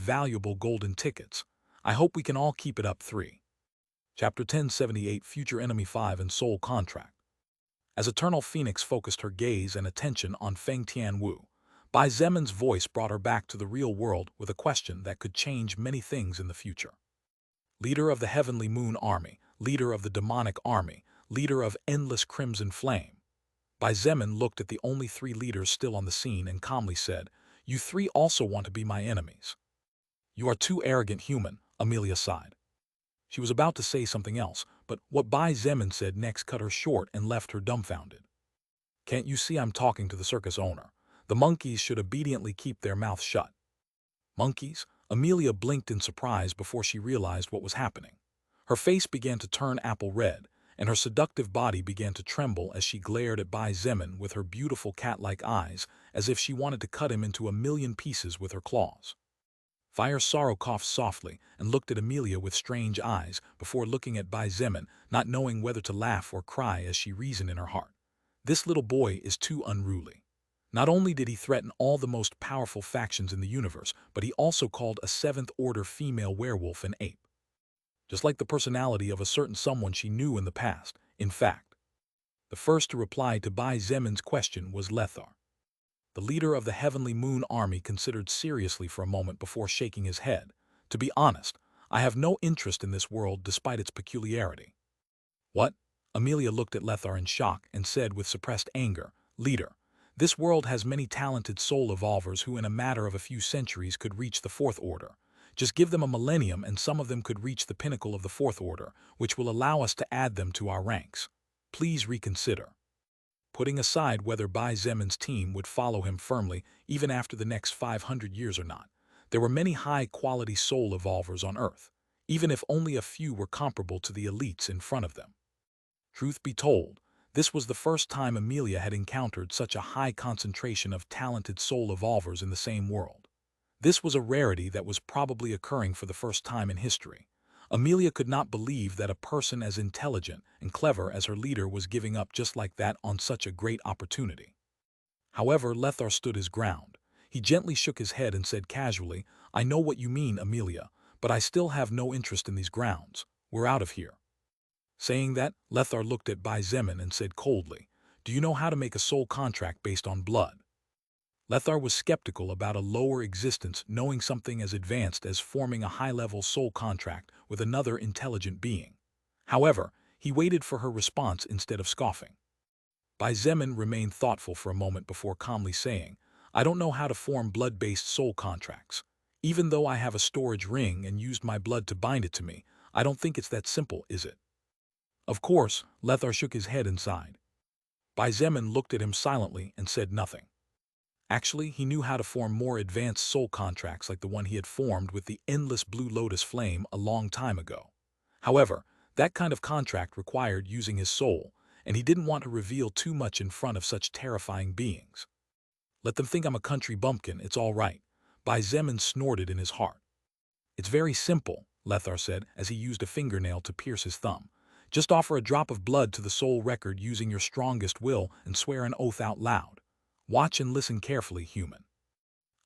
valuable golden tickets. I hope we can all keep it up. 3. Chapter 1078 Future Enemy 5 and Soul Contract. As Eternal Phoenix focused her gaze and attention on Feng Tianwu, Bai Zemin's voice brought her back to the real world with a question that could change many things in the future. Leader of the Heavenly Moon Army, leader of the Demonic Army, leader of Endless Crimson Flame. Bai Zemin looked at the only 3 leaders still on the scene and calmly said, "You 3 also want to be my enemies." "You are too arrogant, human," Amelia sighed. She was about to say something else, but what Bai Zemin said next cut her short and left her dumbfounded. "Can't you see I'm talking to the circus owner? The monkeys should obediently keep their mouths shut." Monkeys? Amelia blinked in surprise before she realized what was happening. Her face began to turn apple red, and her seductive body began to tremble as she glared at Bai Zemin with her beautiful cat-like eyes, as if she wanted to cut him into a million pieces with her claws. Fire Sorrow coughed softly and looked at Amelia with strange eyes before looking at Bai Zemin, not knowing whether to laugh or cry as she reasoned in her heart. This little boy is too unruly. Not only did he threaten all the most powerful factions in the universe, but he also called a 7th-order female werewolf an ape. Just like the personality of a certain someone she knew in the past. In fact, the first to reply to Bai Zemin's question was Lethar. The leader of the Heavenly Moon Army considered seriously for a moment before shaking his head. "To be honest, I have no interest in this world despite its peculiarity." "What?" Amelia looked at Lethar in shock and said with suppressed anger, "Leader, this world has many talented soul evolvers who in a matter of a few centuries could reach the 4th order. Just give them a millennium and some of them could reach the pinnacle of the 4th order, which will allow us to add them to our ranks. Please reconsider." Putting aside whether Bai Zemin's team would follow him firmly even after the next 500 years or not, there were many high-quality soul evolvers on Earth, even if only a few were comparable to the elites in front of them. Truth be told, this was the first time Amelia had encountered such a high concentration of talented soul evolvers in the same world. This was a rarity that was probably occurring for the first time in history. Amelia could not believe that a person as intelligent and clever as her leader was giving up just like that on such a great opportunity. However, Lethar stood his ground. He gently shook his head and said casually, "I know what you mean, Amelia, but I still have no interest in these grounds. We're out of here." Saying that, Lethar looked at Bai Zemin and said coldly, "Do you know how to make a soul contract based on blood?" Lethar was skeptical about a lower existence knowing something as advanced as forming a high-level soul contract with another intelligent being. However, he waited for her response instead of scoffing. Bai Zemin remained thoughtful for a moment before calmly saying, "I don't know how to form blood-based soul contracts. Even though I have a storage ring and used my blood to bind it to me, I don't think it's that simple, is it?" Of course, Lethar shook his head and sighed. Bai Zemin looked at him silently and said nothing. Actually, he knew how to form more advanced soul contracts like the one he had formed with the endless blue lotus flame a long time ago. However, that kind of contract required using his soul, and he didn't want to reveal too much in front of such terrifying beings. "Let them think I'm a country bumpkin, it's all right," Bai Zemin snorted in his heart. "It's very simple," Lethar said as he used a fingernail to pierce his thumb. Just offer a drop of blood to the soul record using your strongest will and swear an oath out loud. Watch and listen carefully, human.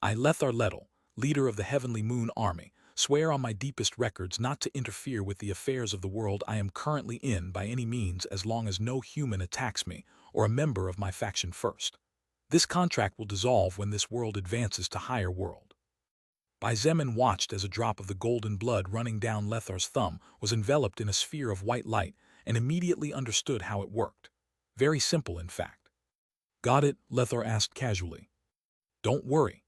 I, Lethar Lettle, leader of the Heavenly Moon Army, swear on my deepest records not to interfere with the affairs of the world I am currently in by any means as long as no human attacks me or a member of my faction first. This contract will dissolve when this world advances to higher world. Bai Zemin watched as a drop of the golden blood running down Lethar's thumb was enveloped in a sphere of white light and immediately understood how it worked. Very simple, in fact. Got it? Lethar asked casually. Don't worry.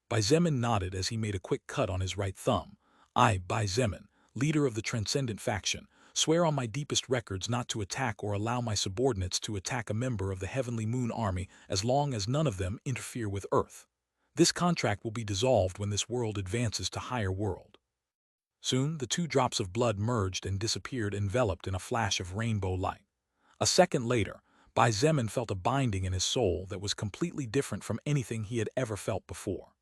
Bai Zemin nodded as he made a quick cut on his right thumb. I, Bai Zemin, leader of the Transcendent faction, swear on my deepest records not to attack or allow my subordinates to attack a member of the Heavenly Moon Army as long as none of them interfere with Earth. This contract will be dissolved when this world advances to higher world. Soon, the two drops of blood merged and disappeared enveloped in a flash of rainbow light. A second later, Bai Zemin felt a binding in his soul that was completely different from anything he had ever felt before.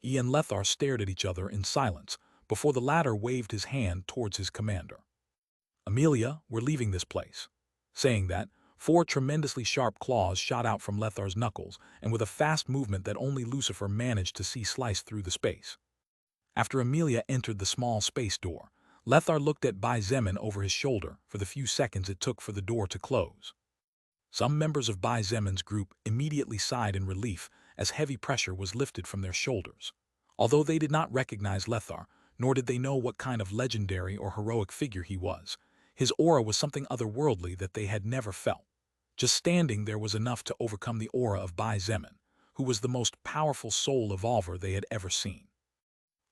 He and Lethar stared at each other in silence before the latter waved his hand towards his commander. Amelia, we're leaving this place. Saying that, 4 tremendously sharp claws shot out from Lethar's knuckles, and with a fast movement that only Lucifer managed to see sliced through the space. After Amelia entered the small space door, Lethar looked at Bai Zemin over his shoulder for the few seconds it took for the door to close. Some members of Bai Zemin's group immediately sighed in relief as heavy pressure was lifted from their shoulders. Although they did not recognize Lethar, nor did they know what kind of legendary or heroic figure he was, his aura was something otherworldly that they had never felt. Just standing there was enough to overcome the aura of Bai Zemin, who was the most powerful soul evolver they had ever seen.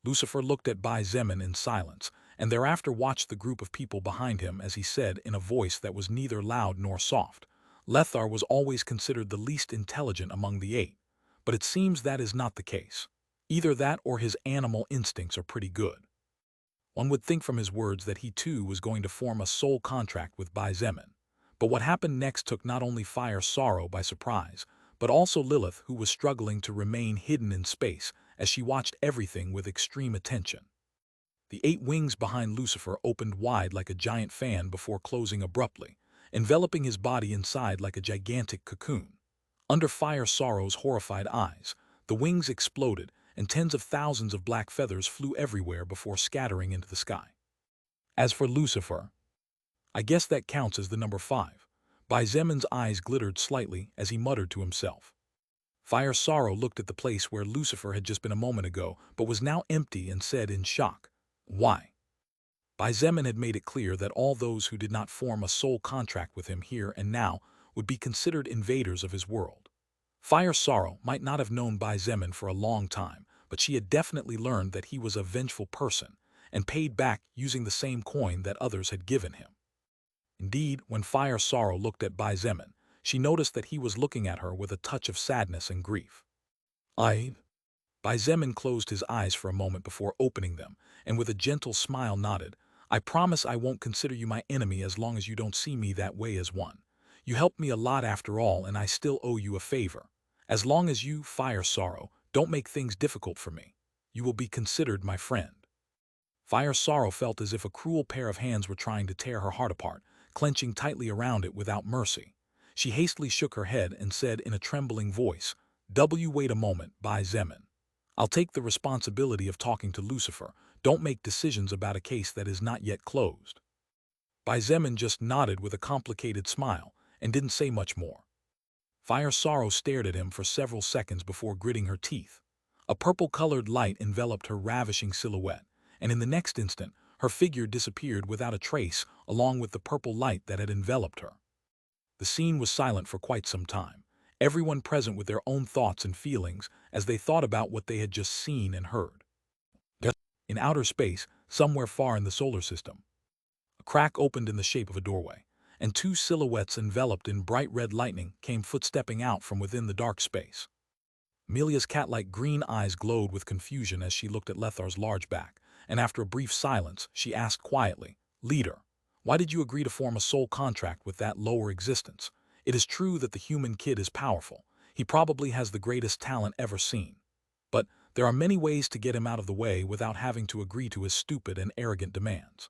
Lucifer looked at Bai Zemin in silence, and thereafter watched the group of people behind him as he said in a voice that was neither loud nor soft, Lethar was always considered the least intelligent among the 8, but it seems that is not the case. Either that or his animal instincts are pretty good. One would think from his words that he too was going to form a soul contract with Bai Zemin. But what happened next took not only Fire Sorrow by surprise, but also Lilith, who was struggling to remain hidden in space as she watched everything with extreme attention. The 8 wings behind Lucifer opened wide like a giant fan before closing abruptly, enveloping his body inside like a gigantic cocoon. Under Fire Sorrow's horrified eyes, the wings exploded and tens of thousands of black feathers flew everywhere before scattering into the sky. As for Lucifer, I guess that counts as the number 5. Bai Zemin's eyes glittered slightly as he muttered to himself. Fire Sorrow looked at the place where Lucifer had just been a moment ago, but was now empty and said in shock, "Why?" Bai Zemin had made it clear that all those who did not form a soul contract with him here and now would be considered invaders of his world. Fire Sorrow might not have known Bai Zemin for a long time, but she had definitely learned that he was a vengeful person and paid back using the same coin that others had given him. Indeed, when Fire Sorrow looked at Bai Zemin, she noticed that he was looking at her with a touch of sadness and grief. Bai Zemin closed his eyes for a moment before opening them, and with a gentle smile nodded, "I promise I won't consider you my enemy as long as you don't see me that way as one. You helped me a lot after all, and I still owe you a favor. As long as you, Fire Sorrow, don't make things difficult for me, you will be considered my friend." Fire Sorrow felt as if a cruel pair of hands were trying to tear her heart apart, clenching tightly around it without mercy. She hastily shook her head and said in a trembling voice, Wait a moment, Bai Zemin. I'll take the responsibility of talking to Lucifer. Don't make decisions about a case that is not yet closed." Bai Zemin just nodded with a complicated smile and didn't say much more. Fire Sorrow stared at him for several seconds before gritting her teeth. A purple-colored light enveloped her ravishing silhouette, and in the next instant, her figure disappeared without a trace along with the purple light that had enveloped her. The scene was silent for quite some time, everyone present with their own thoughts and feelings as they thought about what they had just seen and heard. In outer space, somewhere far in the solar system, a crack opened in the shape of a doorway, and 2 silhouettes enveloped in bright red lightning came footstepping out from within the dark space. Amelia's cat-like green eyes glowed with confusion as she looked at Lethar's large back, and after a brief silence, she asked quietly, "Leader, why did you agree to form a soul contract with that lower existence? It is true that the human kid is powerful. He probably has the greatest talent ever seen. But there are many ways to get him out of the way without having to agree to his stupid and arrogant demands."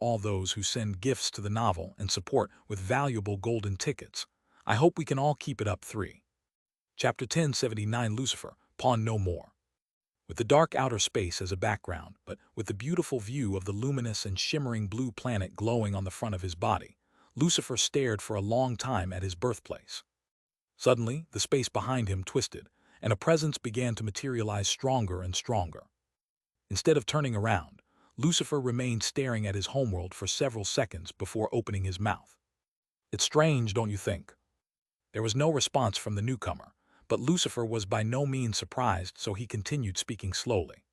all those who send gifts to the novel and support with valuable golden tickets. I hope we can all keep it up. 3. Chapter 1079 Lucifer, Pawn No More. With the dark outer space as a background, but with the beautiful view of the luminous and shimmering blue planet glowing on the front of his body, Lucifer stared for a long time at his birthplace. Suddenly, the space behind him twisted, and a presence began to materialize stronger and stronger. Instead of turning around, Lucifer remained staring at his homeworld for several seconds before opening his mouth. It's strange, don't you think? There was no response from the newcomer, but Lucifer was by no means surprised, so he continued speaking slowly.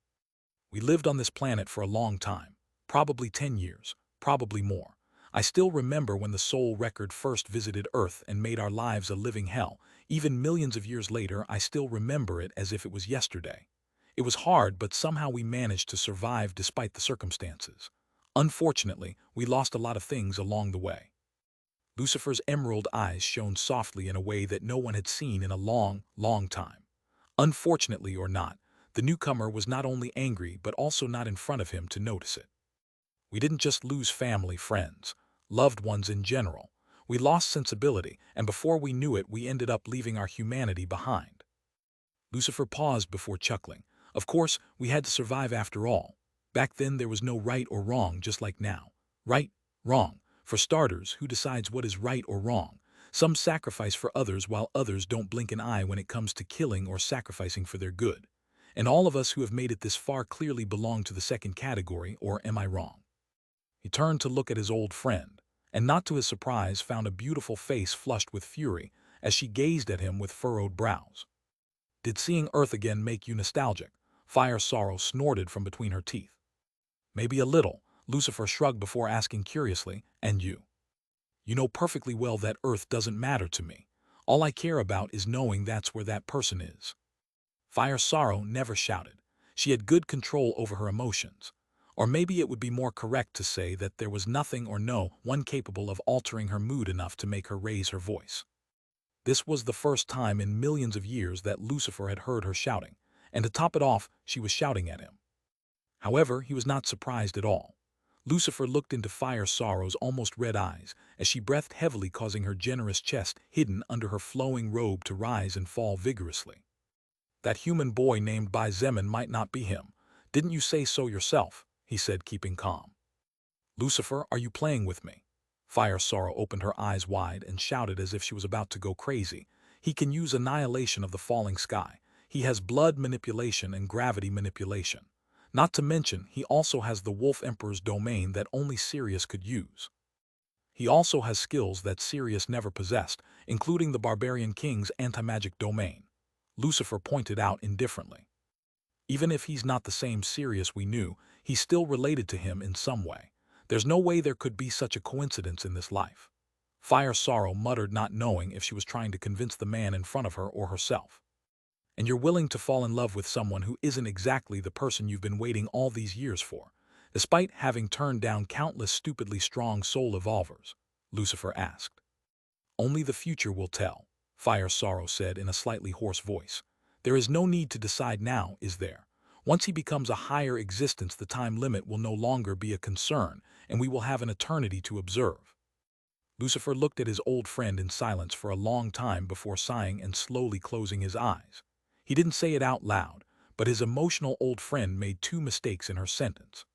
We lived on this planet for a long time, probably 10 years, probably more. I still remember when the soul record first visited Earth and made our lives a living hell. Even millions of years later, I still remember it as if it was yesterday. It was hard, but somehow we managed to survive despite the circumstances. Unfortunately, we lost a lot of things along the way. Lucifer's emerald eyes shone softly in a way that no one had seen in a long, long time. Unfortunately or not, the newcomer was not only angry but also not in front of him to notice it. We didn't just lose family, friends, loved ones in general. We lost sensibility, and before we knew it, we ended up leaving our humanity behind. Lucifer paused before chuckling. Of course, we had to survive after all. Back then there was no right or wrong, just like now. Right, wrong. For starters, who decides what is right or wrong? Some sacrifice for others while others don't blink an eye when it comes to killing or sacrificing for their good. And all of us who have made it this far clearly belong to the second category, or am I wrong? He turned to look at his old friend, and not to his surprise found a beautiful face flushed with fury as she gazed at him with furrowed brows. Did seeing Earth again make you nostalgic? Fire Sorrow snorted from between her teeth. Maybe a little, Lucifer shrugged before asking curiously, and you? You know perfectly well that Earth doesn't matter to me. All I care about is knowing that's where that person is. Fire Sorrow never shouted. She had good control over her emotions. Or maybe it would be more correct to say that there was nothing or no one capable of altering her mood enough to make her raise her voice. This was the first time in millions of years that Lucifer had heard her shouting, and to top it off, she was shouting at him. However, he was not surprised at all. Lucifer looked into Fire Sorrow's almost red eyes as she breathed heavily, causing her generous chest hidden under her flowing robe to rise and fall vigorously. "That human boy named Bai Zemin might not be him. Didn't you say so yourself?" he said, keeping calm. "Lucifer, are you playing with me?" Fire Sorrow opened her eyes wide and shouted as if she was about to go crazy. "He can use annihilation of the falling sky. He has blood manipulation and gravity manipulation. Not to mention, he also has the Wolf Emperor's domain that only Sirius could use. He also has skills that Sirius never possessed, including the Barbarian King's anti-magic domain," Lucifer pointed out indifferently. "Even if he's not the same Sirius we knew, he's still related to him in some way. There's no way there could be such a coincidence in this life." Fire Sorrow muttered, not knowing if she was trying to convince the man in front of her or herself. "And you're willing to fall in love with someone who isn't exactly the person you've been waiting all these years for, despite having turned down countless stupidly strong soul evolvers?" Lucifer asked. "Only the future will tell," Fire Sorrow said in a slightly hoarse voice. "There is no need to decide now, is there? Once he becomes a higher existence, the time limit will no longer be a concern, and we will have an eternity to observe." Lucifer looked at his old friend in silence for a long time before sighing and slowly closing his eyes. He didn't say it out loud, but his emotional old friend made two mistakes in her sentence.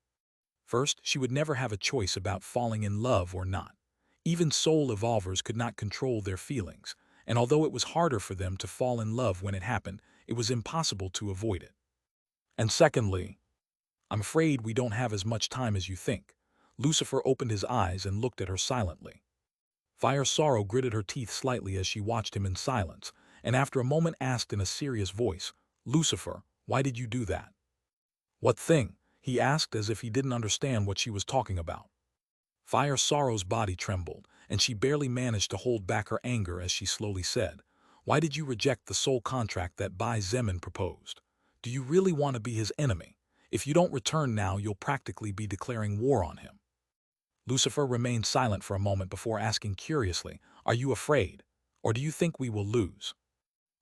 First, she would never have a choice about falling in love or not. Even soul evolvers could not control their feelings, and although it was harder for them to fall in love when it happened, it was impossible to avoid it. And secondly, "I'm afraid we don't have as much time as you think." Lucifer opened his eyes and looked at her silently. Fire Sorrow gritted her teeth slightly as she watched him in silence, and after a moment asked in a serious voice, "Lucifer, why did you do that?" "What thing?" he asked as if he didn't understand what she was talking about. Fire Sorrow's body trembled, and she barely managed to hold back her anger as she slowly said, "Why did you reject the soul contract that Bai Zemin proposed? Do you really want to be his enemy? If you don't return now, you'll practically be declaring war on him." Lucifer remained silent for a moment before asking curiously, "Are you afraid? Or do you think we will lose?"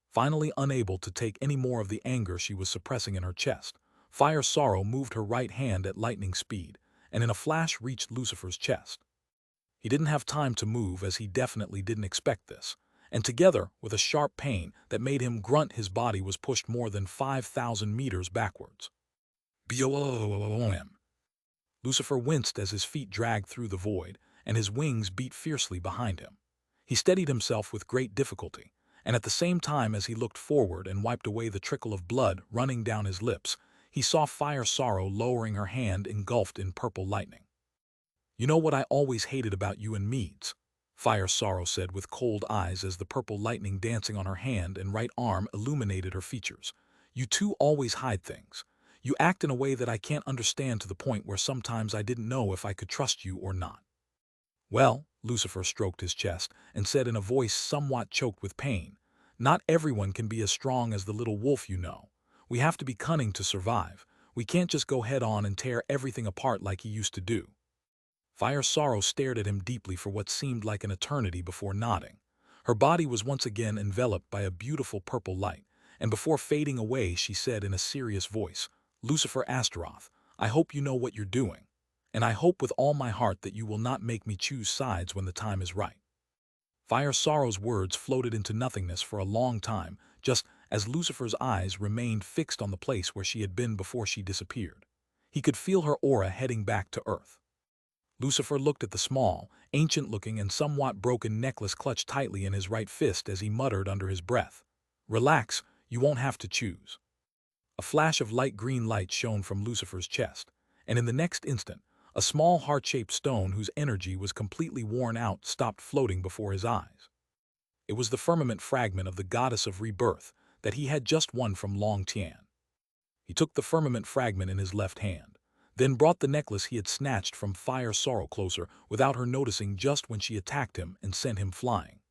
Finally, unable to take any more of the anger she was suppressing in her chest, Fire Sorrow moved her right hand at lightning speed, and in a flash reached Lucifer's chest. He didn't have time to move, as he definitely didn't expect this, and together with a sharp pain that made him grunt, his body was pushed more than 5,000 meters backwards. "Boom!" Lucifer winced as his feet dragged through the void, and his wings beat fiercely behind him. He steadied himself with great difficulty, and at the same time as he looked forward and wiped away the trickle of blood running down his lips, he saw Fire Sorrow lowering her hand engulfed in purple lightning. "You know what I always hated about you and Meads," Fire Sorrow said with cold eyes as the purple lightning dancing on her hand and right arm illuminated her features. "You two always hide things. You act in a way that I can't understand, to the point where sometimes I didn't know if I could trust you or not." "Well," Lucifer stroked his chest and said in a voice somewhat choked with pain, "not everyone can be as strong as the little wolf, you know. We have to be cunning to survive. We can't just go head on and tear everything apart like he used to do." Fire Sorrow stared at him deeply for what seemed like an eternity before nodding. Her body was once again enveloped by a beautiful purple light, and before fading away she said in a serious voice, "Lucifer Astaroth, I hope you know what you're doing, and I hope with all my heart that you will not make me choose sides when the time is right." Fire Sorrow's words floated into nothingness for a long time, just as Lucifer's eyes remained fixed on the place where she had been before she disappeared. He could feel her aura heading back to Earth. Lucifer looked at the small, ancient-looking and somewhat broken necklace clutched tightly in his right fist as he muttered under his breath, "Relax, you won't have to choose." A flash of light green light shone from Lucifer's chest, and in the next instant, a small heart-shaped stone whose energy was completely worn out stopped floating before his eyes. It was the firmament fragment of the goddess of rebirth that he had just won from Long Tian. He took the firmament fragment in his left hand, then brought the necklace he had snatched from Fire Sorrow closer without her noticing just when she attacked him and sent him flying.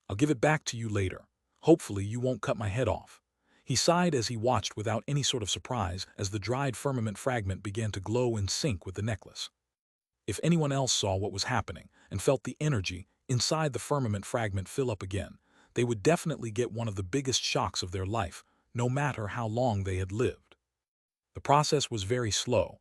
"I'll give it back to you later. Hopefully you won't cut my head off." He sighed as he watched without any sort of surprise as the dried firmament fragment began to glow in sync with the necklace. If anyone else saw what was happening and felt the energy inside the firmament fragment fill up again, they would definitely get one of the biggest shocks of their life, no matter how long they had lived. The process was very slow,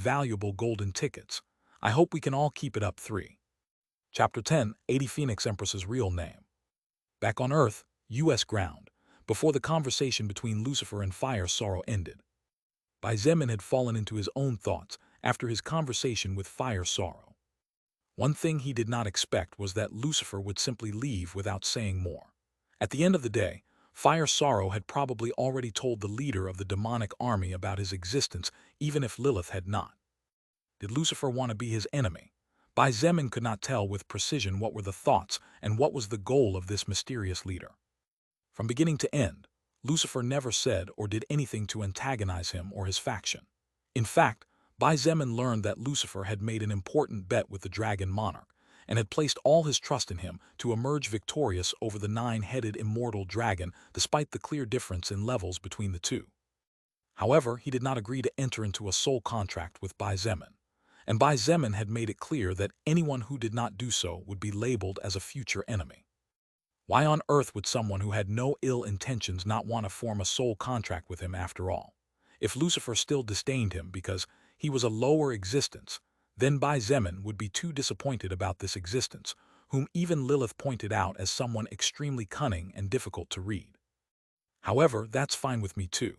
valuable golden tickets. I hope we can all keep it up. 3. Chapter 10, 80 Phoenix Empress's real name. Back on Earth, U.S. ground, before the conversation between Lucifer and Fire Sorrow ended, Bai Zemin had fallen into his own thoughts after his conversation with Fire Sorrow. One thing he did not expect was that Lucifer would simply leave without saying more. At the end of the day, Fire Sorrow had probably already told the leader of the demonic army about his existence, even if Lilith had not. Did Lucifer want to be his enemy? Bai Zemin could not tell with precision what were the thoughts and what was the goal of this mysterious leader. From beginning to end, Lucifer never said or did anything to antagonize him or his faction. In fact, Bai Zemin learned that Lucifer had made an important bet with the dragon monarch and had placed all his trust in him to emerge victorious over the 9-headed immortal dragon despite the clear difference in levels between the two. However, he did not agree to enter into a soul contract with Bai Zemin, and Bai Zemin had made it clear that anyone who did not do so would be labeled as a future enemy. Why on earth would someone who had no ill intentions not want to form a soul contract with him after all? If Lucifer still disdained him because he was a lower existence, then Bai Zemin would be too disappointed about this existence, whom even Lilith pointed out as someone extremely cunning and difficult to read. However, that's fine with me too.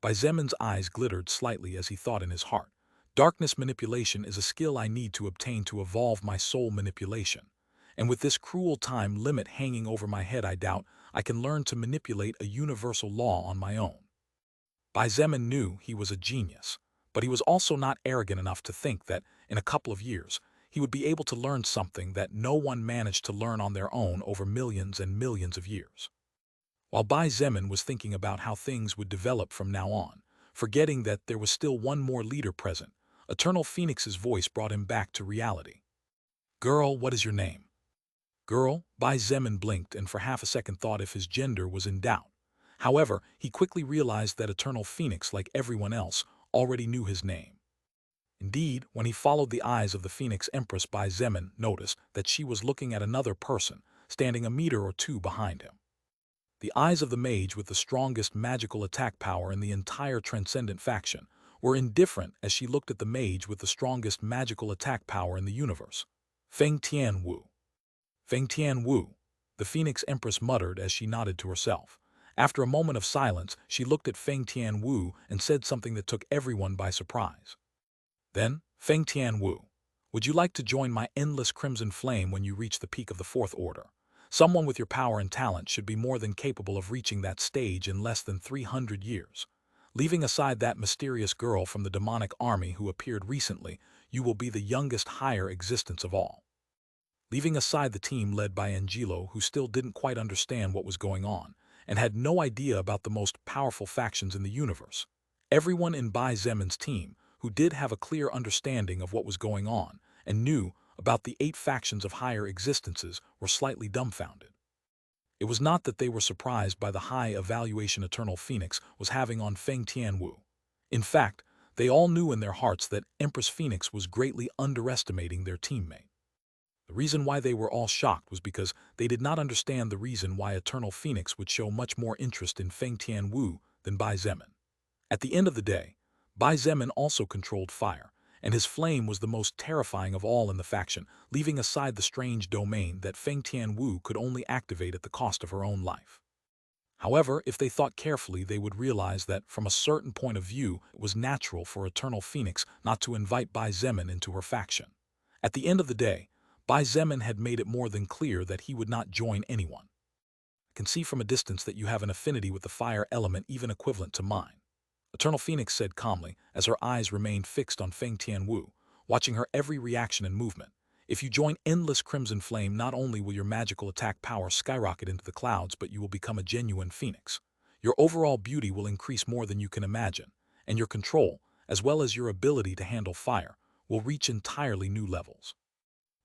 Bai Zemin's eyes glittered slightly as he thought in his heart. Darkness manipulation is a skill I need to obtain to evolve my soul manipulation. And with this cruel time limit hanging over my head, I doubt I can learn to manipulate a universal law on my own. Bai Zemin knew he was a genius, but he was also not arrogant enough to think that, in a couple of years, he would be able to learn something that no one managed to learn on their own over millions and millions of years. While Bai Zemin was thinking about how things would develop from now on, forgetting that there was still one more leader present, Eternal Phoenix's voice brought him back to reality. "Girl, what is your name?" "Girl?" Bai Zemin blinked and for half a second thought if his gender was in doubt. However, he quickly realized that Eternal Phoenix, like everyone else, already knew his name. Indeed, when he followed the eyes of the Phoenix Empress, Bai Zemin noticed that she was looking at another person, standing a meter or two behind him. The eyes of the mage with the strongest magical attack power in the entire Transcendent faction were indifferent as she looked at the mage with the strongest magical attack power in the universe, Feng Tianwu. "Feng Tianwu," the Phoenix Empress muttered as she nodded to herself. After a moment of silence, she looked at Feng Tianwu and said something that took everyone by surprise. "Then, Feng Tianwu, would you like to join my endless crimson flame when you reach the peak of the Fourth Order? Someone with your power and talent should be more than capable of reaching that stage in less than 300 years. Leaving aside that mysterious girl from the demonic army who appeared recently, you will be the youngest higher existence of all." Leaving aside the team led by Angelo, who still didn't quite understand what was going on, and had no idea about the most powerful factions in the universe, everyone in Bai Zemin's team, who did have a clear understanding of what was going on and knew about the 8 factions of higher existences, were slightly dumbfounded. It was not that they were surprised by the high evaluation Eternal Phoenix was having on Feng Tianwu. In fact, they all knew in their hearts that Empress Phoenix was greatly underestimating their teammate. The reason why they were all shocked was because they did not understand the reason why Eternal Phoenix would show much more interest in Feng Tianwu than Bai Zemin. At the end of the day, Bai Zemin also controlled fire, and his flame was the most terrifying of all in the faction, leaving aside the strange domain that Feng Tianwu could only activate at the cost of her own life. However, if they thought carefully, they would realize that, from a certain point of view, it was natural for Eternal Phoenix not to invite Bai Zemin into her faction. At the end of the day, Bai Zemin had made it more than clear that he would not join anyone. I can see from a distance that you have an affinity with the fire element even equivalent to mine, Eternal Phoenix said calmly, as her eyes remained fixed on Feng Tianwu, watching her every reaction and movement. If you join Endless Crimson Flame, not only will your magical attack power skyrocket into the clouds, but you will become a genuine phoenix. Your overall beauty will increase more than you can imagine, and your control, as well as your ability to handle fire, will reach entirely new levels.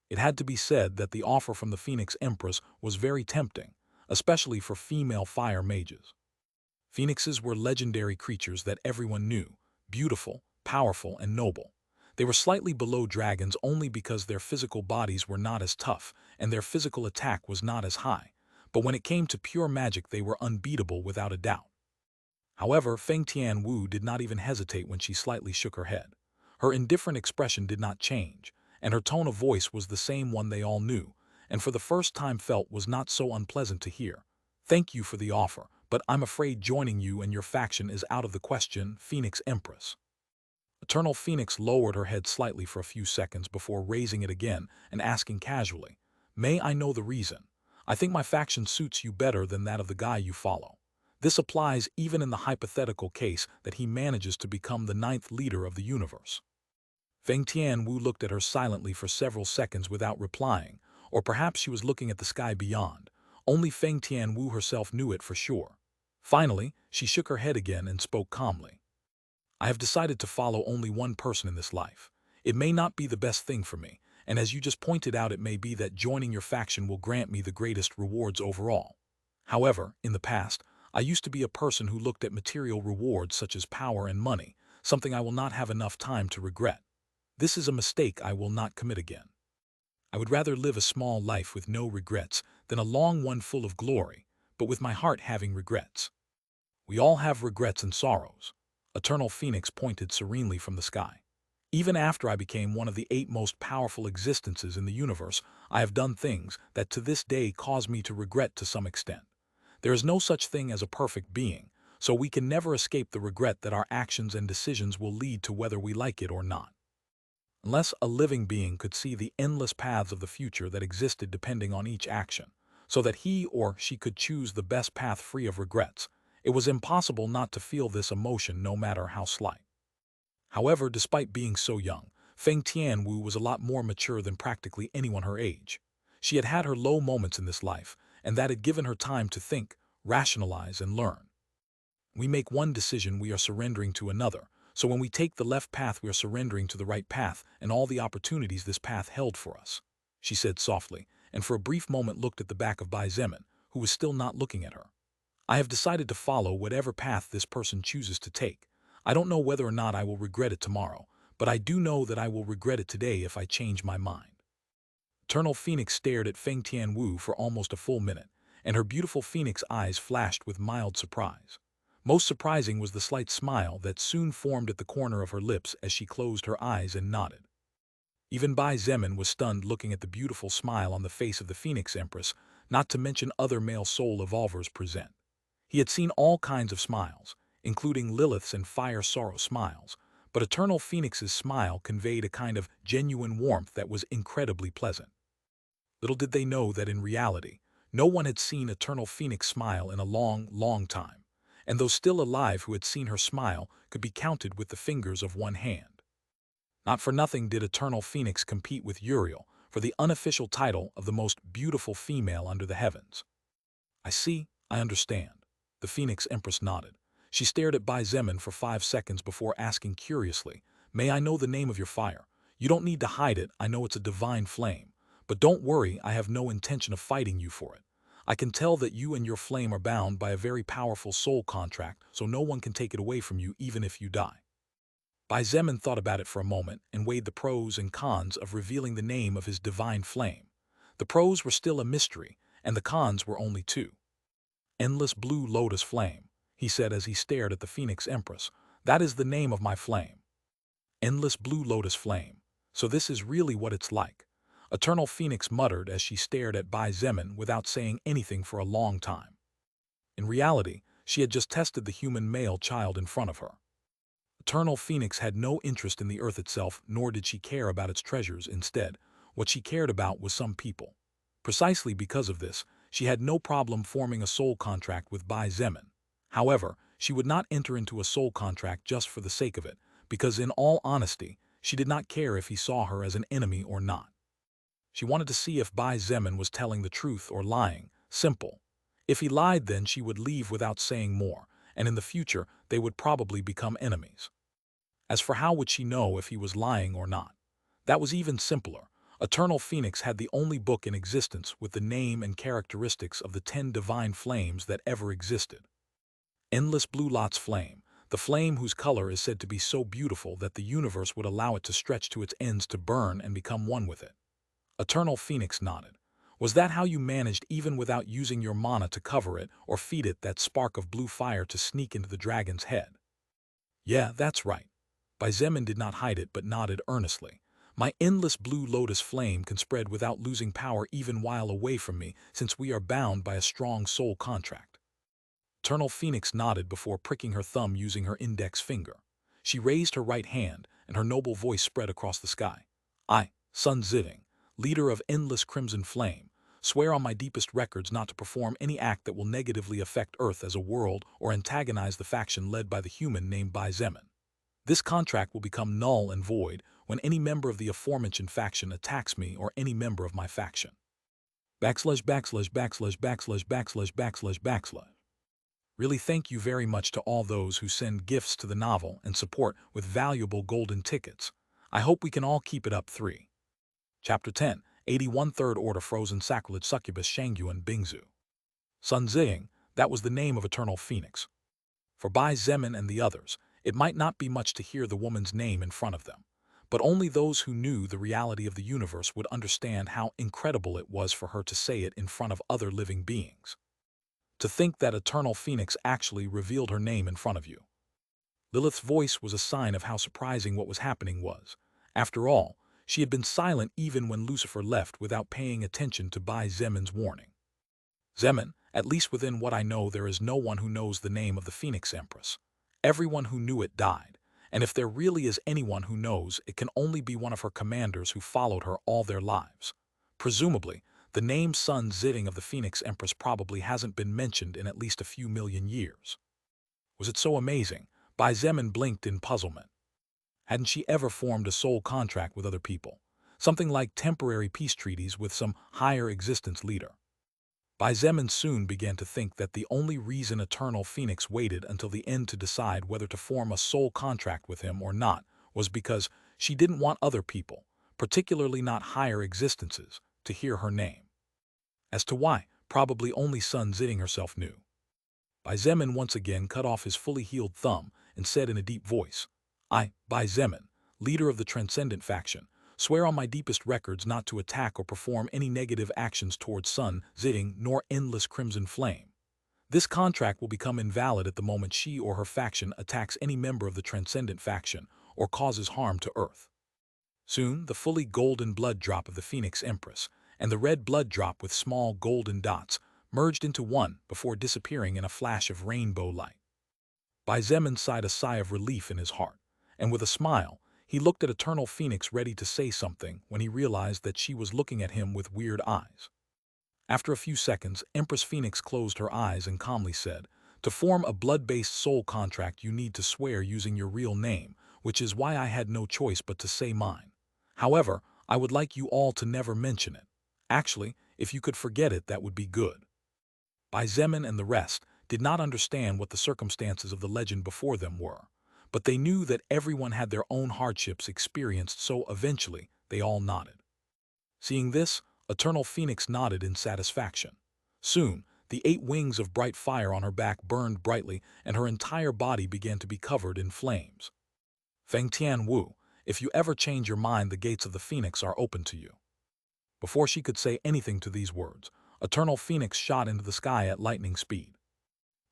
It had to be said that the offer from the Phoenix Empress was very tempting, especially for female fire mages. Phoenixes were legendary creatures that everyone knew, beautiful, powerful, and noble. They were slightly below dragons only because their physical bodies were not as tough and their physical attack was not as high, but when it came to pure magic they were unbeatable without a doubt. However, Feng Tianwu did not even hesitate when she slightly shook her head. Her indifferent expression did not change, and her tone of voice was the same one they all knew, and for the first time felt was not so unpleasant to hear. Thank you for the offer, but I'm afraid joining you and your faction is out of the question, Phoenix Empress. Eternal Phoenix lowered her head slightly for a few seconds before raising it again and asking casually, "May I know the reason? I think my faction suits you better than that of the guy you follow. This applies even in the hypothetical case that he manages to become the 9th leader of the universe." Feng Tianwu looked at her silently for several seconds without replying, or perhaps she was looking at the sky beyond. Only Feng Tianwu herself knew it for sure. Finally, she shook her head again and spoke calmly. "I have decided to follow only one person in this life. It may not be the best thing for me, and as you just pointed out, it may be that joining your faction will grant me the greatest rewards overall. However, in the past, I used to be a person who looked at material rewards such as power and money, something I will not have enough time to regret. This is a mistake I will not commit again. I would rather live a small life with no regrets than a long one full of glory, but with my heart having regrets. We all have regrets and sorrows." Eternal Phoenix pointed serenely from the sky. "Even after I became one of the 8 most powerful existences in the universe, I have done things that to this day cause me to regret to some extent. There is no such thing as a perfect being, so we can never escape the regret that our actions and decisions will lead to whether we like it or not. Unless a living being could see the endless paths of the future that existed depending on each action, so that he or she could choose the best path free of regrets, it was impossible not to feel this emotion no matter how slight. However, despite being so young, Feng Tianwu was a lot more mature than practically anyone her age. She had had her low moments in this life, and that had given her time to think, rationalize, and learn. We make one decision, we are surrendering to another, so when we take the left path we are surrendering to the right path and all the opportunities this path held for us," she said softly, and for a brief moment looked at the back of Bai Zemin, who was still not looking at her. "I have decided to follow whatever path this person chooses to take. I don't know whether or not I will regret it tomorrow, but I do know that I will regret it today if I change my mind." Eternal Phoenix stared at Feng Tianwu for almost a full minute, and her beautiful phoenix eyes flashed with mild surprise. Most surprising was the slight smile that soon formed at the corner of her lips as she closed her eyes and nodded. Even Bai Zemin was stunned looking at the beautiful smile on the face of the Phoenix Empress, not to mention other male soul evolvers present. He had seen all kinds of smiles, including Lilith's and Fire Sorrow smiles, but Eternal Phoenix's smile conveyed a kind of genuine warmth that was incredibly pleasant. Little did they know that in reality, no one had seen Eternal Phoenix smile in a long, long time, and those still alive who had seen her smile could be counted with the fingers of one hand. Not for nothing did Eternal Phoenix compete with Uriel for the unofficial title of the most beautiful female under the heavens. "I see, I understand." The Phoenix Empress nodded. She stared at Bai Zemin for 5 seconds before asking curiously, "May I know the name of your fire? You don't need to hide it, I know it's a divine flame. But don't worry, I have no intention of fighting you for it. I can tell that you and your flame are bound by a very powerful soul contract, so no one can take it away from you even if you die." Bai Zemin thought about it for a moment and weighed the pros and cons of revealing the name of his divine flame. The pros were still a mystery, and the cons were only 2. "Endless Blue Lotus Flame," he said as he stared at the Phoenix Empress. "That is the name of my flame. Endless Blue Lotus Flame. So this is really what it's like." Eternal Phoenix muttered as she stared at Bai Zemin without saying anything for a long time. In reality, she had just tested the human male child in front of her. Eternal Phoenix had no interest in the earth itself, nor did she care about its treasures. Instead, what she cared about was some people. Precisely because of this, she had no problem forming a soul contract with Bai Zemin. However, she would not enter into a soul contract just for the sake of it, because in all honesty, she did not care if he saw her as an enemy or not. She wanted to see if Bai Zemin was telling the truth or lying. Simple. If he lied, then she would leave without saying more, and in the future they would probably become enemies. As for how would she know if he was lying or not? That was even simpler. Eternal Phoenix had the only book in existence with the name and characteristics of the 10 divine flames that ever existed. Endless Blue Lot's flame, the flame whose color is said to be so beautiful that the universe would allow it to stretch to its ends to burn and become one with it. Eternal Phoenix nodded. Was that how you managed, even without using your mana to cover it or feed it that spark of blue fire, to sneak into the dragon's head? Yeah, that's right. Bai Zemin did not hide it but nodded earnestly. My endless blue lotus flame can spread without losing power even while away from me, since we are bound by a strong soul contract. Eternal Phoenix nodded before pricking her thumb using her index finger. She raised her right hand, and her noble voice spread across the sky. I, Sun Ziding, leader of Endless Crimson Flame, swear on my deepest records not to perform any act that will negatively affect Earth as a world or antagonize the faction led by the human named Bai Zemin. This contract will become null and void when any member of the aforementioned faction attacks me or any member of my faction. Backslash backslash backslash backslash backslash backslash backslash. Really, thank you very much to all those who send gifts to the novel and support with valuable golden tickets. I hope we can all keep it up. 3. Chapter 10, 81 Third Order Frozen Sacrilege Succubus Shangyuan Bingzu. Sun Ziying, that was the name of Eternal Phoenix. For Bai Zemin and the others, it might not be much to hear the woman's name in front of them, but only those who knew the reality of the universe would understand how incredible it was for her to say it in front of other living beings. To think that Eternal Phoenix actually revealed her name in front of you. Lilith's voice was a sign of how surprising what was happening was. After all, she had been silent even when Lucifer left without paying attention to Bai Zemin's warning. Zemin, at least within what I know, there is no one who knows the name of the Phoenix Empress. Everyone who knew it died, and if there really is anyone who knows, it can only be one of her commanders who followed her all their lives. Presumably, the name Sun Ziding of the Phoenix Empress probably hasn't been mentioned in at least a few million years. Was it so amazing? Bai Zemin blinked in puzzlement. Hadn't she ever formed a soul contract with other people? Something like temporary peace treaties with some higher existence leader. Bai Zemin soon began to think that the only reason Eternal Phoenix waited until the end to decide whether to form a soul contract with him or not was because she didn't want other people, particularly not higher existences, to hear her name. As to why, probably only Sun Ziding herself knew. Bai Zemin once again cut off his fully healed thumb and said in a deep voice, I, Bai Zemin, leader of the Transcendent faction, swear on my deepest records not to attack or perform any negative actions towards Sun Ziding nor Endless Crimson Flame. This contract will become invalid at the moment she or her faction attacks any member of the Transcendent faction or causes harm to Earth. Soon, the fully golden blood drop of the Phoenix Empress and the red blood drop with small golden dots merged into one before disappearing in a flash of rainbow light. Bai Zemin sighed a sigh of relief in his heart, and with a smile, he looked at Eternal Phoenix ready to say something when he realized that she was looking at him with weird eyes. After a few seconds, Empress Phoenix closed her eyes and calmly said, to form a blood-based soul contract you need to swear using your real name, which is why I had no choice but to say mine. However, I would like you all to never mention it. Actually, if you could forget it, that would be good. Bai Zemin and the rest did not understand what the circumstances of the legend before them were, but they knew that everyone had their own hardships experienced, so eventually they all nodded. Seeing this, Eternal Phoenix nodded in satisfaction. Soon, the 8 wings of bright fire on her back burned brightly and her entire body began to be covered in flames. Feng Tian Wu, if you ever change your mind, the gates of the Phoenix are open to you. Before she could say anything to these words, Eternal Phoenix shot into the sky at lightning speed.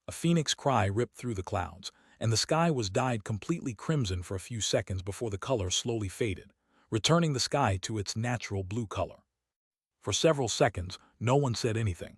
A phoenix cry ripped through the clouds, and the sky was dyed completely crimson for a few seconds before the color slowly faded, returning the sky to its natural blue color. For several seconds, no one said anything.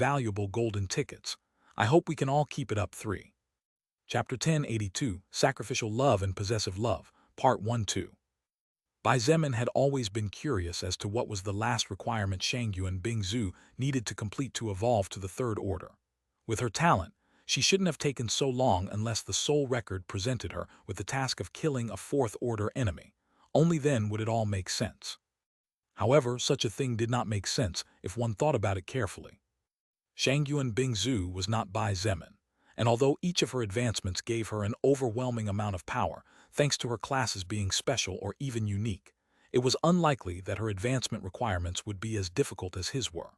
valuable golden tickets, I hope we can all keep it up. 3. Chapter 1082, Sacrificial Love and Possessive Love, Part 1-2. Bai Zemin had always been curious as to what was the last requirement Shangyu and Bingzhu needed to complete to evolve to the Third Order. With her talent, she shouldn't have taken so long unless the soul record presented her with the task of killing a Fourth Order enemy. Only then would it all make sense. However, such a thing did not make sense if one thought about it carefully. Shangyu Bingzhu was not Bai Zemin, and although each of her advancements gave her an overwhelming amount of power, thanks to her classes being special or even unique, it was unlikely that her advancement requirements would be as difficult as his were.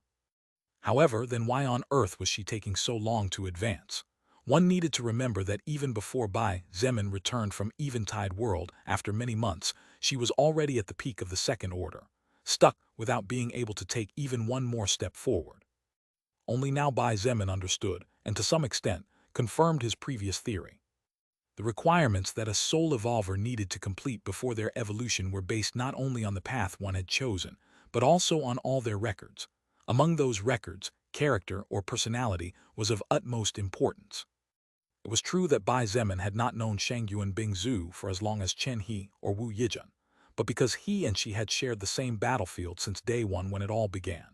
However, then why on earth was she taking so long to advance? One needed to remember that even before Bai Zemin returned from Eventide World after many months, she was already at the peak of the Second Order, stuck without being able to take even one more step forward. Only now Bai Zemin understood, and to some extent, confirmed his previous theory. The requirements that a soul evolver needed to complete before their evolution were based not only on the path one had chosen, but also on all their records. Among those records, character or personality was of utmost importance. It was true that Bai Zemin had not known Shangyu Bingzhu for as long as Chen He or Wu Yizhen, but because he and she had shared the same battlefield since day one when it all began.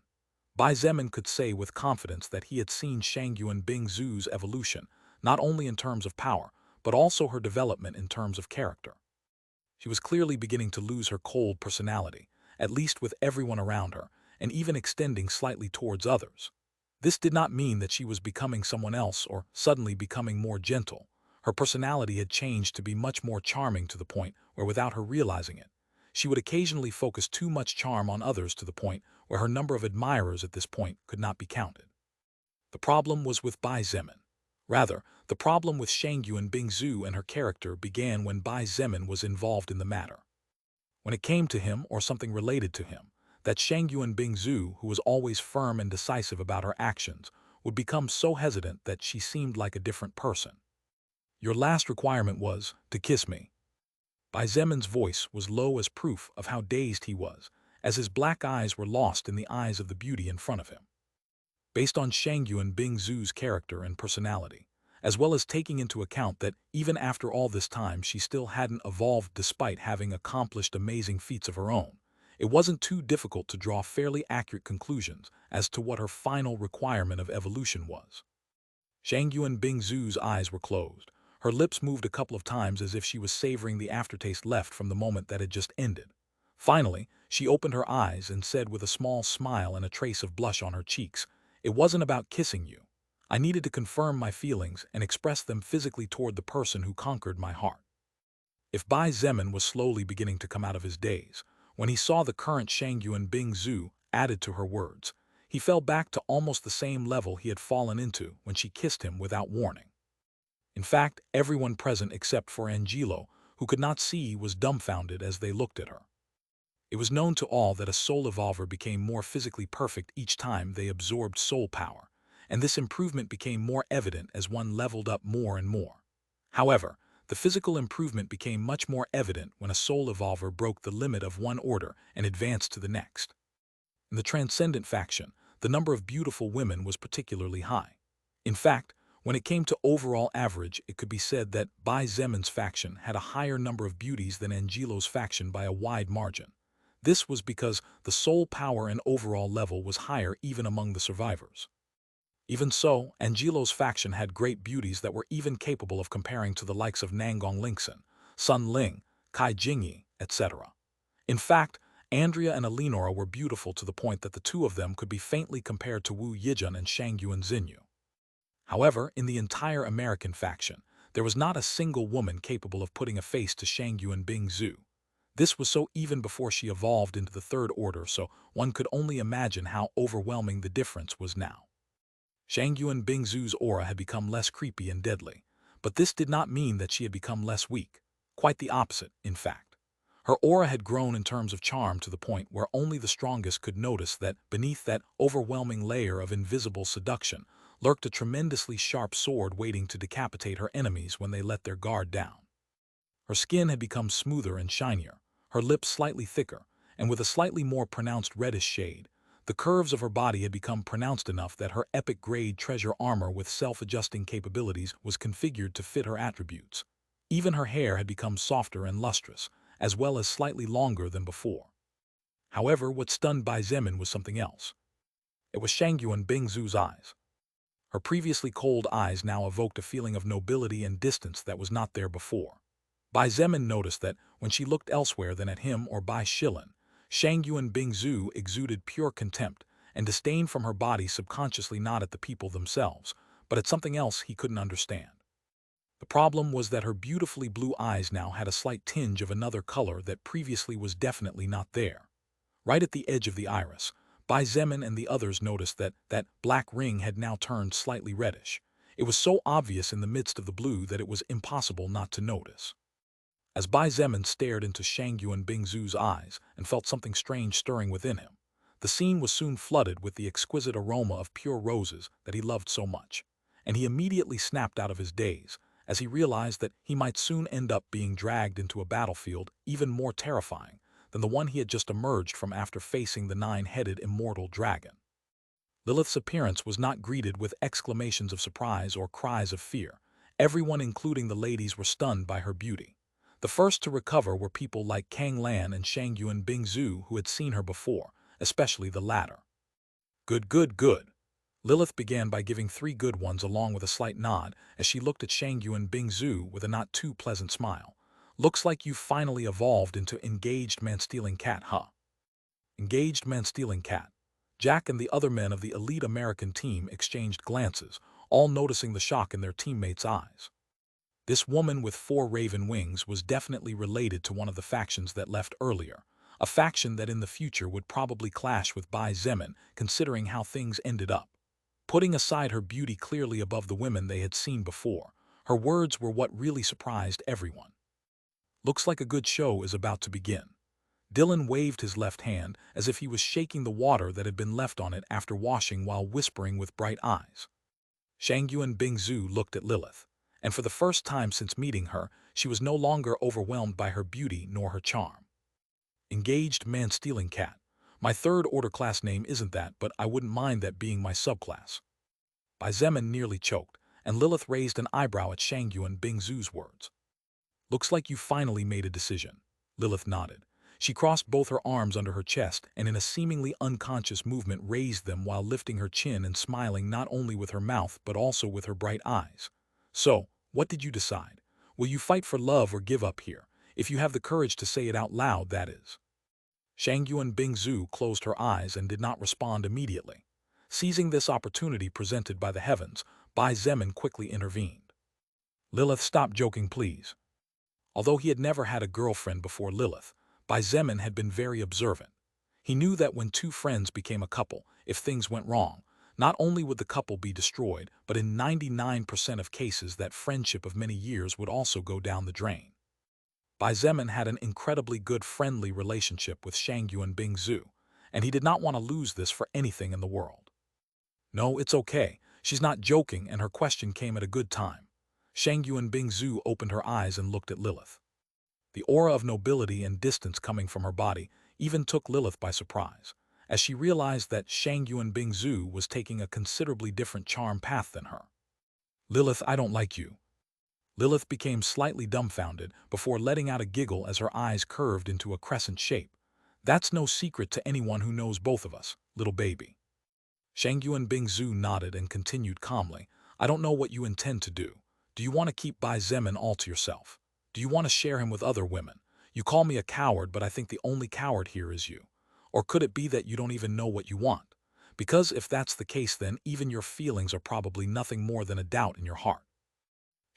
Bai Zemin could say with confidence that he had seen Shangyu Bingzhu's evolution, not only in terms of power, but also her development in terms of character. She was clearly beginning to lose her cold personality, at least with everyone around her, and even extending slightly towards others. This did not mean that she was becoming someone else or suddenly becoming more gentle. Her personality had changed to be much more charming to the point where, without her realizing it, she would occasionally focus too much charm on others to the point where her number of admirers at this point could not be counted. The problem was with Bai Zemin. Rather, the problem with Shangyu Bingzhu and her character began when Bai Zemin was involved in the matter. When it came to him or something related to him, that Shangyu Bingzhu, who was always firm and decisive about her actions, would become so hesitant that she seemed like a different person. Your last requirement was to kiss me. Bai Zemin's voice was low as proof of how dazed he was, as his black eyes were lost in the eyes of the beauty in front of him. Based on Shangyu Bingzhu's character and personality, as well as taking into account that even after all this time she still hadn't evolved despite having accomplished amazing feats of her own, it wasn't too difficult to draw fairly accurate conclusions as to what her final requirement of evolution was. Shangyu Bingzhu's eyes were closed. Her lips moved a couple of times as if she was savoring the aftertaste left from the moment that had just ended. Finally, she opened her eyes and said with a small smile and a trace of blush on her cheeks, "It wasn't about kissing you. I needed to confirm my feelings and express them physically toward the person who conquered my heart." If Bai Zemin was slowly beginning to come out of his daze, when he saw the current Shangyu Bingzhu added to her words, he fell back to almost the same level he had fallen into when she kissed him without warning. In fact, everyone present except for Angelo, who could not see, was dumbfounded as they looked at her. It was known to all that a soul evolver became more physically perfect each time they absorbed soul power, and this improvement became more evident as one leveled up more and more. However, the physical improvement became much more evident when a soul evolver broke the limit of one order and advanced to the next. In the Transcendent faction, the number of beautiful women was particularly high. In fact, when it came to overall average, it could be said that Bai Zemin's faction had a higher number of beauties than Angelo's faction by a wide margin. This was because the soul power and overall level was higher even among the survivors. Even so, Angelo's faction had great beauties that were even capable of comparing to the likes of Nangong Lingxin, Sun Ling, Kai Jingyi, etc. In fact, Andrea and Eleonora were beautiful to the point that the two of them could be faintly compared to Wu Yizhen and Shangyu Xinyu. However, in the entire American faction, there was not a single woman capable of putting a face to Shangyu Bingzhu. This was so even before she evolved into the Third Order, so one could only imagine how overwhelming the difference was now. Shangyu Bingzhu's aura had become less creepy and deadly, but this did not mean that she had become less weak. Quite the opposite, in fact. Her aura had grown in terms of charm to the point where only the strongest could notice that beneath that overwhelming layer of invisible seduction lurked a tremendously sharp sword waiting to decapitate her enemies when they let their guard down. Her skin had become smoother and shinier, her lips slightly thicker, and with a slightly more pronounced reddish shade. The curves of her body had become pronounced enough that her epic-grade treasure armor with self-adjusting capabilities was configured to fit her attributes. Even her hair had become softer and lustrous, as well as slightly longer than before. However, what stunned Bai Zemin was something else. It was Shangyuan Bingzu's eyes. Her previously cold eyes now evoked a feeling of nobility and distance that was not there before. Bai Zemin noticed that, when she looked elsewhere than at him or Bai Shilin, Shangyuan Bingzu exuded pure contempt and disdain from her body, subconsciously not at the people themselves, but at something else he couldn't understand. The problem was that her beautifully blue eyes now had a slight tinge of another color that previously was definitely not there. Right at the edge of the iris, Bai Zemin and the others noticed that black ring had now turned slightly reddish. It was so obvious in the midst of the blue that it was impossible not to notice. As Bai Zemin stared into Shangyuan Bingzu's eyes and felt something strange stirring within him, the scene was soon flooded with the exquisite aroma of pure roses that he loved so much, and he immediately snapped out of his daze as he realized that he might soon end up being dragged into a battlefield even more terrifying than the one he had just emerged from after facing the nine-headed immortal dragon. Lilith's appearance was not greeted with exclamations of surprise or cries of fear. Everyone, including the ladies, were stunned by her beauty. The first to recover were people like Kang Lan and Shangyuan Bingzu, who had seen her before, especially the latter. Good, good, good. Lilith began by giving 3 good ones along with a slight nod as she looked at Shangyuan Bingzu with a not too pleasant smile. Looks like you've finally evolved into engaged man-stealing cat, huh? Engaged man-stealing cat. Jack and the other men of the elite American team exchanged glances, all noticing the shock in their teammates' eyes. This woman with 4 raven wings was definitely related to one of the factions that left earlier, a faction that in the future would probably clash with Bai Zemin, considering how things ended up. Putting aside her beauty clearly above the women they had seen before, her words were what really surprised everyone. Looks like a good show is about to begin. Dylan waved his left hand as if he was shaking the water that had been left on it after washing, while whispering with bright eyes. Shangyuan Bingzu looked at Lilith, and for the first time since meeting her, she was no longer overwhelmed by her beauty nor her charm. Engaged man-stealing cat. My third-order class name isn't that, but I wouldn't mind that being my subclass. Bai Zemin nearly choked, and Lilith raised an eyebrow at Shangyuan Bingzu's words. Looks like you finally made a decision. Lilith nodded. She crossed both her arms under her chest and in a seemingly unconscious movement raised them while lifting her chin and smiling not only with her mouth but also with her bright eyes. So, what did you decide? Will you fight for love or give up here? If you have the courage to say it out loud, that is. Shangyuan Bingzu closed her eyes and did not respond immediately. Seizing this opportunity presented by the heavens, Bai Zemin quickly intervened. Lilith, stop joking, please. Although he had never had a girlfriend before Lilith, Bai Zemin had been very observant. He knew that when 2 friends became a couple, if things went wrong, not only would the couple be destroyed, but in 99% of cases that friendship of many years would also go down the drain. Bai Zemin had an incredibly good friendly relationship with Shangyuan Bingzu, and he did not want to lose this for anything in the world. No, it's okay. She's not joking, and her question came at a good time. Shangyuan Bingzu opened her eyes and looked at Lilith. The aura of nobility and distance coming from her body even took Lilith by surprise, as she realized that Shangyuan Bingzu was taking a considerably different charm path than her. Lilith, I don't like you. Lilith became slightly dumbfounded before letting out a giggle as her eyes curved into a crescent shape. That's no secret to anyone who knows both of us, little baby. Shangyuan Bingzu nodded and continued calmly. I don't know what you intend to do. Do you want to keep Bai Zemin all to yourself? Do you want to share him with other women? You call me a coward, but I think the only coward here is you. Or could it be that you don't even know what you want? Because if that's the case, then even your feelings are probably nothing more than a doubt in your heart.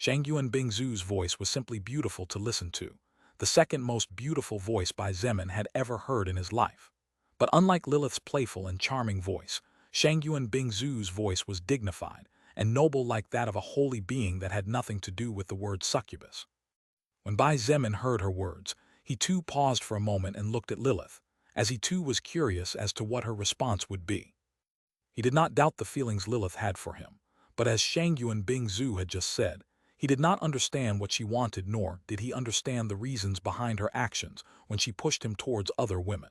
Shangyuan Bingzu's voice was simply beautiful to listen to, the second most beautiful voice Bai Zemin had ever heard in his life. But unlike Lilith's playful and charming voice, Shangyuan Bingzu's voice was dignified and noble, like that of a holy being that had nothing to do with the word succubus. When Bai Zemin heard her words, he too paused for a moment and looked at Lilith, as he too was curious as to what her response would be. He did not doubt the feelings Lilith had for him, but as Shangyuan Bingzu had just said, he did not understand what she wanted, nor did he understand the reasons behind her actions when she pushed him towards other women.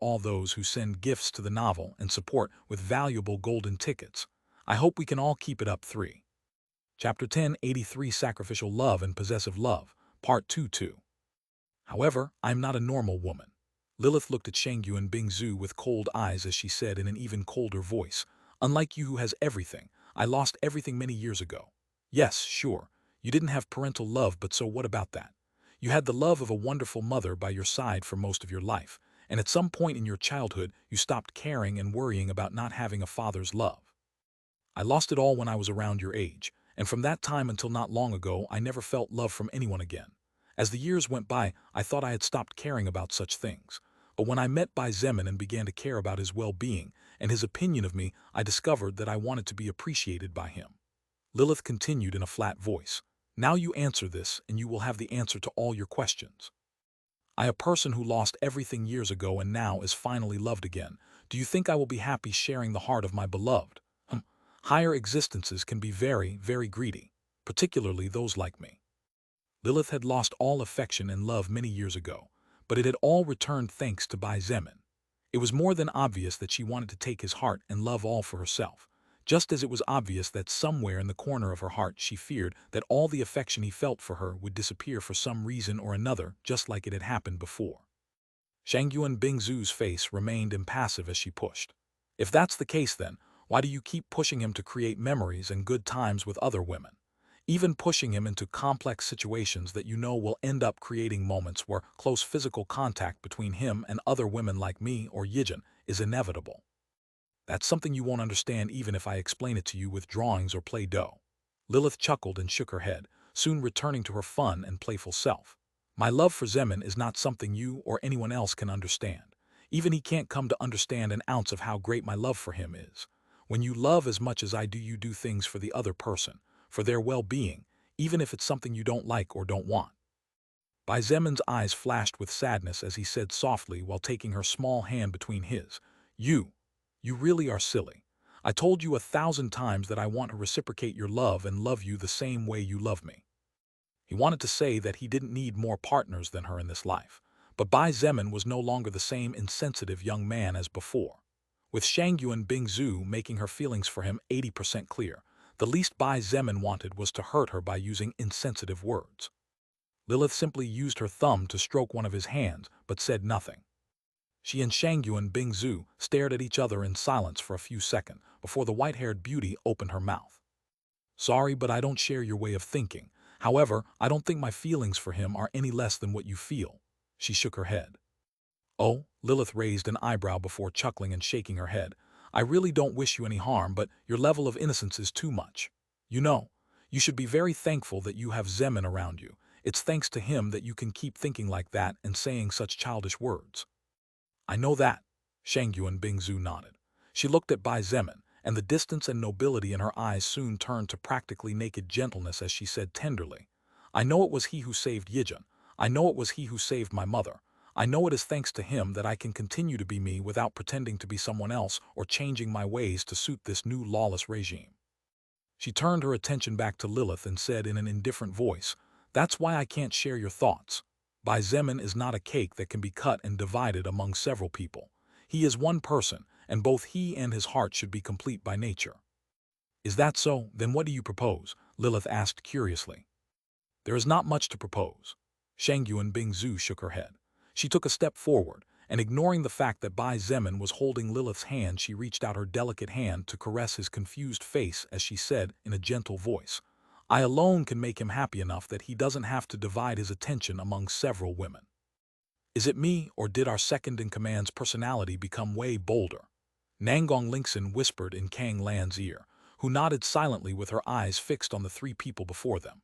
all those who send gifts to the novel and support with valuable golden tickets. I hope we can all keep it up. 3. Chapter 10, 83, Sacrificial Love and Possessive Love, Part 2. However, I'm not a normal woman. Lilith looked at Shangyuan Bingzu with cold eyes as she said in an even colder voice, "Unlike you who has everything, I lost everything many years ago. Yes, sure, you didn't have parental love, but so what about that? You had the love of a wonderful mother by your side for most of your life, and at some point in your childhood you stopped caring and worrying about not having a father's love. I lost it all when I was around your age, and from that time until not long ago I never felt love from anyone again. As the years went by, I thought I had stopped caring about such things. But when I met Bai Zemin and began to care about his well-being and his opinion of me, I discovered that I wanted to be appreciated by him." Lilith continued in a flat voice, "Now you answer this, and you will have the answer to all your questions. I, a person who lost everything years ago and now is finally loved again. Do you think I will be happy sharing the heart of my beloved? Higher existences can be very, very greedy, particularly those like me." Lilith had lost all affection and love many years ago, but it had all returned thanks to Bai Zemin. It was more than obvious that she wanted to take his heart and love all for herself, just as it was obvious that somewhere in the corner of her heart she feared that all the affection he felt for her would disappear for some reason or another, just like it had happened before. Shangyuan Bingzu's face remained impassive as she pushed. "If that's the case then, why do you keep pushing him to create memories and good times with other women? Even pushing him into complex situations that you know will end up creating moments where close physical contact between him and other women like me or Yijin is inevitable. That's something you won't understand even if I explain it to you with drawings or Play-Doh." Lilith chuckled and shook her head, soon returning to her fun and playful self. "My love for Zemin is not something you or anyone else can understand. Even he can't come to understand an ounce of how great my love for him is. When you love as much as I do, you do things for the other person, for their well-being, even if it's something you don't like or don't want." Bai Zemin's eyes flashed with sadness as he said softly while taking her small hand between his, You really are silly. I told you 1,000 times that I want to reciprocate your love and love you the same way you love me." He wanted to say that he didn't need more partners than her in this life, but Bai Zemin was no longer the same insensitive young man as before. With Shangyuan Bingzu making her feelings for him 80% clear, the least Bai Zemin wanted was to hurt her by using insensitive words. Lilith simply used her thumb to stroke one of his hands, but said nothing. She and Shangyuan Bingzu stared at each other in silence for a few seconds before the white-haired beauty opened her mouth. "Sorry, but I don't share your way of thinking. However, I don't think my feelings for him are any less than what you feel." She shook her head. "Oh," Lilith raised an eyebrow before chuckling and shaking her head, "I really don't wish you any harm, but your level of innocence is too much. You know, you should be very thankful that you have Zemin around you. It's thanks to him that you can keep thinking like that and saying such childish words." "I know that," Shangyuan Bingzu nodded. She looked at Bai Zemin, and the distance and nobility in her eyes soon turned to practically naked gentleness as she said tenderly, "I know it was he who saved Yijin. I know it was he who saved my mother. I know it is thanks to him that I can continue to be me without pretending to be someone else or changing my ways to suit this new lawless regime." She turned her attention back to Lilith and said in an indifferent voice, "That's why I can't share your thoughts. Bai Zemin is not a cake that can be cut and divided among several people. He is one person, and both he and his heart should be complete by nature." "Is that so? Then what do you propose?" Lilith asked curiously. "There is not much to propose." Shangyuan Bingzu shook her head. She took a step forward, and ignoring the fact that Bai Zemin was holding Lilith's hand, she reached out her delicate hand to caress his confused face as she said in a gentle voice, "I alone can make him happy enough that he doesn't have to divide his attention among several women." "Is it me, or did our second-in-command's personality become way bolder?" Nangong Lingxin whispered in Kang Lan's ear, who nodded silently with her eyes fixed on the three people before them.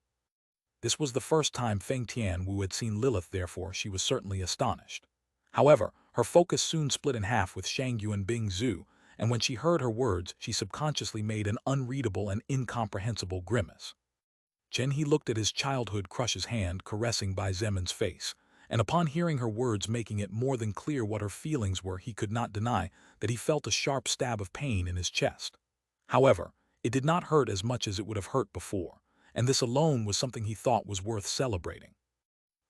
This was the first time Feng Tianwu had seen Lilith, therefore she was certainly astonished. However, her focus soon split in half with Shangyu and Bing Zhu, and when she heard her words, she subconsciously made an unreadable and incomprehensible grimace. Chen He looked at his childhood crush's hand caressing Bai Zemin's face, and upon hearing her words making it more than clear what her feelings were, he could not deny that he felt a sharp stab of pain in his chest. However, it did not hurt as much as it would have hurt before, and this alone was something he thought was worth celebrating.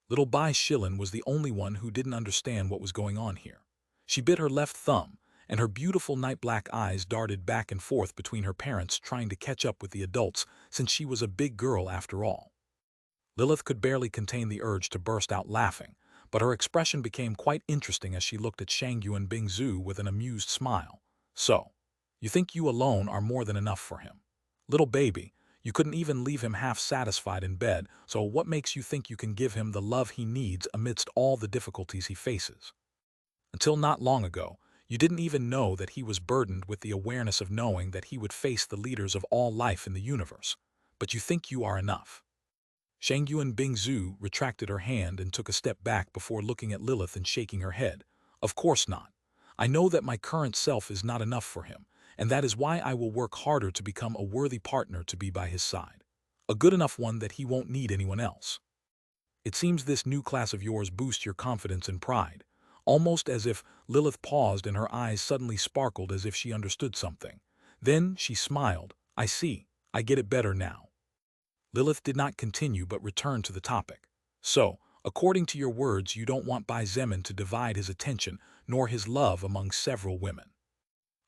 Little Bai Shilin was the only one who didn't understand what was going on here. She bit her left thumb, and her beautiful night-black eyes darted back and forth between her parents, trying to catch up with the adults since she was a big girl after all. Lilith could barely contain the urge to burst out laughing, but her expression became quite interesting as she looked at Shangyu and Bing Zhu with an amused smile. "So, you think you alone are more than enough for him? Little baby, you couldn't even leave him half satisfied in bed, so what makes you think you can give him the love he needs amidst all the difficulties he faces? Until not long ago, you didn't even know that he was burdened with the awareness of knowing that he would face the leaders of all life in the universe, but you think you are enough." Shangyu and Bing Zhu retracted her hand and took a step back before looking at Lilith and shaking her head. "Of course not. I know that my current self is not enough for him, and that is why I will work harder to become a worthy partner to be by his side. A good enough one that he won't need anyone else. It seems this new class of yours boosts your confidence and pride." Almost as if Lilith paused and her eyes suddenly sparkled as if she understood something. Then she smiled. "I see. I get it better now." Lilith did not continue but returned to the topic. "So, according to your words, you don't want Bai Zemin to divide his attention nor his love among several women."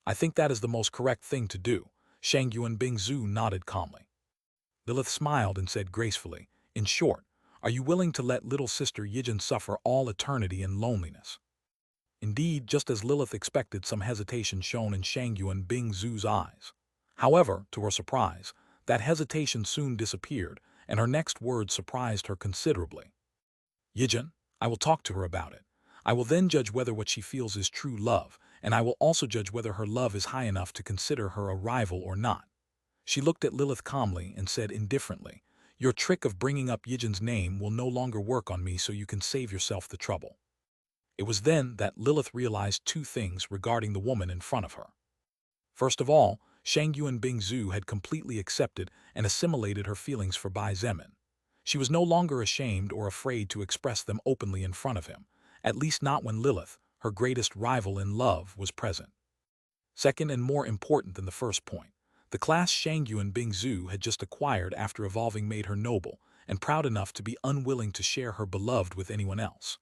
"I think that is the most correct thing to do." Shangyu and Bing Zhu nodded calmly. Lilith smiled and said gracefully, "In short, are you willing to let little sister Yijin suffer all eternity in loneliness?" Indeed, just as Lilith expected, some hesitation shone in Shangyu and Bing Zhu's eyes. However, to her surprise, that hesitation soon disappeared, and her next words surprised her considerably. "Yijin, I will talk to her about it. I will then judge whether what she feels is true love, and I will also judge whether her love is high enough to consider her a rival or not." She looked at Lilith calmly and said indifferently, "Your trick of bringing up Yijin's name will no longer work on me, so you can save yourself the trouble." It was then that Lilith realized two things regarding the woman in front of her. First of all, Shangyu and Bing Zhu had completely accepted and assimilated her feelings for Bai Zemin. She was no longer ashamed or afraid to express them openly in front of him, at least not when Lilith, her greatest rival in love, was present. Second, and more important than the first point, the class Shangyu and Bing Zhu had just acquired after evolving made her noble and proud enough to be unwilling to share her beloved with anyone else.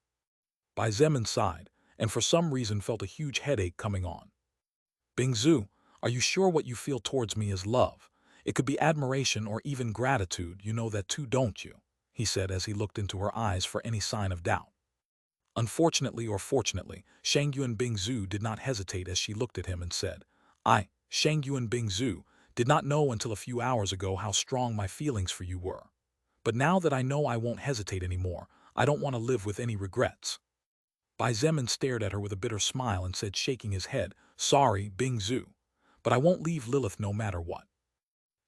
Bai Zemin sighed, and for some reason felt a huge headache coming on. "Bing Zhu, are you sure what you feel towards me is love? It could be admiration or even gratitude, you know that too, don't you?" he said as he looked into her eyes for any sign of doubt. Unfortunately or fortunately, Shangyu and Bing Zhu did not hesitate as she looked at him and said, "I, Shangyu and Bing Zhu, did not know until a few hours ago how strong my feelings for you were. But now that I know, I won't hesitate anymore. I don't want to live with any regrets." Bai Zemin stared at her with a bitter smile and said, shaking his head, "Sorry, Bing Zhu, but I won't leave Lilith no matter what."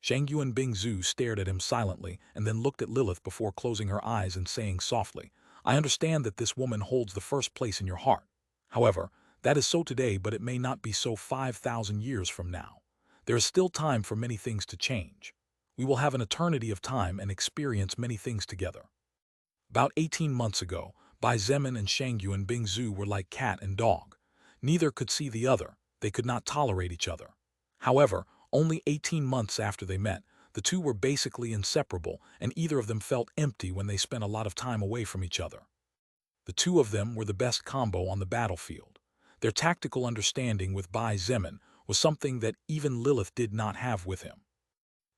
Shangyu and Bing Zhu stared at him silently and then looked at Lilith before closing her eyes and saying softly, "I understand that this woman holds the first place in your heart. However, that is so today, but it may not be so 5,000 years from now. There is still time for many things to change. We will have an eternity of time and experience many things together." About 18 months ago, Bai Zemin and Shangyu and Bing Zhu were like cat and dog. Neither could see the other, they could not tolerate each other. However, only 18 months after they met, the two were basically inseparable, and either of them felt empty when they spent a lot of time away from each other. The two of them were the best combo on the battlefield. Their tactical understanding with Bai Zemin was something that even Lilith did not have with him.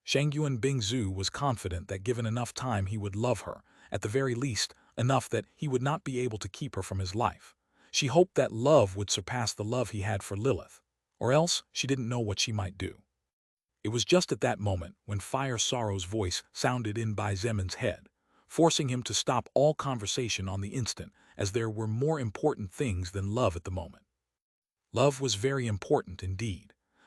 Shangyu and Bing Zhu was confident that given enough time he would love her, at the very least, enough that he would not be able to keep her from his life. She hoped that love would surpass the love he had for Lilith, or else she didn't know what she might do. It was just at that moment when Fire Sorrow's voice sounded in Bai Zemin's head, forcing him to stop all conversation on the instant, as there were more important things than love at the moment. Love was very important indeed,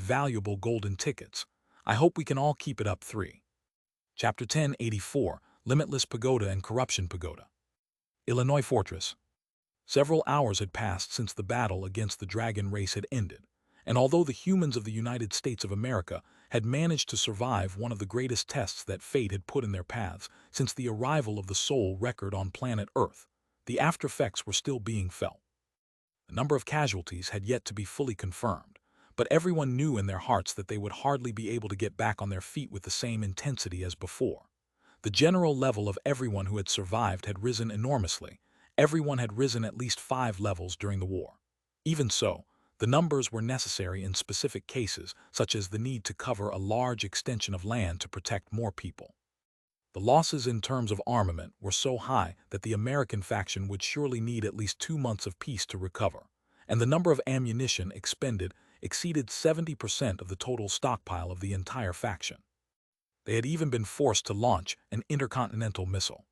valuable golden tickets. I hope we can all keep it up. 3. Chapter 1084, Limitless Pagoda and Corruption Pagoda. Illinois Fortress. Several hours had passed since the battle against the dragon race had ended, and although the humans of the United States of America had managed to survive one of the greatest tests that fate had put in their paths since the arrival of the soul record on planet Earth, the aftereffects were still being felt. The number of casualties had yet to be fully confirmed, but everyone knew in their hearts that they would hardly be able to get back on their feet with the same intensity as before. The general level of everyone who had survived had risen enormously. Everyone had risen at least 5 levels during the war. Even so, the numbers were necessary in specific cases, such as the need to cover a large extension of land to protect more people. The losses in terms of armament were so high that the American faction would surely need at least 2 months of peace to recover, and the number of ammunition expended exceeded 70% of the total stockpile of the entire faction. They had even been forced to launch an intercontinental missile.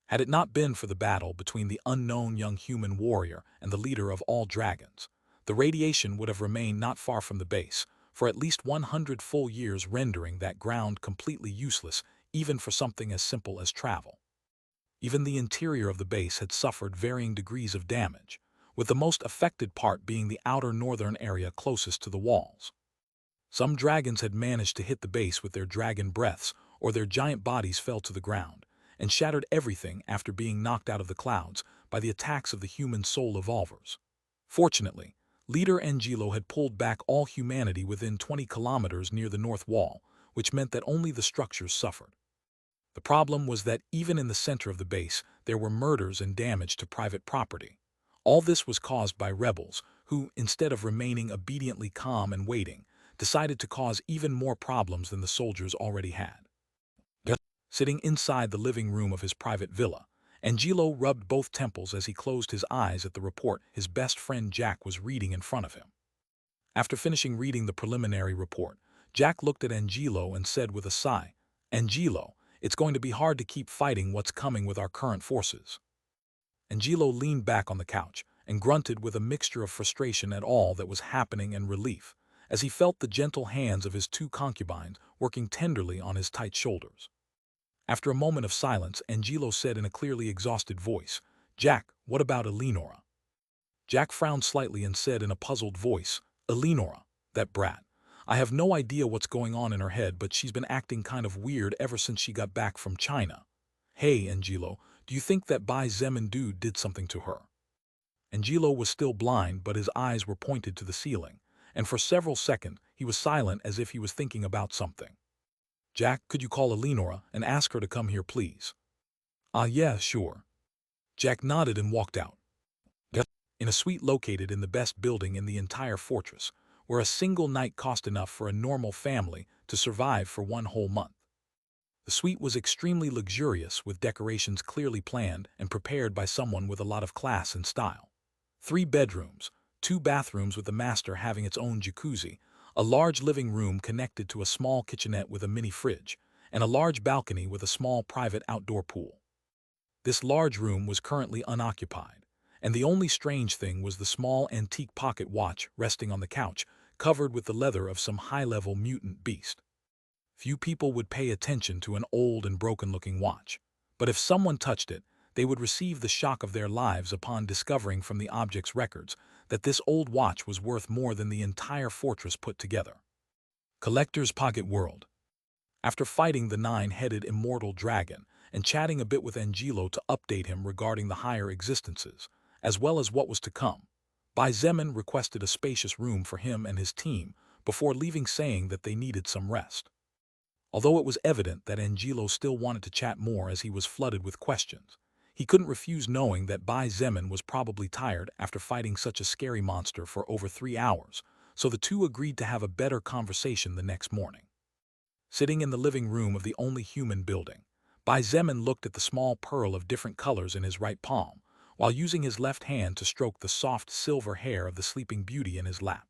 Had it not been for the battle between the unknown young human warrior and the leader of all dragons, the radiation would have remained not far from the base for at least 100 full years, rendering that ground completely useless even for something as simple as travel. Even the interior of the base had suffered varying degrees of damage, with the most affected part being the outer northern area closest to the walls. Some dragons had managed to hit the base with their dragon breaths, or their giant bodies fell to the ground and shattered everything after being knocked out of the clouds by the attacks of the human soul evolvers. Fortunately, Leader Angelo had pulled back all humanity within 20 kilometers near the north wall, which meant that only the structures suffered. The problem was that even in the center of the base, there were murders and damage to private property. All this was caused by rebels who, instead of remaining obediently calm and waiting, decided to cause even more problems than the soldiers already had. Sitting inside the living room of his private villa, Angelo rubbed both temples as he closed his eyes at the report his best friend Jack was reading in front of him. After finishing reading the preliminary report, Jack looked at Angelo and said with a sigh, "Angelo, it's going to be hard to keep fighting what's coming with our current forces." Angelo leaned back on the couch and grunted with a mixture of frustration at all that was happening and relief, as he felt the gentle hands of his 2 concubines working tenderly on his tight shoulders. After a moment of silence, Angelo said in a clearly exhausted voice, "Jack, what about Eleonora?" Jack frowned slightly and said in a puzzled voice, "Eleonora, that brat. I have no idea what's going on in her head, but she's been acting kind of weird ever since she got back from China. Hey, Angelo, do you think that Bai Zemin dude did something to her?" Angelo was still blind, but his eyes were pointed to the ceiling, and for several seconds he was silent as if he was thinking about something. "Jack, could you call Eleonora and ask her to come here, please?" Yeah, sure." Jack nodded and walked out. In a suite located in the best building in the entire fortress, where a single night cost enough for a normal family to survive for 1 whole month. The suite was extremely luxurious, with decorations clearly planned and prepared by someone with a lot of class and style. 3 bedrooms, 2 bathrooms with the master having its own jacuzzi, a large living room connected to a small kitchenette with a mini fridge, and a large balcony with a small private outdoor pool. This large room was currently unoccupied, and the only strange thing was the small antique pocket watch resting on the couch, covered with the leather of some high-level mutant beast. Few people would pay attention to an old and broken-looking watch, but if someone touched it, they would receive the shock of their lives upon discovering from the object's records that this old watch was worth more than the entire fortress put together. Collector's Pocket World. After fighting the nine-headed immortal dragon and chatting a bit with Angelo to update him regarding the higher existences, as well as what was to come, Bai Zemin requested a spacious room for him and his team before leaving, saying that they needed some rest. Although it was evident that Angelo still wanted to chat more as he was flooded with questions, he couldn't refuse, knowing that Bai Zemin was probably tired after fighting such a scary monster for over 3 hours, so the two agreed to have a better conversation the next morning. Sitting in the living room of the only human building, Bai Zemin looked at the small pearl of different colors in his right palm, while using his left hand to stroke the soft silver hair of the sleeping beauty in his lap.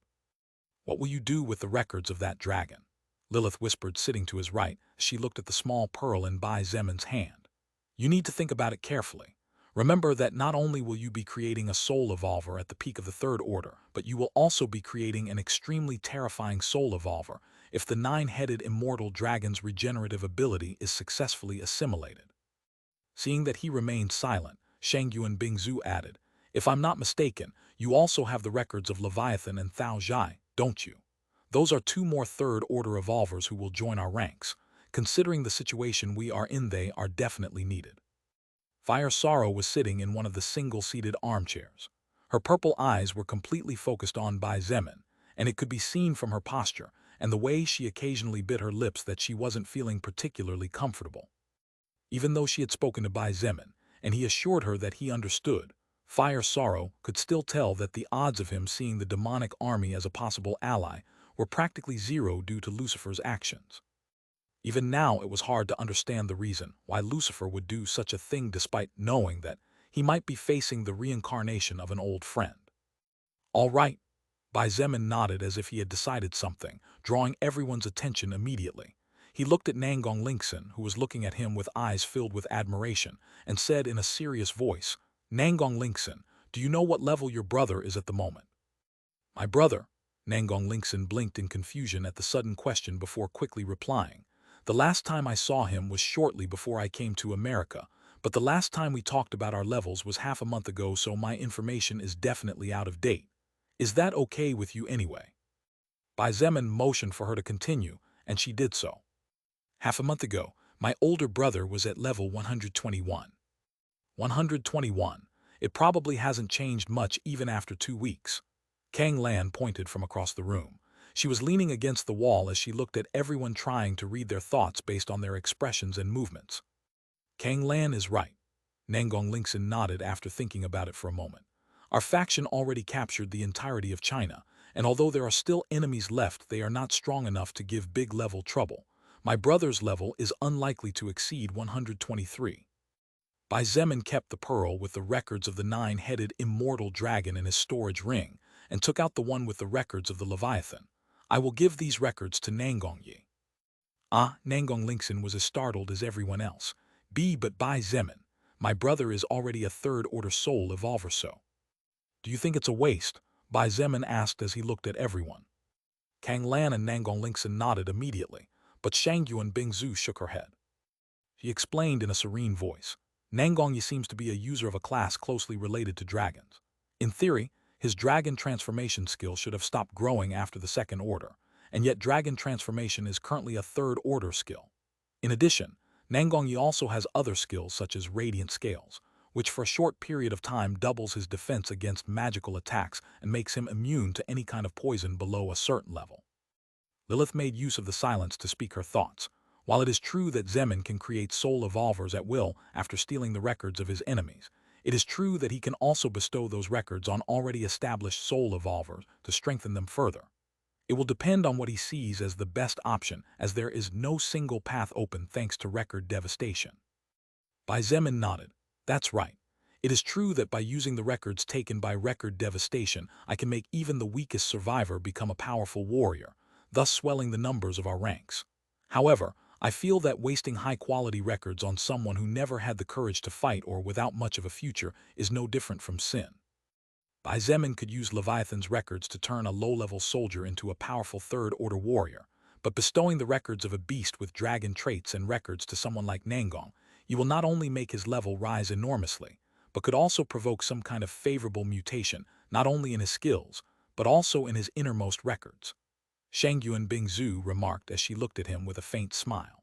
"What will you do with the records of that dragon?" Lilith whispered, sitting to his right as she looked at the small pearl in Bai Zemin's hand. "You need to think about it carefully. Remember that not only will you be creating a soul evolver at the peak of the Third Order, but you will also be creating an extremely terrifying soul evolver if the nine-headed immortal dragon's regenerative ability is successfully assimilated." Seeing that he remained silent, Shangyuan Bingzu added, "If I'm not mistaken, you also have the records of Leviathan and Thao Zhai, don't you? Those are two more Third-Order evolvers who will join our ranks. Considering the situation we are in, they are definitely needed." Fire Sorrow was sitting in one of the single-seated armchairs. Her purple eyes were completely focused on Bai Zemin, and it could be seen from her posture and the way she occasionally bit her lips that she wasn't feeling particularly comfortable. Even though she had spoken to Bai Zemin, and he assured her that he understood, Fire Sorrow could still tell that the odds of him seeing the demonic army as a possible ally were practically zero due to Lucifer's actions. Even now, it was hard to understand the reason why Lucifer would do such a thing, despite knowing that he might be facing the reincarnation of an old friend. "All right." Bai Zemin nodded as if he had decided something, drawing everyone's attention immediately. He looked at Nangong Lingxin, who was looking at him with eyes filled with admiration, and said in a serious voice, "Nangong Lingxin, do you know what level your brother is at the moment?" "My brother?" Nangong Lingxin blinked in confusion at the sudden question before quickly replying. "The last time I saw him was shortly before I came to America, but the last time we talked about our levels was half a month ago, so my information is definitely out of date. Is that okay with you anyway?" Bai Zemin motioned for her to continue, and she did so. "Half a month ago, my older brother was at level 121. 121. It probably hasn't changed much even after 2 weeks." Kang Lan pointed from across the room. She was leaning against the wall as she looked at everyone, trying to read their thoughts based on their expressions and movements. "Kang Lan is right." Nangong Lingxin nodded after thinking about it for a moment. "Our faction already captured the entirety of China, and although there are still enemies left, they are not strong enough to give big-level trouble. My brother's level is unlikely to exceed 123. Bai Zemin kept the pearl with the records of the nine-headed immortal dragon in his storage ring and took out the one with the records of the Leviathan. "I will give these records to Nangong Yi." "Ah," Nangong Lingxin was as startled as everyone else. But Bai Zemin, my brother is already a third-order soul evolver, so." "Do you think it's a waste?" Bai Zemin asked as he looked at everyone. Kang Lan and Nangong Lingxin nodded immediately, but Shangyuan Bingzu shook her head. She explained in a serene voice, "Nangong Yi seems to be a user of a class closely related to dragons. In theory, his dragon transformation skill should have stopped growing after the Second Order, and yet dragon transformation is currently a third-order skill. In addition, Nangong Yi also has other skills such as Radiant Scales, which for a short period of time doubles his defense against magical attacks and makes him immune to any kind of poison below a certain level." Lilith made use of the silence to speak her thoughts. While it is true that Zemin can create soul evolvers at will after stealing the records of his enemies, it is true that he can also bestow those records on already established soul evolvers to strengthen them further. It will depend on what he sees as the best option, as there is no single path open thanks to record devastation. Bai Zemin nodded. "That's right. It is true that by using the records taken by record devastation, I can make even the weakest survivor become a powerful warrior, thus swelling the numbers of our ranks. However, I feel that wasting high-quality records on someone who never had the courage to fight or without much of a future is no different from sin." Bai Zemin could use Leviathan's records to turn a low-level soldier into a powerful third-order warrior, but bestowing the records of a beast with dragon traits and records to someone like Nangong, you will not only make his level rise enormously, but could also provoke some kind of favorable mutation, not only in his skills, but also in his innermost records. Shangyuan Bingzu remarked as she looked at him with a faint smile.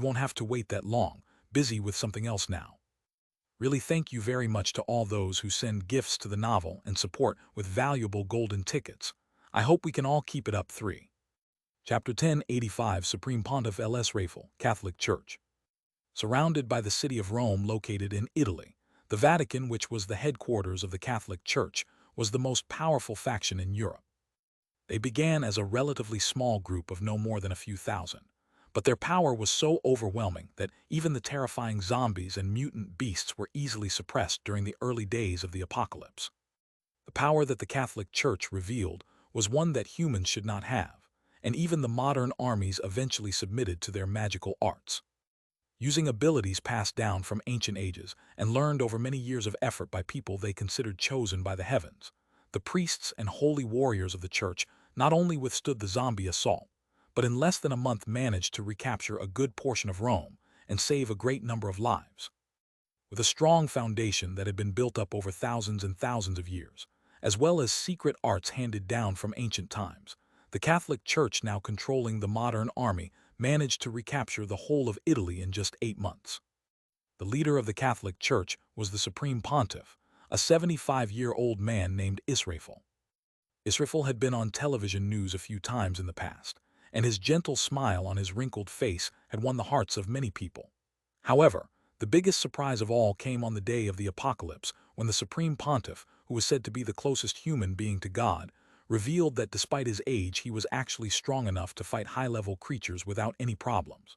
you won't have to wait that long, busy with something else now. Really thank you very much to all those who send gifts to the novel and support with valuable golden tickets. I hope we can all keep it up. 3. Chapter 1085 Supreme Pontiff L.S. Raphael, Catholic Church. Surrounded by the city of Rome located in Italy, the Vatican, which was the headquarters of the Catholic Church, was the most powerful faction in Europe. They began as a relatively small group of no more than a few thousand, but their power was so overwhelming that even the terrifying zombies and mutant beasts were easily suppressed during the early days of the apocalypse. The power that the Catholic Church revealed was one that humans should not have, and even the modern armies eventually submitted to their magical arts. Using abilities passed down from ancient ages and learned over many years of effort by people they considered chosen by the heavens, the priests and holy warriors of the church not only withstood the zombie assault, but in less than a month managed to recapture a good portion of Rome and save a great number of lives. With a strong foundation that had been built up over thousands and thousands of years, as well as secret arts handed down from ancient times, the Catholic Church, now controlling the modern army, managed to recapture the whole of Italy in just 8 months. The leader of the Catholic Church was the Supreme Pontiff, a 75-year-old man named Israfel. Israfel had been on television news a few times in the past, and his gentle smile on his wrinkled face had won the hearts of many people. However, the biggest surprise of all came on the day of the apocalypse, when the Supreme Pontiff, who was said to be the closest human being to God, revealed that despite his age he was actually strong enough to fight high-level creatures without any problems.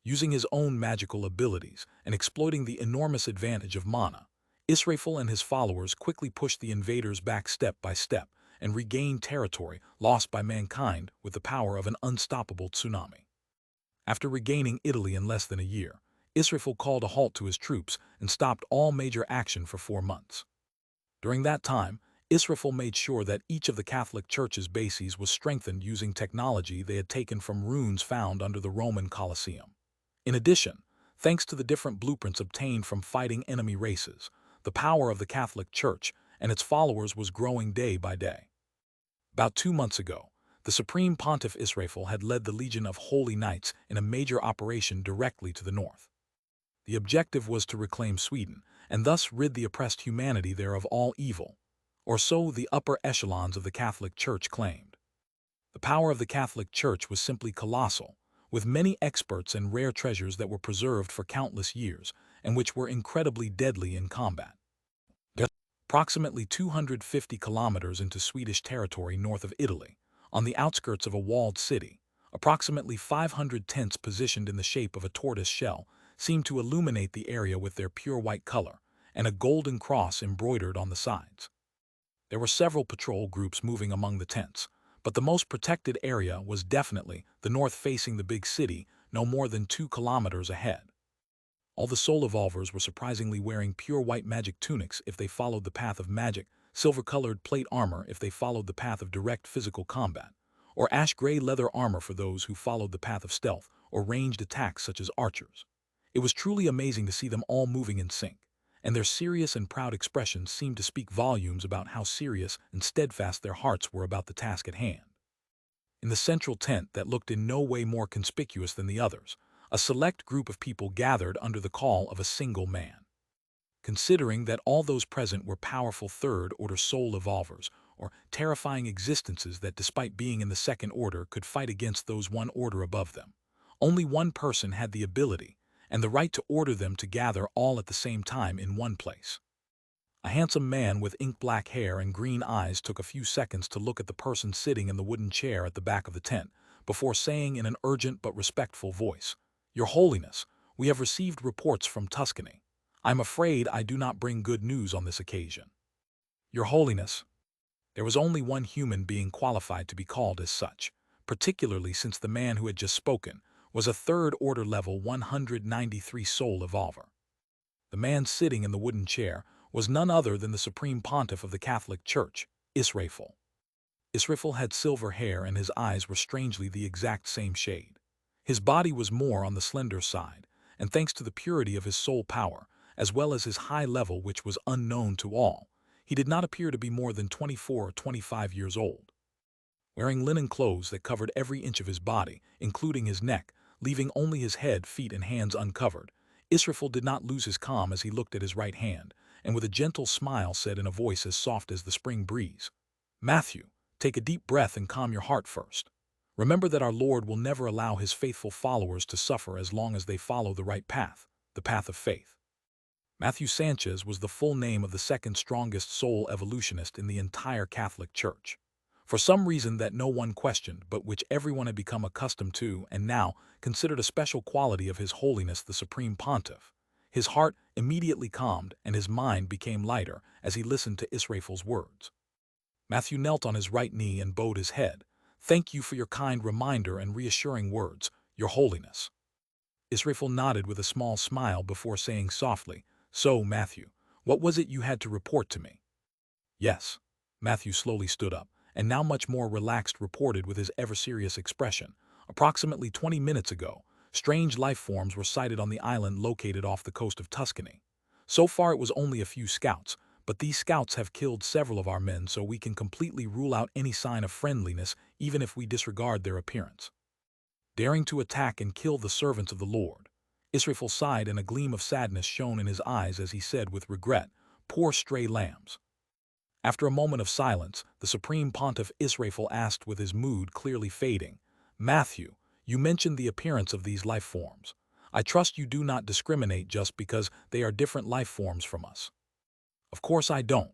Using his own magical abilities and exploiting the enormous advantage of mana, Israfel and his followers quickly pushed the invaders back step by step and regained territory lost by mankind with the power of an unstoppable tsunami. After regaining Italy in less than a year, Israfel called a halt to his troops and stopped all major action for 4 months. During that time, Israfel made sure that each of the Catholic Church's bases was strengthened using technology they had taken from runes found under the Roman Colosseum. In addition, thanks to the different blueprints obtained from fighting enemy races. The power of the Catholic Church and its followers was growing day by day. About 2 months ago, the Supreme Pontiff Israfel had led the Legion of Holy Knights in a major operation directly to the north. The objective was to reclaim Sweden, and thus rid the oppressed humanity there of all evil, or so the upper echelons of the Catholic Church claimed. The power of the Catholic Church was simply colossal, with many experts and rare treasures that were preserved for countless years, and which were incredibly deadly in combat. Approximately 250 kilometers into Swedish territory north of Italy, on the outskirts of a walled city, approximately 500 tents positioned in the shape of a tortoise shell seemed to illuminate the area with their pure white color, and a golden cross embroidered on the sides. There were several patrol groups moving among the tents, but the most protected area was definitely the north facing the big city, no more than 2 kilometers ahead. All the soul evolvers were surprisingly wearing pure white magic tunics if they followed the path of magic, silver-colored plate armor if they followed the path of direct physical combat, or ash-gray leather armor for those who followed the path of stealth or ranged attacks such as archers. It was truly amazing to see them all moving in sync, and their serious and proud expressions seemed to speak volumes about how serious and steadfast their hearts were about the task at hand. In the central tent that looked in no way more conspicuous than the others, a select group of people gathered under the call of a single man. Considering that all those present were powerful third-order soul evolvers, or terrifying existences that despite being in the second order could fight against those one order above them, only one person had the ability and the right to order them to gather all at the same time in one place. A handsome man with ink-black hair and green eyes took a few seconds to look at the person sitting in the wooden chair at the back of the tent, before saying in an urgent but respectful voice, "Your Holiness, we have received reports from Tuscany. I'm afraid I do not bring good news on this occasion." "Your Holiness." There was only one human being qualified to be called as such, particularly since the man who had just spoken was a third-order level 193 soul evolver. The man sitting in the wooden chair was none other than the Supreme Pontiff of the Catholic Church, Israfel. Israfel had silver hair and his eyes were strangely the exact same shade. His body was more on the slender side, and thanks to the purity of his soul power, as well as his high level which was unknown to all, he did not appear to be more than 24 or 25 years old. Wearing linen clothes that covered every inch of his body, including his neck, leaving only his head, feet, and hands uncovered, Israfel did not lose his calm as he looked at his right hand, and with a gentle smile said in a voice as soft as the spring breeze, "Matthew, take a deep breath and calm your heart first. Remember that our Lord will never allow his faithful followers to suffer as long as they follow the right path, the path of faith." Matthew Sanchez was the full name of the second strongest soul evolutionist in the entire Catholic Church. For some reason that no one questioned, but which everyone had become accustomed to and now considered a special quality of His Holiness the Supreme Pontiff, his heart immediately calmed and his mind became lighter as he listened to Israfel's words. Matthew knelt on his right knee and bowed his head. "Thank you for your kind reminder and reassuring words, Your Holiness." Israfel nodded with a small smile before saying softly, "So, Matthew, what was it you had to report to me?" "Yes." Matthew slowly stood up, and now much more relaxed reported with his ever-serious expression. "Approximately 20 minutes ago, strange life forms were sighted on the island located off the coast of Tuscany. So far it was only a few scouts, but these scouts have killed several of our men, so we can completely rule out any sign of friendliness even if we disregard their appearance. Daring to attack and kill the servants of the Lord." Israfel sighed and a gleam of sadness shone in his eyes as he said with regret, "Poor stray lambs." After a moment of silence, the Supreme Pontiff Israfel asked with his mood clearly fading, "Matthew, you mentioned the appearance of these life forms. I trust you do not discriminate just because they are different life forms from us." "Of course I don't."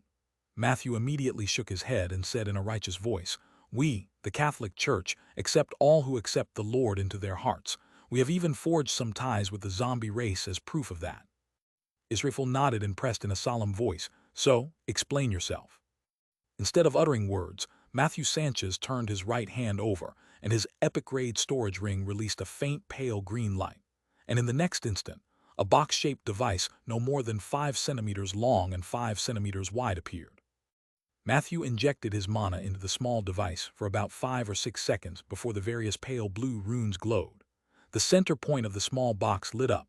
Matthew immediately shook his head and said in a righteous voice, "We, the Catholic Church, accept all who accept the Lord into their hearts. We have even forged some ties with the zombie race as proof of that." Israfel nodded and pressed in a solemn voice, "So, explain yourself." Instead of uttering words, Matthew Sanchez turned his right hand over, and his epic-grade storage ring released a faint pale green light. And in the next instant, a box-shaped device no more than 5 centimeters long and 5 centimeters wide appeared. Matthew injected his mana into the small device for about 5 or 6 seconds before the various pale blue runes glowed. The center point of the small box lit up,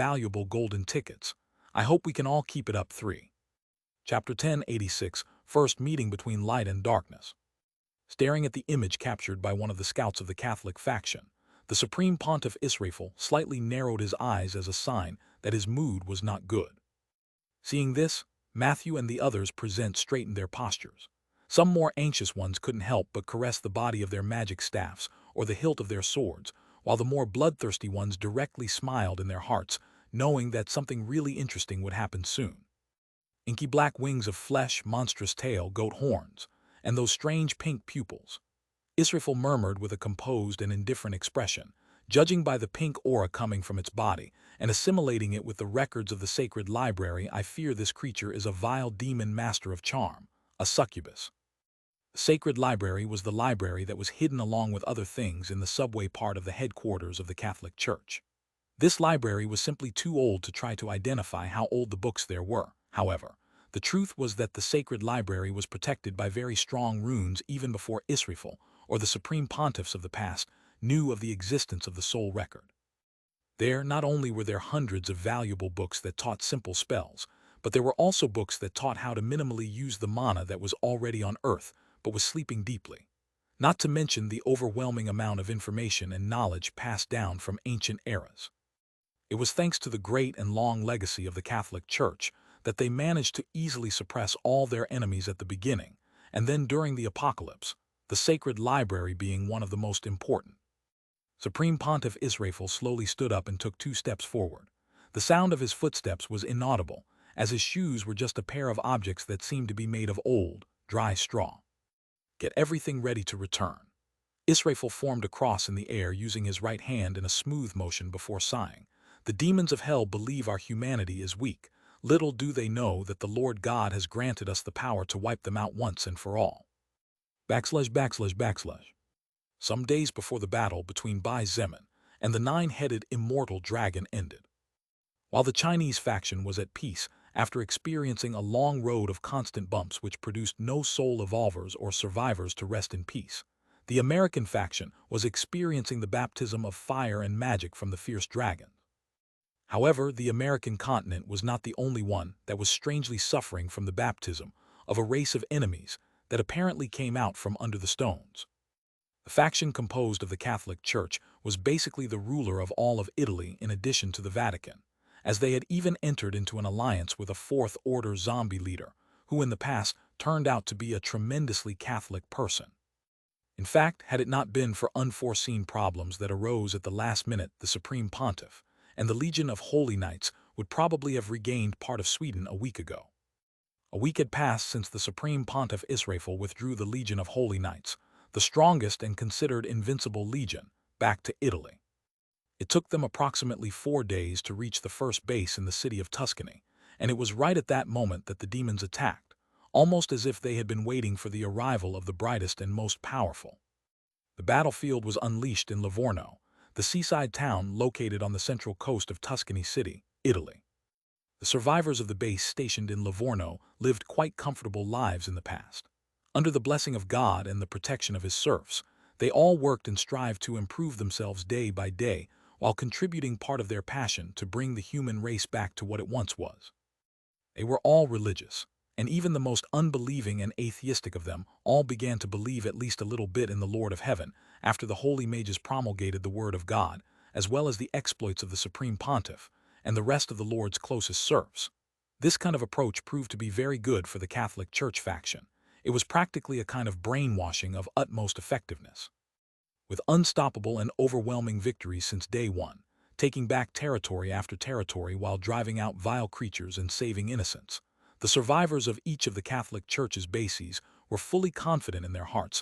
valuable golden tickets. I hope we can all keep it up. 3. Chapter 1086, First Meeting Between Light and Darkness. Staring at the image captured by one of the scouts of the Catholic faction, the Supreme Pontiff Israfel slightly narrowed his eyes as a sign that his mood was not good. Seeing this, Matthew and the others present straightened their postures. Some more anxious ones couldn't help but caress the body of their magic staffs or the hilt of their swords, while the more bloodthirsty ones directly smiled in their hearts, knowing that something really interesting would happen soon. Inky black wings of flesh, monstrous tail, goat horns, and those strange pink pupils. Israfel murmured with a composed and indifferent expression, judging by the pink aura coming from its body and assimilating it with the records of the sacred library. I fear this creature is a vile demon master of charm, a succubus. The sacred library was the library that was hidden along with other things in the subway part of the headquarters of the Catholic Church. This library was simply too old to try to identify how old the books there were. However, the truth was that the sacred library was protected by very strong runes even before Israfel, or the supreme pontiffs of the past, knew of the existence of the soul record. There, not only were there hundreds of valuable books that taught simple spells, but there were also books that taught how to minimally use the mana that was already on Earth, but was sleeping deeply. Not to mention the overwhelming amount of information and knowledge passed down from ancient eras. It was thanks to the great and long legacy of the Catholic Church that they managed to easily suppress all their enemies at the beginning, and then during the apocalypse, the sacred library being one of the most important. Supreme Pontiff Israfel slowly stood up and took 2 steps forward. The sound of his footsteps was inaudible, as his shoes were just a pair of objects that seemed to be made of old, dry straw. Get everything ready to return. Israfel formed a cross in the air using his right hand in a smooth motion before sighing. The demons of hell believe our humanity is weak. Little do they know that the Lord God has granted us the power to wipe them out once and for all. /////. Some days before the battle between Bai Zemin and the 9-headed immortal dragon ended. While the Chinese faction was at peace after experiencing a long road of constant bumps which produced no soul evolvers or survivors to rest in peace, the American faction was experiencing the baptism of fire and magic from the fierce dragon. However, the American continent was not the only one that was strangely suffering from the baptism of a race of enemies that apparently came out from under the stones. The faction composed of the Catholic Church was basically the ruler of all of Italy in addition to the Vatican, as they had even entered into an alliance with a fourth-order zombie leader, who in the past turned out to be a tremendously Catholic person. In fact, had it not been for unforeseen problems that arose at the last minute, the Supreme Pontiff and the Legion of Holy Knights would probably have regained part of Sweden a week ago. A week had passed since the Supreme Pontiff Israfel withdrew the Legion of Holy Knights, the strongest and considered invincible legion, back to Italy. It took them approximately 4 days to reach the first base in the city of Tuscany, and it was right at that moment that the demons attacked, almost as if they had been waiting for the arrival of the brightest and most powerful. The battlefield was unleashed in Livorno, the seaside town located on the central coast of Tuscany City, Italy. The survivors of the base stationed in Livorno lived quite comfortable lives in the past. Under the blessing of God and the protection of his serfs, they all worked and strived to improve themselves day by day while contributing part of their passion to bring the human race back to what it once was. They were all religious, and even the most unbelieving and atheistic of them all began to believe at least a little bit in the Lord of Heaven after the holy mages promulgated the Word of God, as well as the exploits of the Supreme Pontiff and the rest of the Lord's closest serfs. This kind of approach proved to be very good for the Catholic Church faction. It was practically a kind of brainwashing of utmost effectiveness. With unstoppable and overwhelming victories since day one, taking back territory after territory while driving out vile creatures and saving innocents, the survivors of each of the Catholic Church's bases were fully confident in their hearts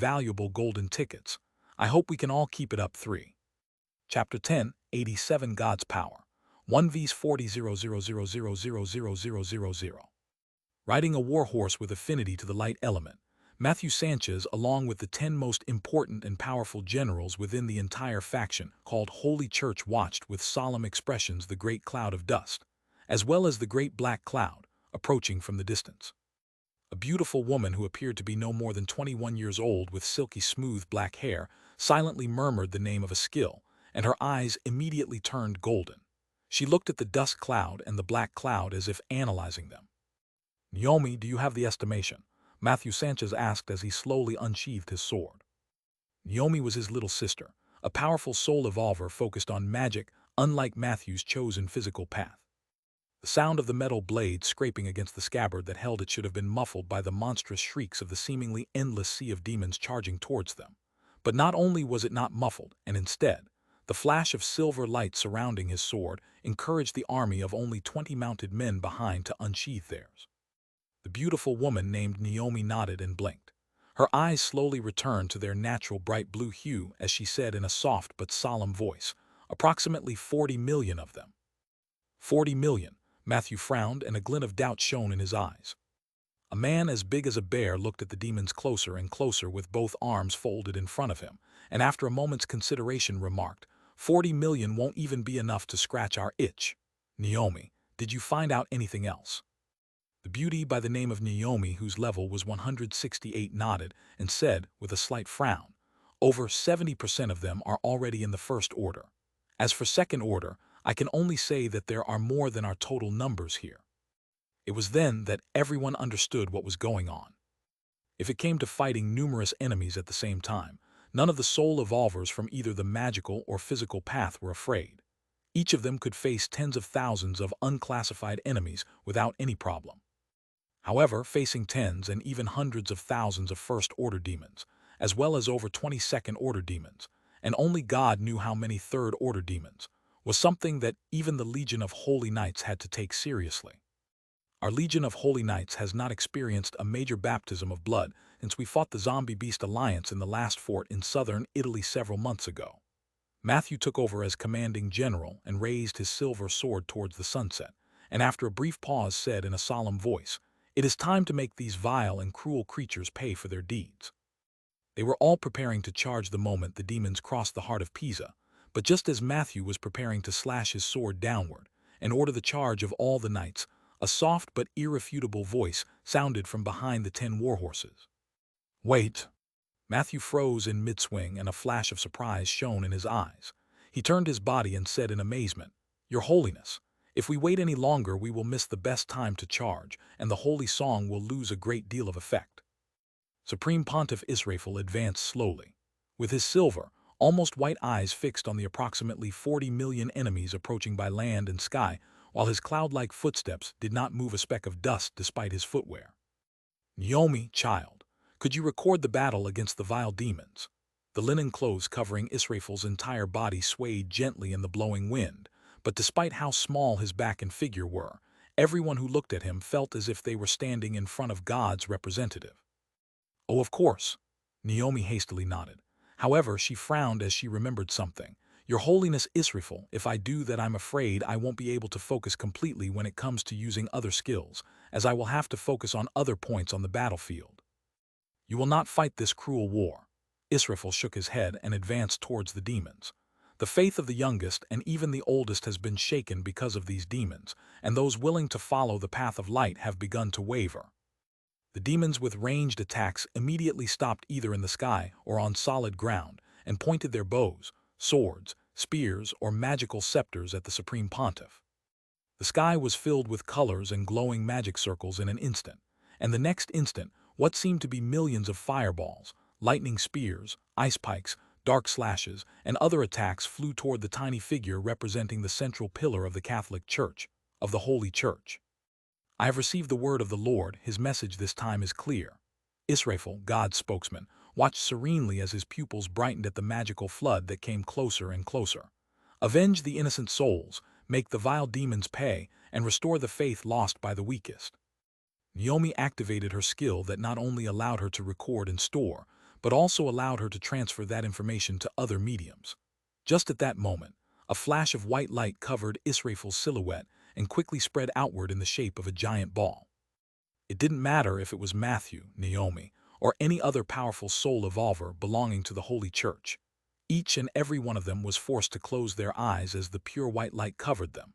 valuable golden tickets. I hope we can all keep it up. 3. Chapter 10, 87 God's Power. 1 vs 40 000000000. Riding a warhorse with affinity to the light element, Matthew Sanchez, along with the 10 most important and powerful generals within the entire faction called Holy Church, watched with solemn expressions the great cloud of dust. as well as the great black cloud, approaching from the distance. A beautiful woman who appeared to be no more than 21 years old with silky smooth black hair silently murmured the name of a skill, and her eyes immediately turned golden. She looked at the dust cloud and the black cloud as if analyzing them. "Naomi, do you have the estimation?" Matthew Sanchez asked as he slowly unsheathed his sword. Naomi was his little sister, a powerful soul evolver focused on magic, unlike Matthew's chosen physical path. The sound of the metal blade scraping against the scabbard that held it should have been muffled by the monstrous shrieks of the seemingly endless sea of demons charging towards them. But not only was it not muffled, and instead, the flash of silver light surrounding his sword encouraged the army of only 20 mounted men behind to unsheathe theirs. The beautiful woman named Naomi nodded and blinked. Her eyes slowly returned to their natural bright blue hue as she said in a soft but solemn voice, "Approximately 40 million of them." 40 million. Matthew frowned, and a glint of doubt shone in his eyes. A man as big as a bear looked at the demons closer and closer with both arms folded in front of him, and after a moment's consideration remarked, 40 million won't even be enough to scratch our itch. Naomi, did you find out anything else? The beauty by the name of Naomi, whose level was 168, nodded and said, with a slight frown, "Over 70% of them are already in the first order. As for second order, I can only say that there are more than our total numbers here." It was then that everyone understood what was going on. If it came to fighting numerous enemies at the same time, none of the soul evolvers from either the magical or physical path were afraid. Each of them could face tens of thousands of unclassified enemies without any problem. However, facing tens and even hundreds of thousands of first-order demons, as well as over 20 second-order demons, and only God knew how many third-order demons, was something that even the Legion of Holy Knights had to take seriously. Our Legion of Holy Knights has not experienced a major baptism of blood since we fought the Zombie Beast Alliance in the last fort in southern Italy several months ago. Matthew took over as commanding general and raised his silver sword towards the sunset, and after a brief pause said in a solemn voice, "It is time to make these vile and cruel creatures pay for their deeds." They were all preparing to charge the moment the demons crossed the heart of Pisa, but just as Matthew was preparing to slash his sword downward and order the charge of all the knights, a soft but irrefutable voice sounded from behind the 10 warhorses. "Wait!" Matthew froze in mid-swing, and a flash of surprise shone in his eyes. He turned his body and said in amazement, "Your Holiness, if we wait any longer we will miss the best time to charge, and the holy song will lose a great deal of effect." Supreme Pontiff Israfel advanced slowly, with his silver, almost white eyes fixed on the approximately 40 million enemies approaching by land and sky, while his cloud-like footsteps did not move a speck of dust despite his footwear. "Naomi, child, could you record the battle against the vile demons?" The linen clothes covering Israfel's entire body swayed gently in the blowing wind, but despite how small his back and figure were, everyone who looked at him felt as if they were standing in front of God's representative. "Oh, of course." Naomi hastily nodded. However, she frowned as she remembered something. "Your Holiness Israfel, if I do that, I'm afraid I won't be able to focus completely when it comes to using other skills, as I will have to focus on other points on the battlefield." "You will not fight this cruel war." Israfel shook his head and advanced towards the demons. "The faith of the youngest and even the oldest has been shaken because of these demons, and those willing to follow the path of light have begun to waver." The demons with ranged attacks immediately stopped either in the sky or on solid ground and pointed their bows, swords, spears, or magical scepters at the Supreme Pontiff. The sky was filled with colors and glowing magic circles in an instant, and the next instant what seemed to be millions of fireballs, lightning spears, ice pikes, dark slashes, and other attacks flew toward the tiny figure representing the central pillar of the Catholic Church, of the Holy Church. "I have received the word of the Lord. His message this time is clear." Israfel, God's spokesman, watched serenely as his pupils brightened at the magical flood that came closer and closer. "Avenge the innocent souls, make the vile demons pay, and restore the faith lost by the weakest." Naomi activated her skill that not only allowed her to record and store, but also allowed her to transfer that information to other mediums. Just at that moment, a flash of white light covered Israfel's silhouette and quickly spread outward in the shape of a giant ball. It didn't matter if it was Matthew, Naomi, or any other powerful soul evolver belonging to the Holy Church. Each and every one of them was forced to close their eyes as the pure white light covered them,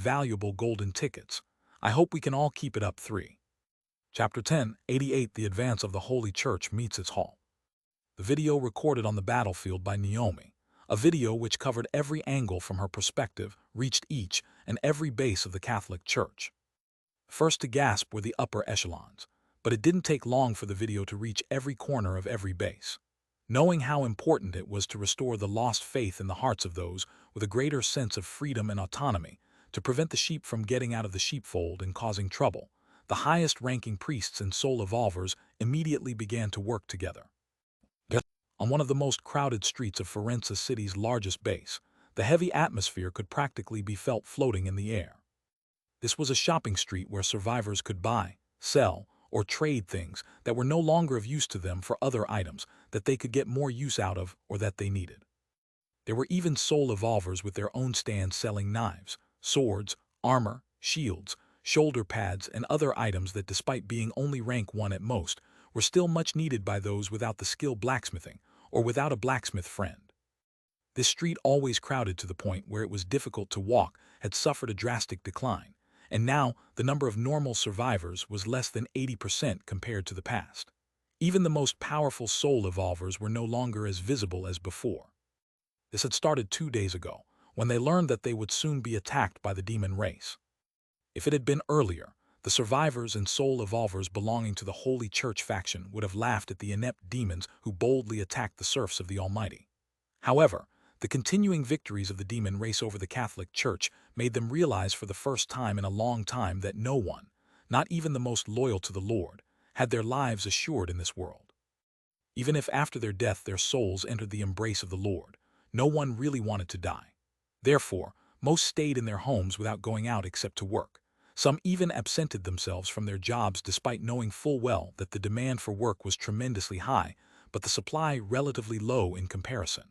valuable golden tickets. I hope we can all keep it up. 3. Chapter 10, 88. The Advance of the Holy Church meets its halt. The video recorded on the battlefield by Naomi, a video which covered every angle from her perspective, reached each and every base of the Catholic Church. First to gasp were the upper echelons, but it didn't take long for the video to reach every corner of every base. knowing how important it was to restore the lost faith in the hearts of those with a greater sense of freedom and autonomy, to prevent the sheep from getting out of the sheepfold and causing trouble. The highest-ranking priests and soul evolvers immediately began to work together. On one of the most crowded streets of Firenze City's largest base, the heavy atmosphere could practically be felt floating in the air. This was a shopping street where survivors could buy, sell, or trade things that were no longer of use to them for other items that they could get more use out of or that they needed. There were even soul evolvers with their own stands selling knives, swords, armor, shields, shoulder pads, and other items that, despite being only rank 1 at most, were still much needed by those without the skill blacksmithing or without a blacksmith friend. This street, always crowded to the point where it was difficult to walk, had suffered a drastic decline, and now the number of normal survivors was less than 80% compared to the past. Even the most powerful soul evolvers were no longer as visible as before. This had started 2 days ago, when they learned that they would soon be attacked by the demon race. If it had been earlier, the survivors and soul evolvers belonging to the Holy Church faction would have laughed at the inept demons who boldly attacked the serfs of the Almighty. However, the continuing victories of the demon race over the Catholic Church made them realize for the first time in a long time that no one, not even the most loyal to the Lord, had their lives assured in this world. Even if after their death their souls entered the embrace of the Lord, no one really wanted to die. Therefore, most stayed in their homes without going out except to work. Some even absented themselves from their jobs despite knowing full well that the demand for work was tremendously high, but the supply relatively low in comparison.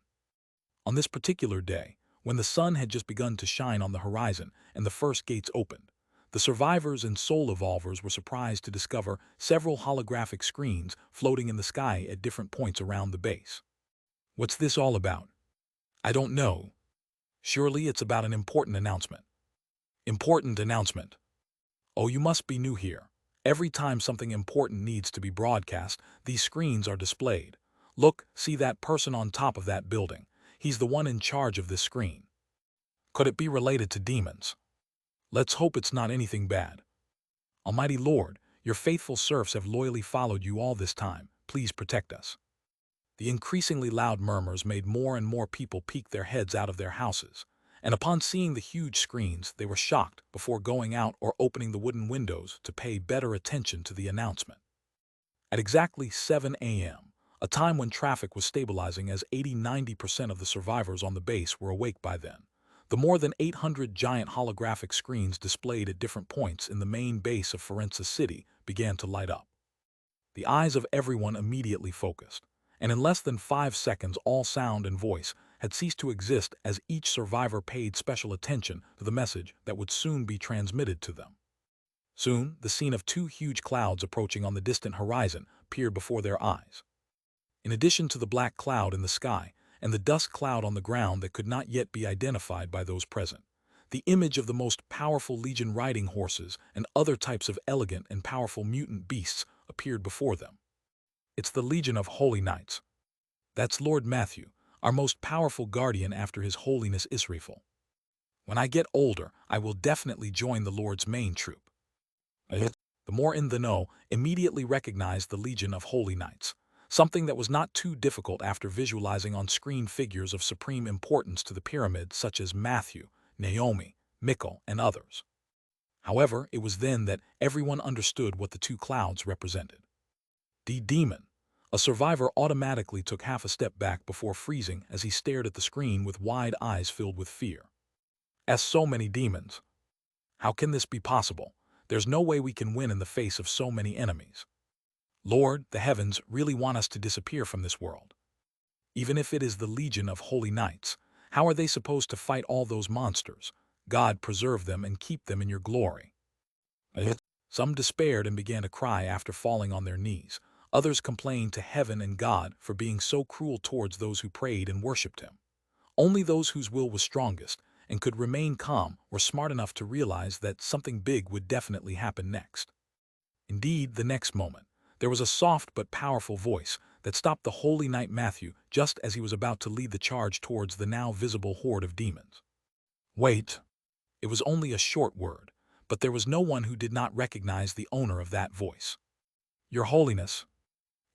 On this particular day, when the sun had just begun to shine on the horizon and the first gates opened, the survivors and soul evolvers were surprised to discover several holographic screens floating in the sky at different points around the base. What's this all about? I don't know. Surely it's about an important announcement. Important announcement. Oh, you must be new here. Every time something important needs to be broadcast, these screens are displayed. Look, see that person on top of that building. He's the one in charge of this screen. Could it be related to demons? Let's hope it's not anything bad. Almighty Lord, your faithful serfs have loyally followed you all this time. Please protect us. The increasingly loud murmurs made more and more people peek their heads out of their houses, and upon seeing the huge screens, they were shocked before going out or opening the wooden windows to pay better attention to the announcement. At exactly 7 a.m., a time when traffic was stabilizing as 80–90% of the survivors on the base were awake by then, the more than 800 giant holographic screens displayed at different points in the main base of Firenze City began to light up. The eyes of everyone immediately focused, and in less than 5 seconds all sound and voice had ceased to exist as each survivor paid special attention to the message that would soon be transmitted to them. Soon, the scene of 2 huge clouds approaching on the distant horizon appeared before their eyes. In addition to the black cloud in the sky and the dust cloud on the ground that could not yet be identified by those present, the image of the most powerful legion riding horses and other types of elegant and powerful mutant beasts appeared before them. It's the Legion of Holy Knights. That's Lord Matthew, our most powerful guardian after His Holiness Israfel. When I get older, I will definitely join the Lord's main troop. The more in the know immediately recognized the Legion of Holy Knights, something that was not too difficult after visualizing on-screen figures of supreme importance to the pyramid such as Matthew, Naomi, Mikkel, and others. However, it was then that everyone understood what the 2 clouds represented. The demon. A survivor automatically took half a step back before freezing as he stared at the screen with wide eyes filled with fear. As so many demons. How can this be possible? There's no way we can win in the face of so many enemies. Lord, the heavens really want us to disappear from this world. Even if it is the Legion of Holy Knights, how are they supposed to fight all those monsters? God preserve them and keep them in your glory. Some despaired and began to cry after falling on their knees. Others complained to heaven and God for being so cruel towards those who prayed and worshipped Him. Only those whose will was strongest and could remain calm were smart enough to realize that something big would definitely happen next. Indeed, the next moment, there was a soft but powerful voice that stopped the Holy Knight Matthew just as he was about to lead the charge towards the now visible horde of demons. Wait. It was only a short word, but there was no one who did not recognize the owner of that voice. Your Holiness.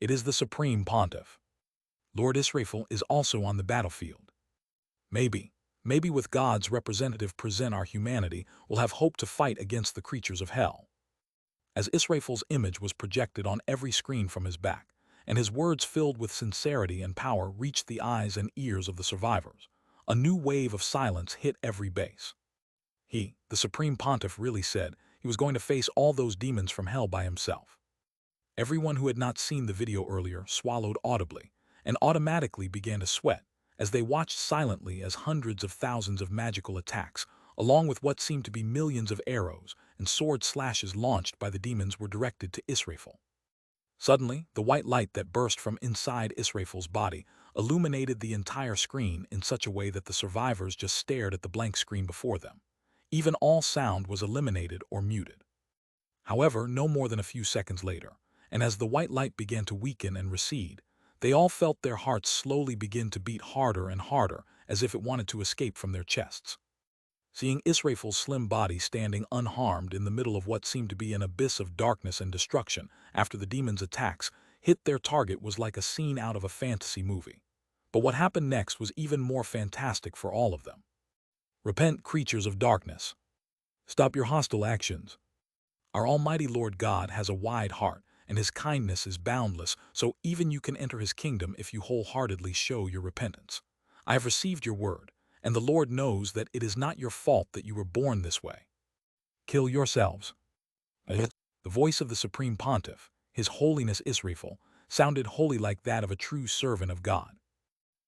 It is the Supreme Pontiff. Lord Israfel is also on the battlefield. Maybe with God's representative present our humanity will have hope to fight against the creatures of hell. As Israfel's image was projected on every screen from his back, and his words filled with sincerity and power reached the eyes and ears of the survivors, a new wave of silence hit every base. He, the Supreme Pontiff, really said he was going to face all those demons from hell by himself. Everyone who had not seen the video earlier swallowed audibly and automatically began to sweat as they watched silently as hundreds of thousands of magical attacks, along with what seemed to be millions of arrows and sword slashes launched by the demons, were directed to Israfel. Suddenly, the white light that burst from inside Israfel's body illuminated the entire screen in such a way that the survivors just stared at the blank screen before them. Even all sound was eliminated or muted. However, no more than a few seconds later, and as the white light began to weaken and recede, they all felt their hearts slowly begin to beat harder and harder as if it wanted to escape from their chests. Seeing Israfel's slim body standing unharmed in the middle of what seemed to be an abyss of darkness and destruction after the demons' attacks hit their target was like a scene out of a fantasy movie. But what happened next was even more fantastic for all of them. Repent, creatures of darkness. Stop your hostile actions. Our Almighty Lord God has a wide heart, and his kindness is boundless, so even you can enter his kingdom if you wholeheartedly show your repentance. I have received your word, and the Lord knows that it is not your fault that you were born this way. Kill yourselves. The voice of the Supreme Pontiff, His Holiness Israfel, sounded wholly like that of a true servant of God.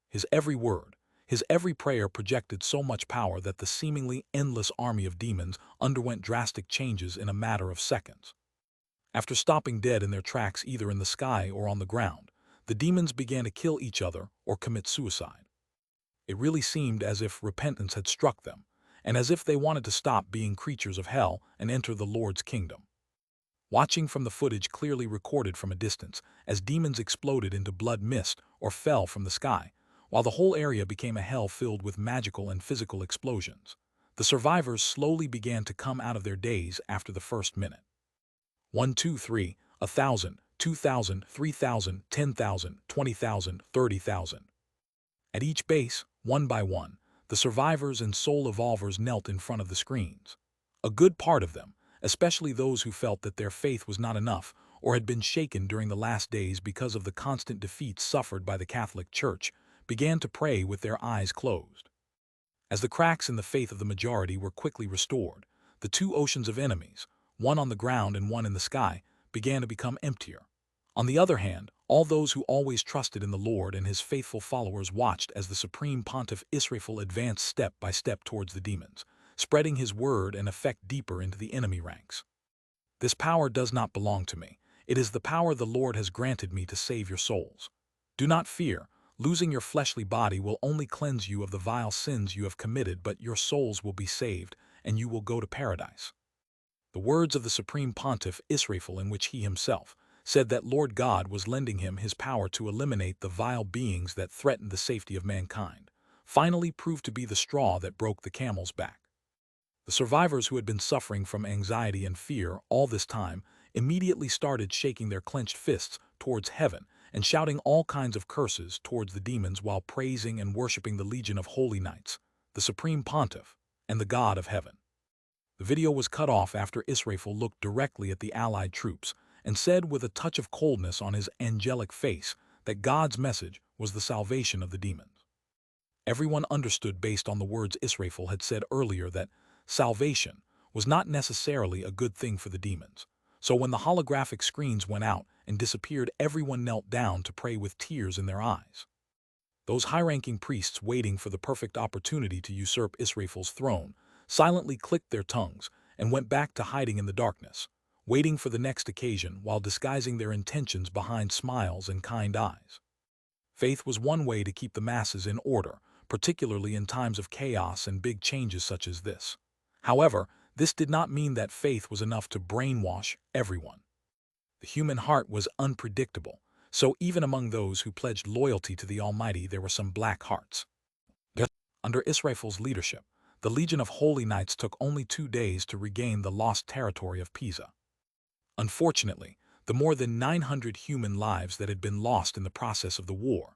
His every word, his every prayer projected so much power that the seemingly endless army of demons underwent drastic changes in a matter of seconds. After stopping dead in their tracks either in the sky or on the ground, the demons began to kill each other or commit suicide. It really seemed as if repentance had struck them, and as if they wanted to stop being creatures of hell and enter the Lord's kingdom. Watching from the footage clearly recorded from a distance, as demons exploded into blood mist or fell from the sky, while the whole area became a hell filled with magical and physical explosions, the survivors slowly began to come out of their daze after the first minute. 1, 2, 3, 1,000, 2,000, 3,000, 10,000, 20,000, 30,000. At each base, one by one, the survivors and soul evolvers knelt in front of the screens. A good part of them, especially those who felt that their faith was not enough or had been shaken during the last days because of the constant defeats suffered by the Catholic Church, began to pray with their eyes closed. As the cracks in the faith of the majority were quickly restored, the two oceans of enemies, one on the ground and one in the sky, began to become emptier. On the other hand, all those who always trusted in the Lord and his faithful followers watched as the Supreme Pontiff Israfel advanced step by step towards the demons, spreading his word and effect deeper into the enemy ranks. This power does not belong to me. It is the power the Lord has granted me to save your souls. Do not fear. Losing your fleshly body will only cleanse you of the vile sins you have committed, but your souls will be saved, and you will go to paradise. The words of the Supreme Pontiff Israfel, in which he himself said that Lord God was lending him his power to eliminate the vile beings that threatened the safety of mankind, finally proved to be the straw that broke the camel's back. The survivors who had been suffering from anxiety and fear all this time immediately started shaking their clenched fists towards heaven and shouting all kinds of curses towards the demons while praising and worshiping the Legion of Holy Knights, the Supreme Pontiff, and the God of Heaven. The video was cut off after Israfel looked directly at the Allied troops and said with a touch of coldness on his angelic face that God's message was the salvation of the demons. Everyone understood based on the words Israfel had said earlier that salvation was not necessarily a good thing for the demons. So when the holographic screens went out and disappeared, everyone knelt down to pray with tears in their eyes. Those high-ranking priests waiting for the perfect opportunity to usurp Israfel's throne silently clicked their tongues and went back to hiding in the darkness, waiting for the next occasion while disguising their intentions behind smiles and kind eyes. Faith was one way to keep the masses in order, particularly in times of chaos and big changes such as this. However, this did not mean that faith was enough to brainwash everyone. The human heart was unpredictable, so even among those who pledged loyalty to the Almighty there were some black hearts. Under Israfel's leadership, the Legion of Holy Knights took only 2 days to regain the lost territory of Pisa. Unfortunately, the more than 900 human lives that had been lost in the process of the war,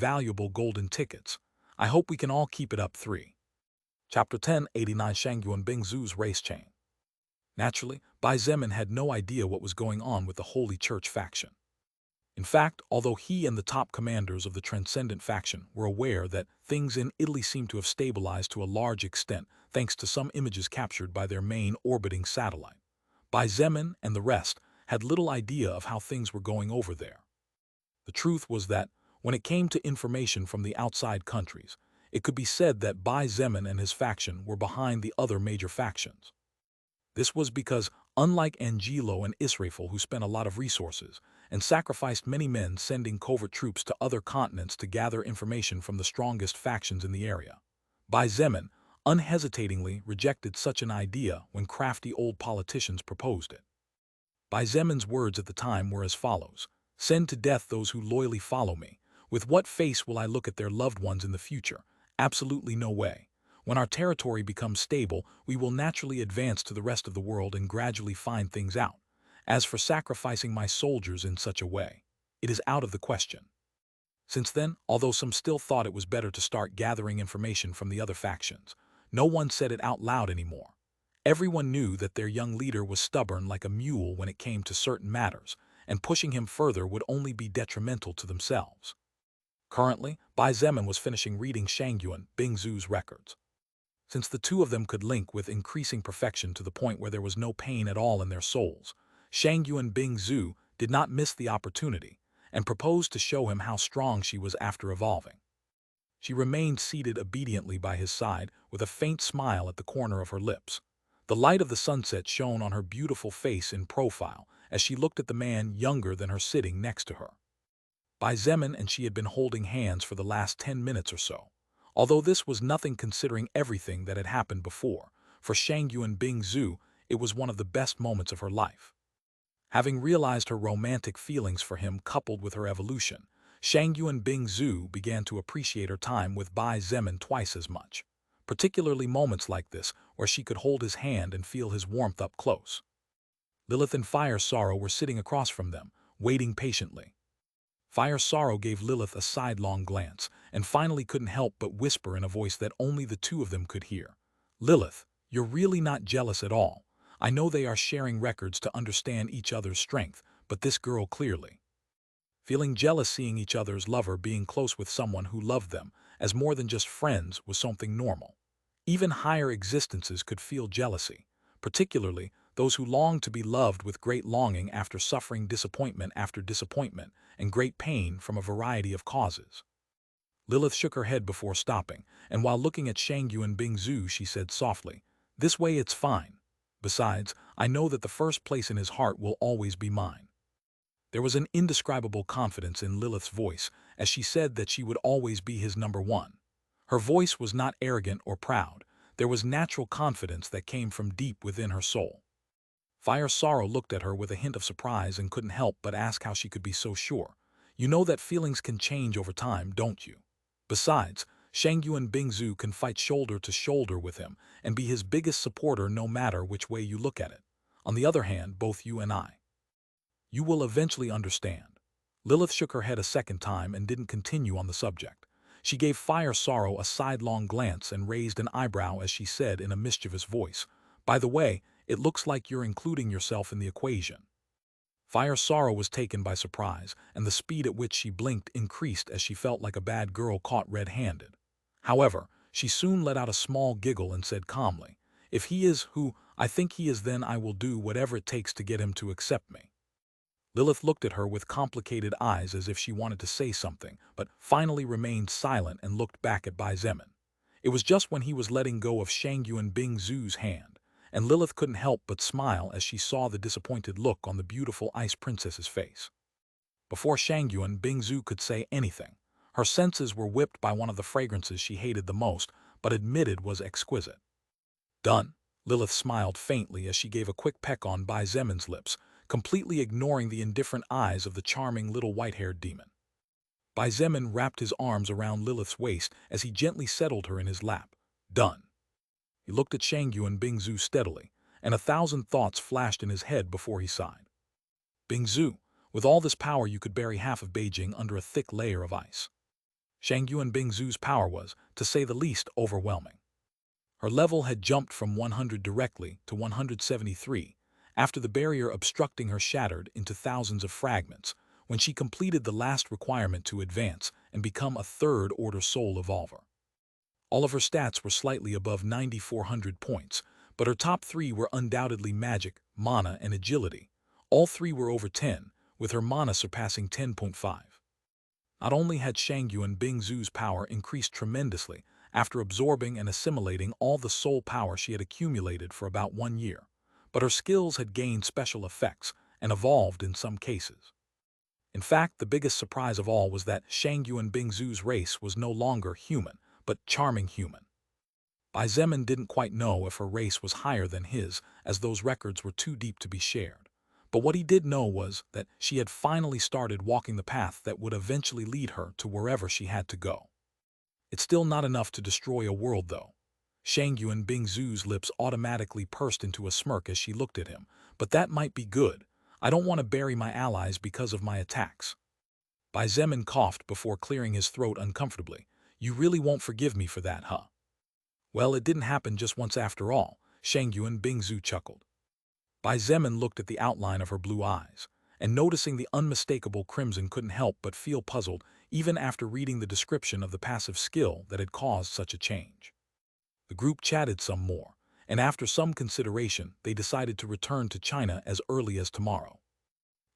valuable golden tickets. I hope we can all keep it up. 3. Chapter 10, 89 Shangyuan Bingzu's Race Chain. Naturally, Bai Zemin had no idea what was going on with the Holy Church faction. In fact, although he and the top commanders of the Transcendent faction were aware that things in Italy seemed to have stabilized to a large extent thanks to some images captured by their main orbiting satellite, Bai Zemin and the rest had little idea of how things were going over there. The truth was that, when it came to information from the outside countries, it could be said that Bai Zemin and his faction were behind the other major factions. This was because, unlike Angelo and Israfel, who spent a lot of resources and sacrificed many men sending covert troops to other continents to gather information from the strongest factions in the area, Bai Zemin unhesitatingly rejected such an idea when crafty old politicians proposed it. Bai Zemin's words at the time were as follows: "Send to death those who loyally follow me. With what face will I look at their loved ones in the future? Absolutely no way. When our territory becomes stable, we will naturally advance to the rest of the world and gradually find things out. As for sacrificing my soldiers in such a way, it is out of the question." Since then, although some still thought it was better to start gathering information from the other factions, no one said it out loud anymore. Everyone knew that their young leader was stubborn like a mule when it came to certain matters, and pushing him further would only be detrimental to themselves. Currently, Bai Zemin was finishing reading Shangyuan Bingzu's records. Since the two of them could link with increasing perfection to the point where there was no pain at all in their souls, Shangyuan Bingzu did not miss the opportunity and proposed to show him how strong she was after evolving. She remained seated obediently by his side with a faint smile at the corner of her lips. The light of the sunset shone on her beautiful face in profile as she looked at the man younger than her sitting next to her. Bai Zemin and she had been holding hands for the last 10 minutes or so. Although this was nothing considering everything that had happened before, for Shangyuan Bingzu it was one of the best moments of her life. Having realized her romantic feelings for him coupled with her evolution, Shangyuan Bingzu began to appreciate her time with Bai Zemin twice as much, particularly moments like this where she could hold his hand and feel his warmth up close. Lilith and Fire Sorrow were sitting across from them, waiting patiently. Fire Sorrow gave Lilith a sidelong glance and finally couldn't help but whisper in a voice that only the two of them could hear, "Lilith, you're really not jealous at all. I know they are sharing records to understand each other's strength, but this girl clearly." Feeling jealous seeing each other's lover being close with someone who loved them as more than just friends was something normal. Even higher existences could feel jealousy, particularly those who longed to be loved with great longing after suffering disappointment after disappointment and great pain from a variety of causes. Lilith shook her head before stopping, and while looking at Shangyuan Bingzu she said softly, "This way it's fine. Besides, I know that the first place in his heart will always be mine." There was an indescribable confidence in Lilith's voice as she said that she would always be his number one. Her voice was not arrogant or proud. There was natural confidence that came from deep within her soul. Fire Sorrow looked at her with a hint of surprise and couldn't help but ask how she could be so sure. "You know that feelings can change over time, don't you? Besides, Shangyuan Bingzu can fight shoulder to shoulder with him and be his biggest supporter no matter which way you look at it. On the other hand, both you and I. You will eventually understand." Lilith shook her head a second time and didn't continue on the subject. She gave Fire Sorrow a sidelong glance and raised an eyebrow as she said in a mischievous voice, "By the way, it looks like you're including yourself in the equation." Fire Sorrow was taken by surprise, and the speed at which she blinked increased as she felt like a bad girl caught red-handed. However, she soon let out a small giggle and said calmly, "If he is who I think he is, then I will do whatever it takes to get him to accept me." Lilith looked at her with complicated eyes as if she wanted to say something, but finally remained silent and looked back at Bai Zemin. It was just when he was letting go of Shangyuan Bingzu's hand, and Lilith couldn't help but smile as she saw the disappointed look on the beautiful ice princess's face. Before Shangyuan Bingzu could say anything, her senses were whipped by one of the fragrances she hated the most, but admitted was exquisite. "Done." Lilith smiled faintly as she gave a quick peck on Bai Zemin's lips, completely ignoring the indifferent eyes of the charming little white-haired demon. Bai Zemin wrapped his arms around Lilith's waist as he gently settled her in his lap. "Done." He looked at Shangyuan Bingzu steadily, and 1,000 thoughts flashed in his head before he sighed. "Bingzu, with all this power you could bury half of Beijing under a thick layer of ice." Shangyuan Bingzu's power was, to say the least, overwhelming. Her level had jumped from 100 directly to 173, after the barrier obstructing her shattered into thousands of fragments, when she completed the last requirement to advance and become a third-order soul evolver. All of her stats were slightly above 9,400 points, but her top three were undoubtedly magic, mana, and agility. All three were over 10, with her mana surpassing 10.5. Not only had Shangyuan Bingzu's power increased tremendously after absorbing and assimilating all the soul power she had accumulated for about 1 year, but her skills had gained special effects and evolved in some cases. In fact, the biggest surprise of all was that Shangyuan Bingzu's race was no longer human, but charming human. Bai Zemin didn't quite know if her race was higher than his, as those records were too deep to be shared. But what he did know was that she had finally started walking the path that would eventually lead her to wherever she had to go. It's still not enough to destroy a world, though. Shangyuan Bingzu's lips automatically pursed into a smirk as she looked at him, but that might be good. I don't want to bury my allies because of my attacks. Bai Zemin coughed before clearing his throat uncomfortably. You really won't forgive me for that, huh? Well, it didn't happen just once after all, Shangyuan Bingzu chuckled. Bai Zemin looked at the outline of her blue eyes, and noticing the unmistakable crimson couldn't help but feel puzzled even after reading the description of the passive skill that had caused such a change. The group chatted some more, and after some consideration, they decided to return to China as early as tomorrow.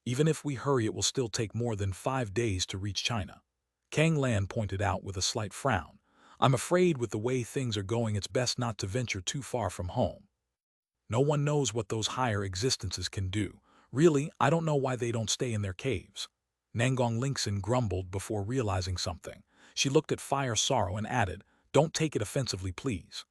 Even if we hurry, it will still take more than 5 days to reach China, Kang Lan pointed out with a slight frown. I'm afraid with the way things are going, it's best not to venture too far from home. No one knows what those higher existences can do. Really, I don't know why they don't stay in their caves. Nangong Lingxin grumbled before realizing something. She looked at Fire Sorrow and added, Don't take it offensively, please.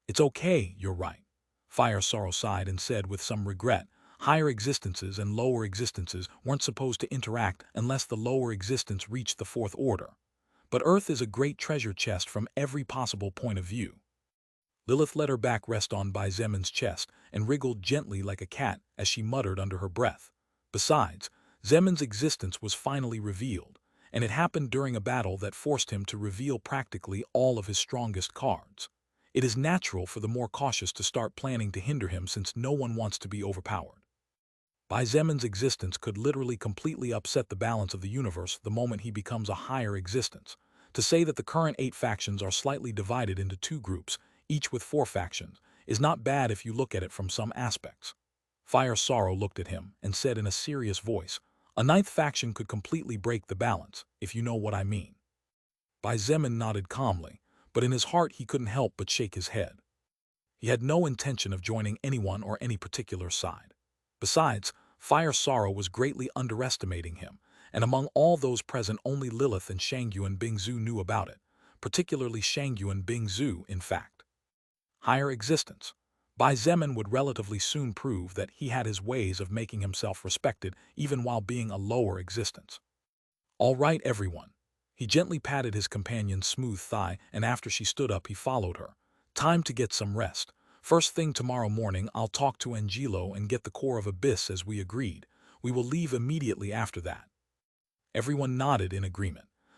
It's okay, you're right. Fire Sorrow sighed and said with some regret, higher existences and lower existences weren't supposed to interact unless the lower existence reached the fourth order. But Earth is a great treasure chest from every possible point of view. Lilith let her back rest on Bai Zemin's chest and wriggled gently like a cat as she muttered under her breath. Besides, Zemin's existence was finally revealed, and it happened during a battle that forced him to reveal practically all of his strongest cards. It is natural for the more cautious to start planning to hinder him since no one wants to be overpowered. Bai Zemin's existence could literally completely upset the balance of the universe the moment he becomes a higher existence. To say that the current 8 factions are slightly divided into 2 groups, each with 4 factions, is not bad if you look at it from some aspects. Fire Sorrow looked at him and said in a serious voice, a 9th faction could completely break the balance, if you know what I mean. Bai Zemin nodded calmly, but in his heart he couldn't help but shake his head. He had no intention of joining anyone or any particular side. Besides, Fire Sorrow was greatly underestimating him, and among all those present only Lilith and Shangyuan Bingzu knew about it, particularly Shangyuan Bingzu, in fact. Higher existence. Bai Zemin would relatively soon prove that he had his ways of making himself respected even while being a lower existence. All right, everyone. He gently patted his companion's smooth thigh, and after she stood up he followed her. Time to get some rest. First thing tomorrow morning I'll talk to Angelo and get the core of Abyss as we agreed. We will leave immediately after that. Everyone nodded in agreement,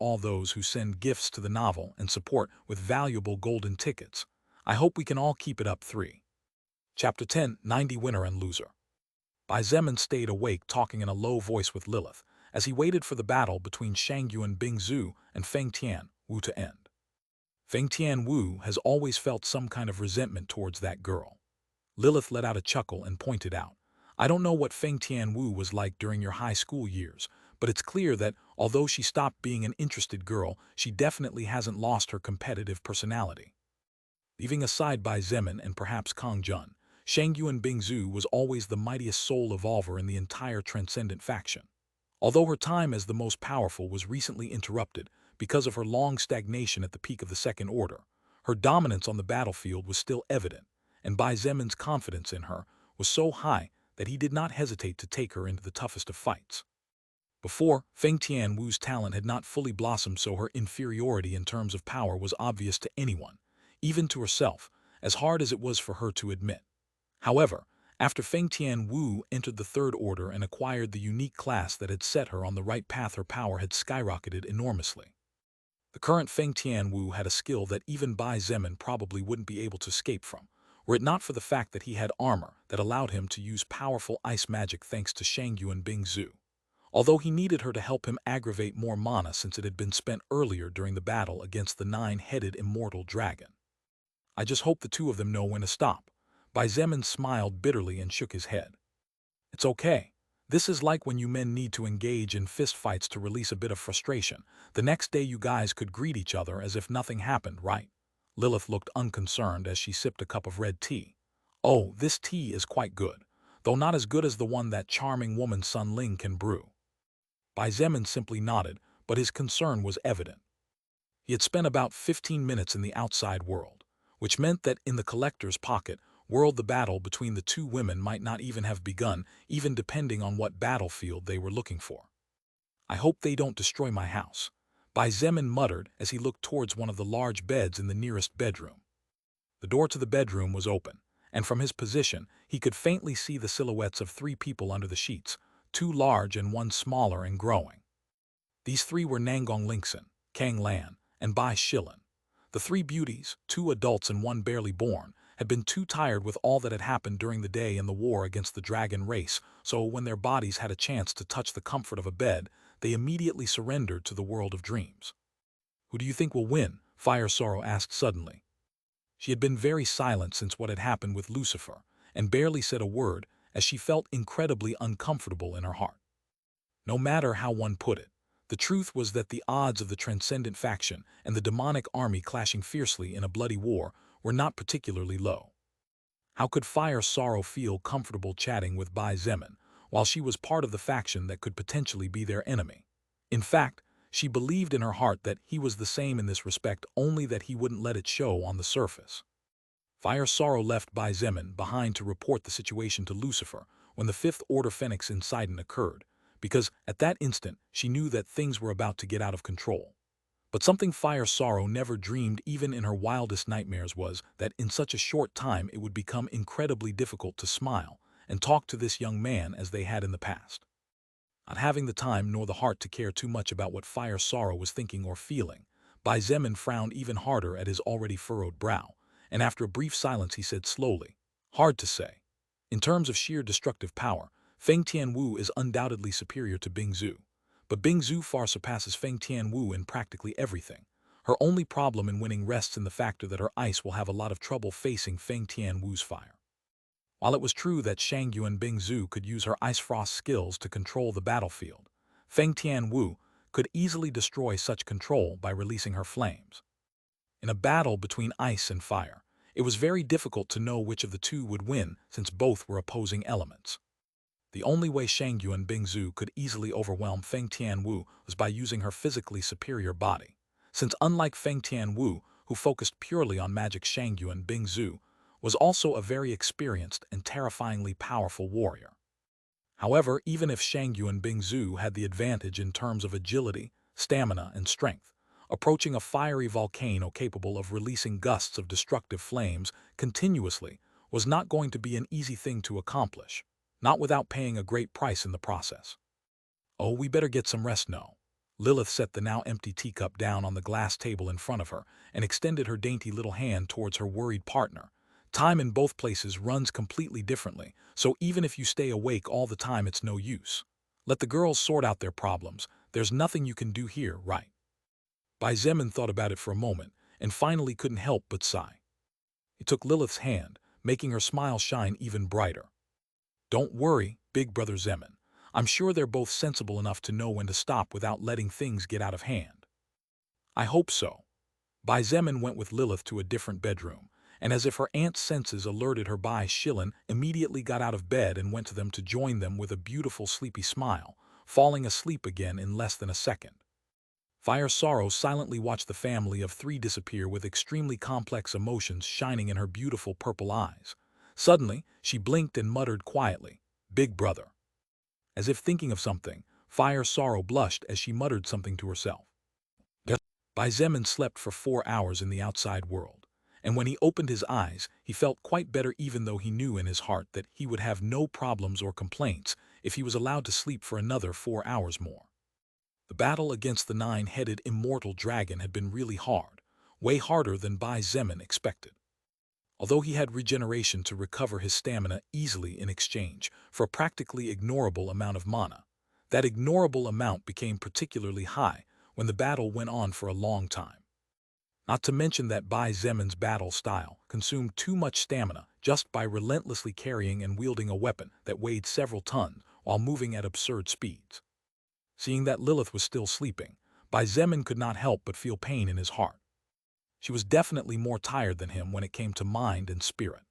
all those who send gifts to the novel and support with valuable golden tickets. I hope we can all keep it up. 3. Chapter 10, 90 Winner and Loser. Bai Zemin stayed awake talking in a low voice with Lilith as he waited for the battle between Shangyuan Bingzu and Feng Tian Wu to end. Feng Tian Wu has always felt some kind of resentment towards that girl. Lilith let out a chuckle and pointed out, I don't know what Feng Tian Wu was like during your high school years, but it's clear that, although she stopped being an interested girl, she definitely hasn't lost her competitive personality. Leaving aside Bai Zemin and perhaps Kang Jun, Shangyuan Bingzu was always the mightiest soul evolver in the entire Transcendent faction. Although her time as the most powerful was recently interrupted because of her long stagnation at the peak of the Second Order, her dominance on the battlefield was still evident, and Bai Zemin's confidence in her was so high that he did not hesitate to take her into the toughest of fights. Before, Feng Tian Wu's talent had not fully blossomed, so her inferiority in terms of power was obvious to anyone, even to herself, as hard as it was for her to admit. However, after Feng Tian Wu entered the Third Order and acquired the unique class that had set her on the right path, her power had skyrocketed enormously. The current Feng Tian Wu had a skill that even Bai Zemin probably wouldn't be able to escape from, were it not for the fact that he had armor that allowed him to use powerful ice magic thanks to Shangyuan Bingzu. Although he needed her to help him aggravate more mana since it had been spent earlier during the battle against the 9-headed immortal dragon. I just hope the two of them know when to stop. Bai Zemin smiled bitterly and shook his head. It's okay. This is like when you men need to engage in fistfights to release a bit of frustration. The next day you guys could greet each other as if nothing happened, right? Lilith looked unconcerned as she sipped a cup of red tea. Oh, this tea is quite good, though not as good as the one that charming woman Sun Ling can brew. Bai Zemin simply nodded, but his concern was evident. He had spent about 15 minutes in the outside world, which meant that in the collector's pocket world the battle between the two women might not even have begun, even depending on what battlefield they were looking for. I hope they don't destroy my house, Bai Zemin muttered as he looked towards one of the large beds in the nearest bedroom. The door to the bedroom was open, and from his position he could faintly see the silhouettes of 3 people under the sheets, 2 large and 1 smaller and growing. These 3 were Nangong Lingxin, Kang Lan, and Bai Shilin. The 3 beauties, 2 adults and 1 barely born, had been too tired with all that had happened during the day in the war against the dragon race, so when their bodies had a chance to touch the comfort of a bed, they immediately surrendered to the world of dreams. Who do you think will win? Fire Sorrow asked suddenly. She had been very silent since what had happened with Lucifer, and barely said a word as she felt incredibly uncomfortable in her heart. No matter how one put it, the truth was that the odds of the Transcendent faction and the demonic army clashing fiercely in a bloody war were not particularly low. How could Fire Sorrow feel comfortable chatting with Bai Zemin while she was part of the faction that could potentially be their enemy? In fact, she believed in her heart that he was the same in this respect, only that he wouldn't let it show on the surface. Fire Sorrow left Bai Zemin behind to report the situation to Lucifer when the 5th Order Phoenix incident occurred, because at that instant she knew that things were about to get out of control. But something Fire Sorrow never dreamed even in her wildest nightmares was that in such a short time it would become incredibly difficult to smile and talk to this young man as they had in the past. Not having the time nor the heart to care too much about what Fire Sorrow was thinking or feeling, Bai Zemin frowned even harder at his already furrowed brow, and after a brief silence he said slowly, "Hard to say. In terms of sheer destructive power, Feng Tianwu is undoubtedly superior to Bing Zhu. But Bing Zhu far surpasses Feng Tianwu in practically everything. Her only problem in winning rests in the factor that her ice will have a lot of trouble facing Feng Tianwu's fire. While it was true that Shangyu and Bing Zhu could use her ice frost skills to control the battlefield, Feng Tianwu could easily destroy such control by releasing her flames. In a battle between ice and fire, it was very difficult to know which of the two would win since both were opposing elements. The only way Shangyu and Bing Zhu could easily overwhelm Feng Tianwu was by using her physically superior body, since unlike Feng Tianwu, who focused purely on magic, Shangyu and Bing Zhu was also a very experienced and terrifyingly powerful warrior. However, even if Shangyu and Bing Zhu had the advantage in terms of agility, stamina, and strength, approaching a fiery volcano capable of releasing gusts of destructive flames continuously was not going to be an easy thing to accomplish, not without paying a great price in the process. "Oh, we better get some rest now." Lilith set the now empty teacup down on the glass table in front of her and extended her dainty little hand towards her worried partner. "Time in both places runs completely differently, so even if you stay awake all the time, it's no use. Let the girls sort out their problems. There's nothing you can do here, right?" Bai Zemin thought about it for a moment and finally couldn't help but sigh. He took Lilith's hand, making her smile shine even brighter. "Don't worry, big brother Zemin. I'm sure they're both sensible enough to know when to stop without letting things get out of hand." "I hope so." Bai Zemin went with Lilith to a different bedroom, and as if her aunt's senses alerted her, Bai Shilin immediately got out of bed and went to them to join them with a beautiful sleepy smile, falling asleep again in less than a second. Fire Sorrow silently watched the family of three disappear with extremely complex emotions shining in her beautiful purple eyes. Suddenly, she blinked and muttered quietly, "Big brother." As if thinking of something, Fire Sorrow blushed as she muttered something to herself. Bai Zemin slept for 4 hours in the outside world, and when he opened his eyes, he felt quite better, even though he knew in his heart that he would have no problems or complaints if he was allowed to sleep for another 4 hours more. The battle against the 9-headed immortal dragon had been really hard, way harder than Bai Zemin expected. Although he had regeneration to recover his stamina easily in exchange for a practically ignorable amount of mana, that ignorable amount became particularly high when the battle went on for a long time. Not to mention that Bai Zemin's battle style consumed too much stamina just by relentlessly carrying and wielding a weapon that weighed several tons while moving at absurd speeds. Seeing that Lilith was still sleeping, Bai Zemin could not help but feel pain in his heart. She was definitely more tired than him when it came to mind and spirit.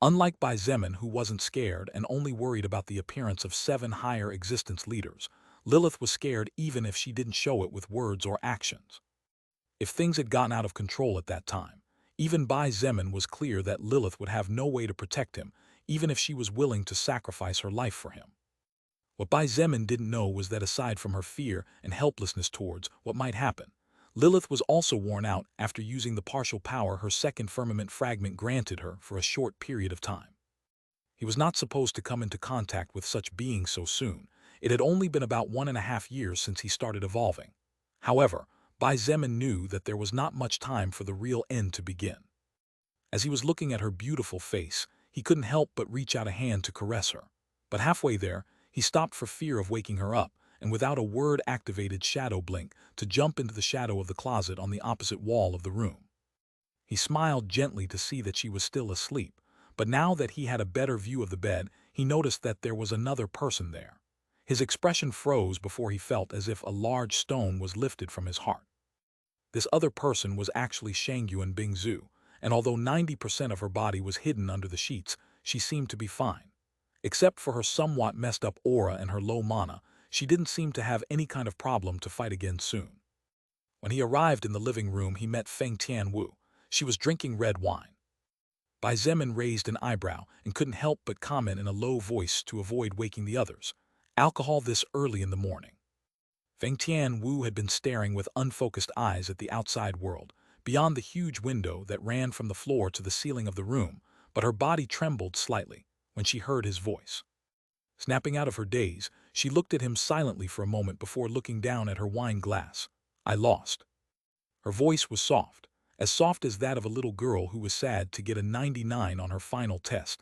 Unlike Bai Zemin, who wasn't scared and only worried about the appearance of 7 higher existence leaders, Lilith was scared even if she didn't show it with words or actions. If things had gotten out of control at that time, even Bai Zemin was clear that Lilith would have no way to protect him, even if she was willing to sacrifice her life for him. What Bai Zemin didn't know was that aside from her fear and helplessness towards what might happen, Lilith was also worn out after using the partial power her second firmament fragment granted her for a short period of time. He was not supposed to come into contact with such beings so soon. It had only been about 1.5 years since he started evolving. However, Bai Zemin knew that there was not much time for the real end to begin. As he was looking at her beautiful face, he couldn't help but reach out a hand to caress her. But halfway there, he stopped for fear of waking her up, and without a word activated Shadow Blink to jump into the shadow of the closet on the opposite wall of the room. He smiled gently to see that she was still asleep, but now that he had a better view of the bed, he noticed that there was another person there. His expression froze before he felt as if a large stone was lifted from his heart. This other person was actually Shangyu and Bing Zhu, and although 90% of her body was hidden under the sheets, she seemed to be fine. Except for her somewhat messed up aura and her low mana, she didn't seem to have any kind of problem to fight again soon. When he arrived in the living room, he met Feng Tianwu. She was drinking red wine. Bai Zemin raised an eyebrow and couldn't help but comment in a low voice to avoid waking the others. "Alcohol this early in the morning?" Feng Tianwu had been staring with unfocused eyes at the outside world, beyond the huge window that ran from the floor to the ceiling of the room, but her body trembled slightly when she heard his voice. Snapping out of her daze, she looked at him silently for a moment before looking down at her wine glass. "I lost." Her voice was soft as that of a little girl who was sad to get a 99 on her final test,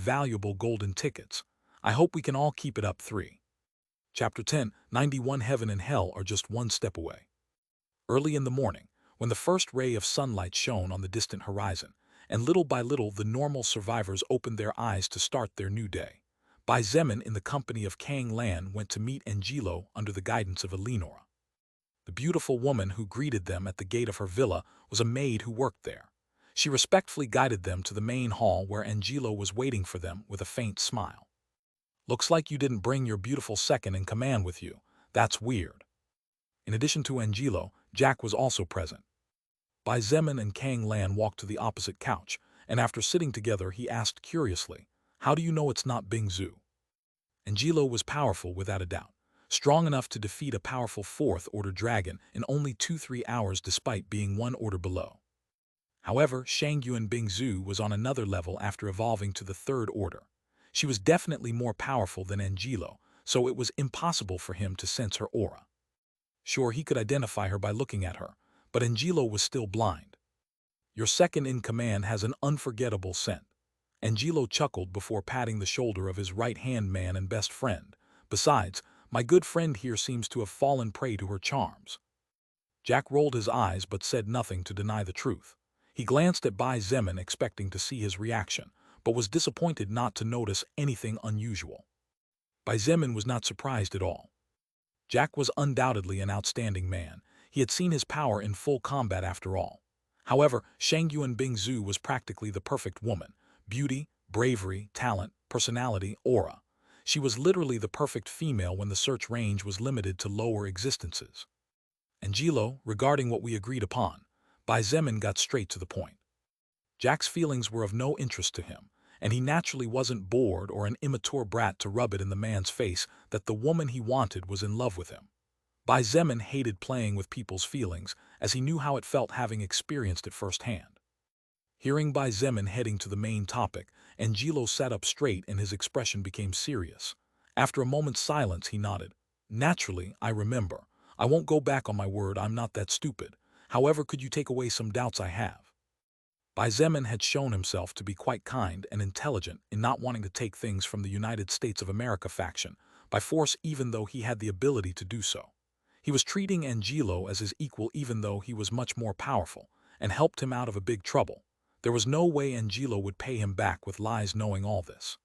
valuable golden tickets. I hope we can all keep it up. 3. Chapter 10, 91 Heaven and Hell are just one step away. Early in the morning, when the first ray of sunlight shone on the distant horizon, and little by little the normal survivors opened their eyes to start their new day, Bai Zemin in the company of Kang Lan went to meet Angelo under the guidance of Eleonora. The beautiful woman who greeted them at the gate of her villa was a maid who worked there. She respectfully guided them to the main hall where Angelo was waiting for them with a faint smile. "Looks like you didn't bring your beautiful second-in-command with you. That's weird." In addition to Angelo, Jack was also present. Bai Zemin and Kang Lan walked to the opposite couch, and after sitting together he asked curiously, "How do you know it's not Bing Zhu?" Angelo was powerful without a doubt, strong enough to defeat a powerful fourth-order dragon in only 2-3 hours despite being one order below. However, Shangyuan Bing Zhu was on another level after evolving to the third order. She was definitely more powerful than Angelo, so it was impossible for him to sense her aura. Sure, he could identify her by looking at her, but Angelo was still blind. "Your second-in-command has an unforgettable scent." Angelo chuckled before patting the shoulder of his right-hand man and best friend. "Besides, my good friend here seems to have fallen prey to her charms." Jack rolled his eyes but said nothing to deny the truth. He glanced at Bai Zemin expecting to see his reaction, but was disappointed not to notice anything unusual. Bai Zemin was not surprised at all. Jack was undoubtedly an outstanding man. He had seen his power in full combat after all. However, Shangyuan Bing Zhu was practically the perfect woman. Beauty, bravery, talent, personality, aura. She was literally the perfect female when the search range was limited to lower existences. "Angelo, regarding what we agreed upon," Bai Zemin got straight to the point. Jack's feelings were of no interest to him, and he naturally wasn't bored or an immature brat to rub it in the man's face that the woman he wanted was in love with him. Bai Zemin hated playing with people's feelings, as he knew how it felt having experienced it firsthand. Hearing Bai Zemin heading to the main topic, Angelo sat up straight and his expression became serious. After a moment's silence, he nodded. Naturally, I remember. I won't go back on my word, I'm not that stupid. However, could you take away some doubts I have? Bai Zemin had shown himself to be quite kind and intelligent in not wanting to take things from the United States of America faction by force, even though he had the ability to do so. He was treating Angelo as his equal even though he was much more powerful, and helped him out of a big trouble. There was no way Angelo would pay him back with lies. Knowing all this,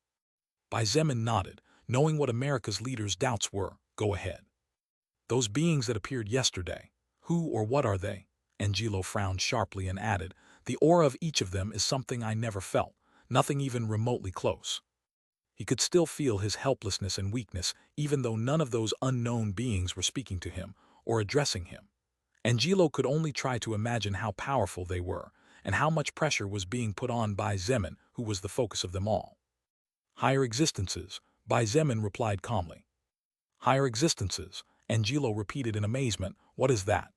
Bai Zemin nodded, knowing what America's leaders' doubts were. Go ahead. Those beings that appeared yesterday, who or what are they? Angelo frowned sharply and added, the aura of each of them is something I never felt, nothing even remotely close. He could still feel his helplessness and weakness, even though none of those unknown beings were speaking to him or addressing him. Angelo could only try to imagine how powerful they were, and how much pressure was being put on Bai Zemin, who was the focus of them all. Higher existences, Bai Zemin replied calmly. Higher existences, Angelo repeated in amazement, what is that?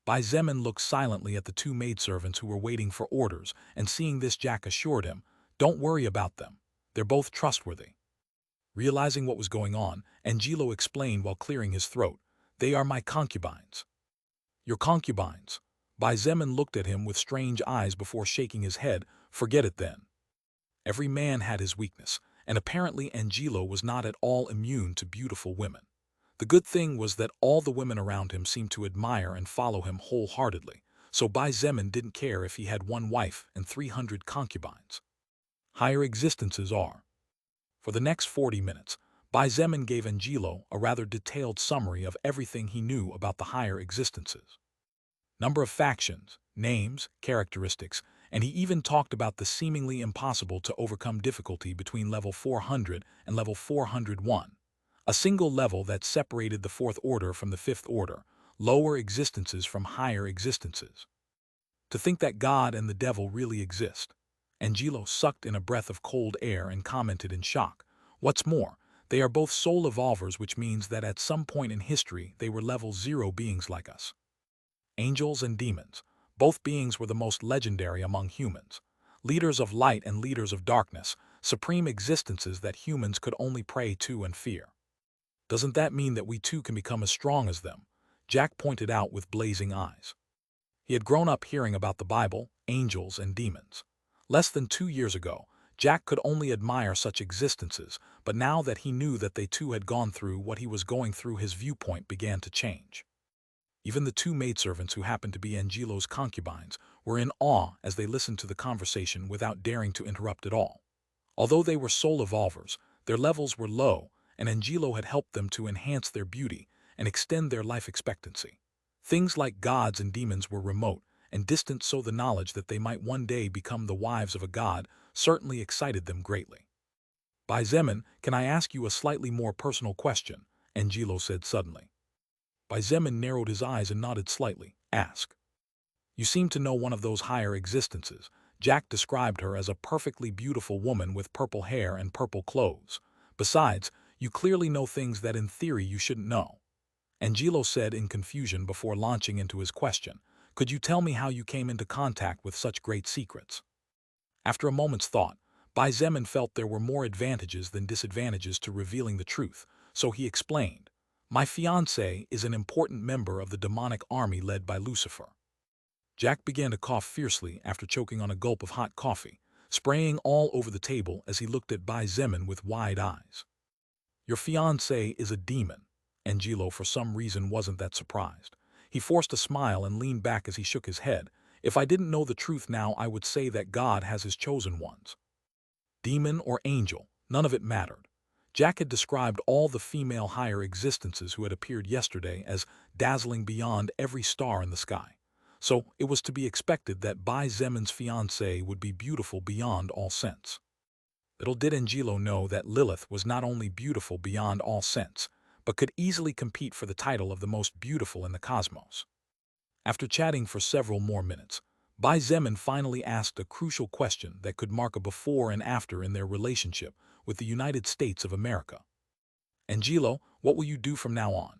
Bai Zemin looked silently at the two maidservants who were waiting for orders, and seeing this, Jack assured him, don't worry about them. They're both trustworthy. Realizing what was going on, Angelo explained while clearing his throat, they are my concubines. Your concubines? Bai Zemin looked at him with strange eyes before shaking his head. Forget it then. Every man had his weakness, and apparently Angelo was not at all immune to beautiful women. The good thing was that all the women around him seemed to admire and follow him wholeheartedly, so Bai Zemin didn't care if he had one wife and 300 concubines. Higher existences are. For the next 40 minutes, Bai Zemin gave Angelo a rather detailed summary of everything he knew about the higher existences. Number of factions, names, characteristics, and he even talked about the seemingly impossible to overcome difficulty between level 400 and level 401. A single level that separated the fourth order from the fifth order, lower existences from higher existences. To think that God and the devil really exist. Angelo sucked in a breath of cold air and commented in shock. What's more, they are both soul evolvers, which means that at some point in history they were level 0 beings like us. Angels and demons, both beings were the most legendary among humans. Leaders of light and leaders of darkness, supreme existences that humans could only pray to and fear. Doesn't that mean that we too can become as strong as them? Jack pointed out with blazing eyes. He had grown up hearing about the Bible, angels, and demons. Less than 2 years ago, Jack could only admire such existences, but now that he knew that they too had gone through what he was going through, his viewpoint began to change. Even the two maidservants, who happened to be Angelo's concubines, were in awe as they listened to the conversation without daring to interrupt at all. Although they were soul evolvers, their levels were low, and Angelo had helped them to enhance their beauty and extend their life expectancy. Things like gods and demons were remote and distant, so the knowledge that they might one day become the wives of a god certainly excited them greatly. Bai Zemin, can I ask you a slightly more personal question? Angelo said suddenly. Bai Zemin narrowed his eyes and nodded slightly. Ask. You seem to know one of those higher existences. Jack described her as a perfectly beautiful woman with purple hair and purple clothes. Besides, you clearly know things that in theory you shouldn't know. Angelo said in confusion before launching into his question. Could you tell me how you came into contact with such great secrets? After a moment's thought, Bai Zemin felt there were more advantages than disadvantages to revealing the truth, so he explained. My fiancé is an important member of the demonic army led by Lucifer. Jack began to cough fiercely after choking on a gulp of hot coffee, spraying all over the table as he looked at Bai Zemin with wide eyes. Your fiancé is a demon. Angelo for some reason wasn't that surprised. He forced a smile and leaned back as he shook his head. If I didn't know the truth now, I would say that God has his chosen ones. Demon or angel, none of it mattered. Jack had described all the female higher existences who had appeared yesterday as dazzling beyond every star in the sky. So it was to be expected that Bai Zemin's fiancée would be beautiful beyond all sense. Little did Angelo know that Lilith was not only beautiful beyond all sense, but could easily compete for the title of the most beautiful in the cosmos. After chatting for several more minutes, Bai Zemin finally asked a crucial question that could mark a before and after in their relationship with the United States of America. Angelo, what will you do from now on?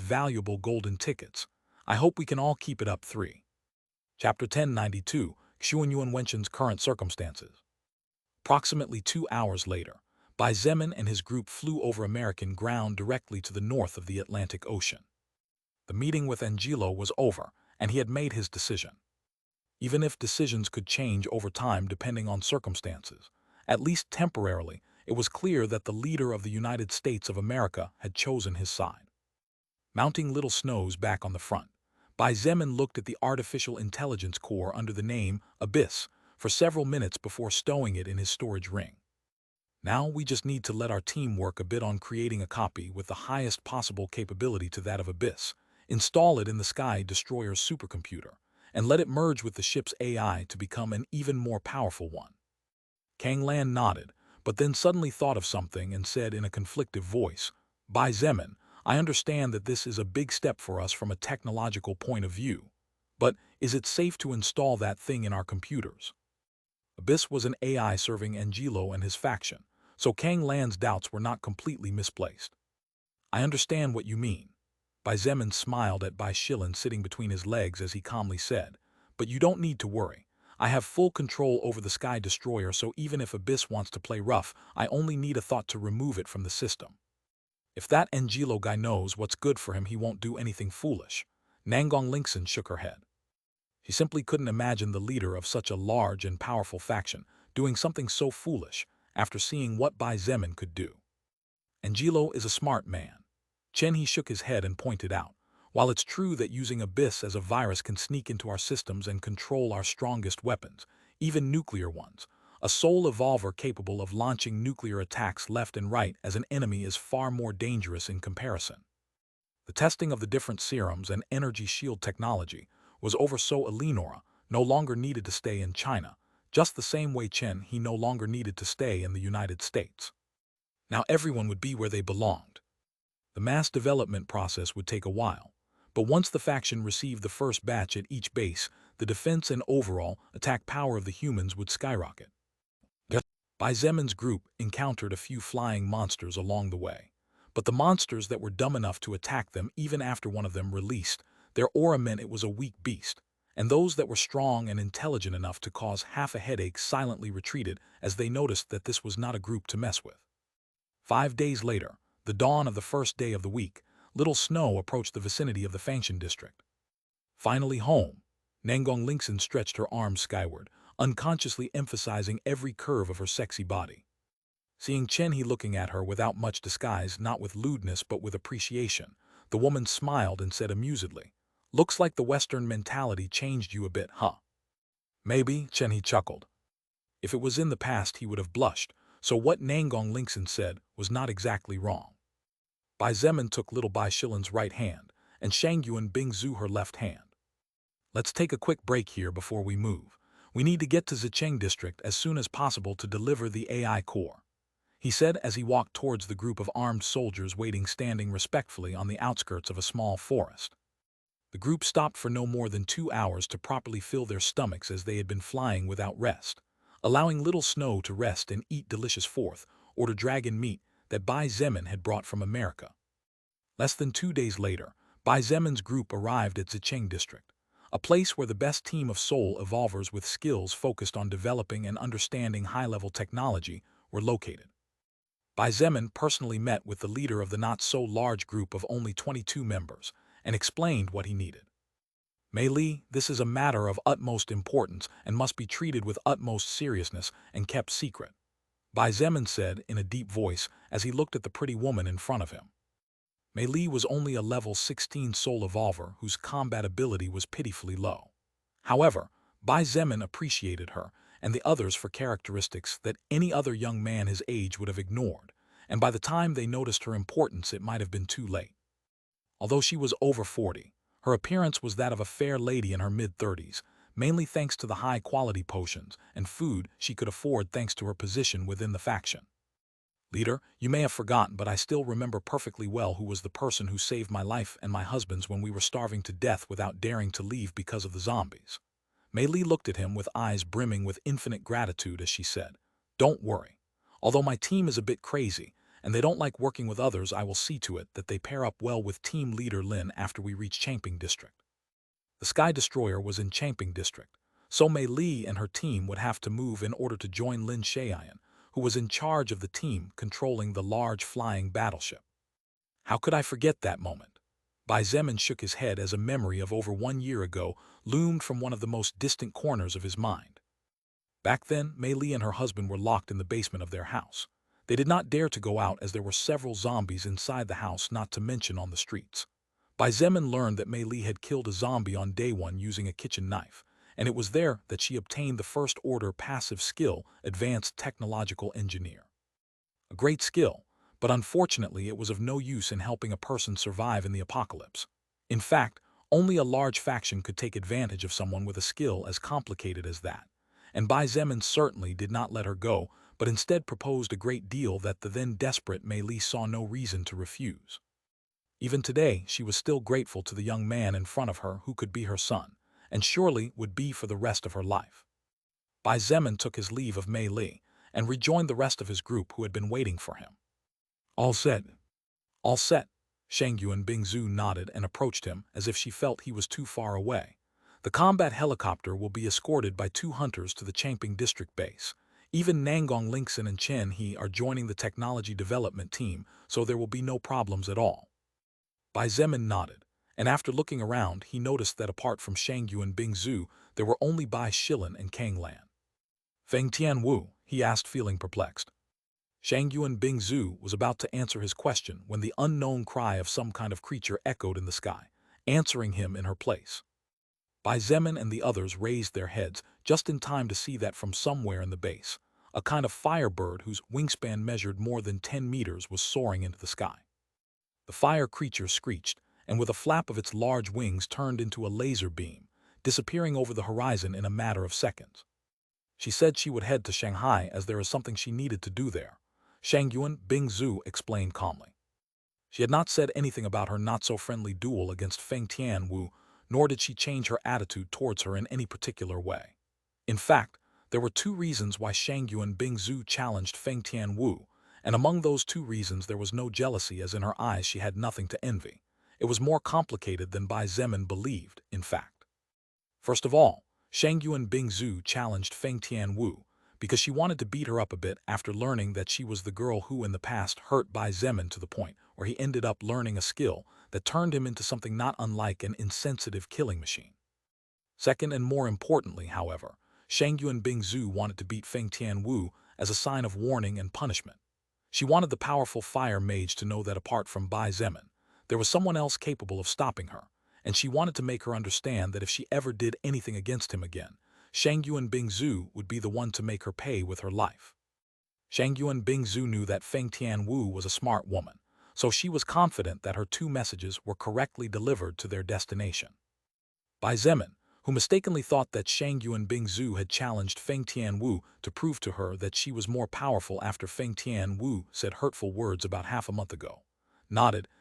valuable golden tickets. I hope we can all keep it up. 3. Chapter 1092, Xuanyuan Wenchun's current circumstances. Approximately 2 hours later, Bai Zemin and his group flew over American ground directly to the north of the Atlantic Ocean. The meeting with Angelo was over, and he had made his decision. Even if decisions could change over time depending on circumstances, at least temporarily, it was clear that the leader of the United States of America had chosen his side. Mounting little snows back on the front, Bai Zemin looked at the artificial intelligence core under the name Abyss for several minutes before stowing it in his storage ring. Now we just need to let our team work a bit on creating a copy with the highest possible capability to that of Abyss, install it in the Sky Destroyer's supercomputer, and let it merge with the ship's AI to become an even more powerful one. Kang Lan nodded, but then suddenly thought of something and said in a conflictive voice, "Bai Zemin, I understand that this is a big step for us from a technological point of view, but is it safe to install that thing in our computers?" Abyss was an AI serving Angelo and his faction, so Kang Lan's doubts were not completely misplaced. "I understand what you mean." Bai Zemin smiled at Bai Shilin sitting between his legs as he calmly said, "But you don't need to worry. I have full control over the Sky Destroyer, so even if Abyss wants to play rough, I only need a thought to remove it from the system. If that Angelo guy knows what's good for him, he won't do anything foolish." Nangong Lingxin shook her head. She simply couldn't imagine the leader of such a large and powerful faction doing something so foolish after seeing what Bai Zemin could do. "Angelo is a smart man." Chen He shook his head and pointed out, "While it's true that using Abyss as a virus can sneak into our systems and control our strongest weapons, even nuclear ones, a soul evolver capable of launching nuclear attacks left and right as an enemy is far more dangerous in comparison. The testing of the different serums and energy shield technology was over, so Eleonora no longer needed to stay in China, just the same way Chen He no longer needed to stay in the United States. Now everyone would be where they belonged. The mass development process would take a while, but once the faction received the first batch at each base, the defense and overall attack power of the humans would skyrocket. Bai Zemin's group encountered a few flying monsters along the way, but the monsters that were dumb enough to attack them even after one of them released their aura meant it was a weak beast, and those that were strong and intelligent enough to cause half a headache silently retreated as they noticed that this was not a group to mess with. 5 days later, the dawn of the first day of the week, little snow approached the vicinity of the Fangshan district. Finally home, Nangong Lingxin stretched her arms skyward, unconsciously emphasizing every curve of her sexy body. Seeing Chen He looking at her without much disguise, not with lewdness but with appreciation, the woman smiled and said amusedly, "Looks like the Western mentality changed you a bit, huh?" "Maybe," Chen He chuckled. If it was in the past, he would have blushed, so what Nangong Lingxin said was not exactly wrong. Bai Zemin took little Bai Shilin's right hand, and Shangyuan Bingzu her left hand. "Let's take a quick break here before we move. We need to get to Zicheng district as soon as possible to deliver the AI core," he said as he walked towards the group of armed soldiers waiting standing respectfully on the outskirts of a small forest. The group stopped for no more than 2 hours to properly fill their stomachs as they had been flying without rest, allowing Little Snow to rest and eat delicious fourth order dragon meat that Bai Zemin had brought from America. Less than 2 days later, Bai Zemin's group arrived at Zicheng District, a place where the best team of soul evolvers with skills focused on developing and understanding high-level technology were located. Bai Zemin personally met with the leader of the not-so-large group of only 22 members and explained what he needed. Mei Li, this is a matter of utmost importance and must be treated with utmost seriousness and kept secret, Bai Zemin said in a deep voice as he looked at the pretty woman in front of him. Mei Li was only a level 16 soul evolver whose combat ability was pitifully low. However, Bai Zemin appreciated her and the others for characteristics that any other young man his age would have ignored, and by the time they noticed her importance it might have been too late. Although she was over 40, her appearance was that of a fair lady in her mid-30s, mainly thanks to the high-quality potions and food she could afford thanks to her position within the faction. Leader, you may have forgotten, but I still remember perfectly well who was the person who saved my life and my husband's when we were starving to death without daring to leave because of the zombies. Mei Li looked at him with eyes brimming with infinite gratitude as she said, "Don't worry. Although my team is a bit crazy, and they don't like working with others, I will see to it that they pair up well with team leader Lin after we reach Champing District." The Sky Destroyer was in Champing District, so Mei Li and her team would have to move in order to join Lin Shayan, who was in charge of the team controlling the large flying battleship. How could I forget that moment? Bai Zemin shook his head as a memory of over 1 year ago loomed from one of the most distant corners of his mind. Back then, Mei Li and her husband were locked in the basement of their house. They did not dare to go out as there were several zombies inside the house, not to mention on the streets. Bai Zemin learned that Mei Li had killed a zombie on day 1 using a kitchen knife, and it was there that she obtained the first-order passive skill, Advanced Technological Engineer. A great skill, but unfortunately it was of no use in helping a person survive in the apocalypse. In fact, only a large faction could take advantage of someone with a skill as complicated as that, and Bai Zemin certainly did not let her go, but instead proposed a great deal that the then desperate Mei Li saw no reason to refuse. Even today, she was still grateful to the young man in front of her who could be her son, and surely would be for the rest of her life. Bai Zemin took his leave of Mei Li and rejoined the rest of his group who had been waiting for him. All set. All set. Shang Yuan Bingzu nodded and approached him as if she felt he was too far away. The combat helicopter will be escorted by 2 hunters to the Champing District base. Even Nangong Linkson and Chen He are joining the technology development team, so there will be no problems at all. Bai Zemin nodded, and after looking around, he noticed that apart from Shang Yuan Bingzu, there were only Bai Shilin and Kang Lan. Feng Tianwu, he asked, feeling perplexed. Shang Yuan Bingzu was about to answer his question when the unknown cry of some kind of creature echoed in the sky, answering him in her place. Bai Zemin and the others raised their heads just in time to see that from somewhere in the base, a kind of firebird whose wingspan measured more than 10 meters was soaring into the sky. The fire creature screeched, and with a flap of its large wings turned into a laser beam, disappearing over the horizon in a matter of seconds. She said she would head to Shanghai as there is something she needed to do there, Shang Yuan Bingzu explained calmly. She had not said anything about her not-so-friendly duel against Feng Tianwu, nor did she change her attitude towards her in any particular way. In fact, there were 2 reasons why Shang Yuan Bingzu challenged Feng Tianwu, and among those 2 reasons there was no jealousy, as in her eyes she had nothing to envy. It was more complicated than Bai Zemin believed, in fact. First of all, Shang Yuan Bingzu challenged Feng Tianwu because she wanted to beat her up a bit after learning that she was the girl who in the past hurt Bai Zemin to the point where he ended up learning a skill that turned him into something not unlike an insensitive killing machine. Second, and more importantly, however, Shang Yuan Bingzu wanted to beat Feng Tianwu as a sign of warning and punishment. She wanted the powerful fire mage to know that apart from Bai Zemin, there was someone else capable of stopping her, and she wanted to make her understand that if she ever did anything against him again, Shang Yuan Bingzu would be the one to make her pay with her life. Shang Yuan Bingzu knew that Feng Tianwu was a smart woman, so she was confident that her 2 messages were correctly delivered to their destination. Bai Zemin, who mistakenly thought that Shang Yuan Bingzu had challenged Feng Tianwu to prove to her that she was more powerful after Feng Tianwu said hurtful words about half a month ago, nodded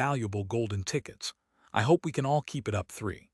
valuable golden tickets. I hope we can all keep it up 3.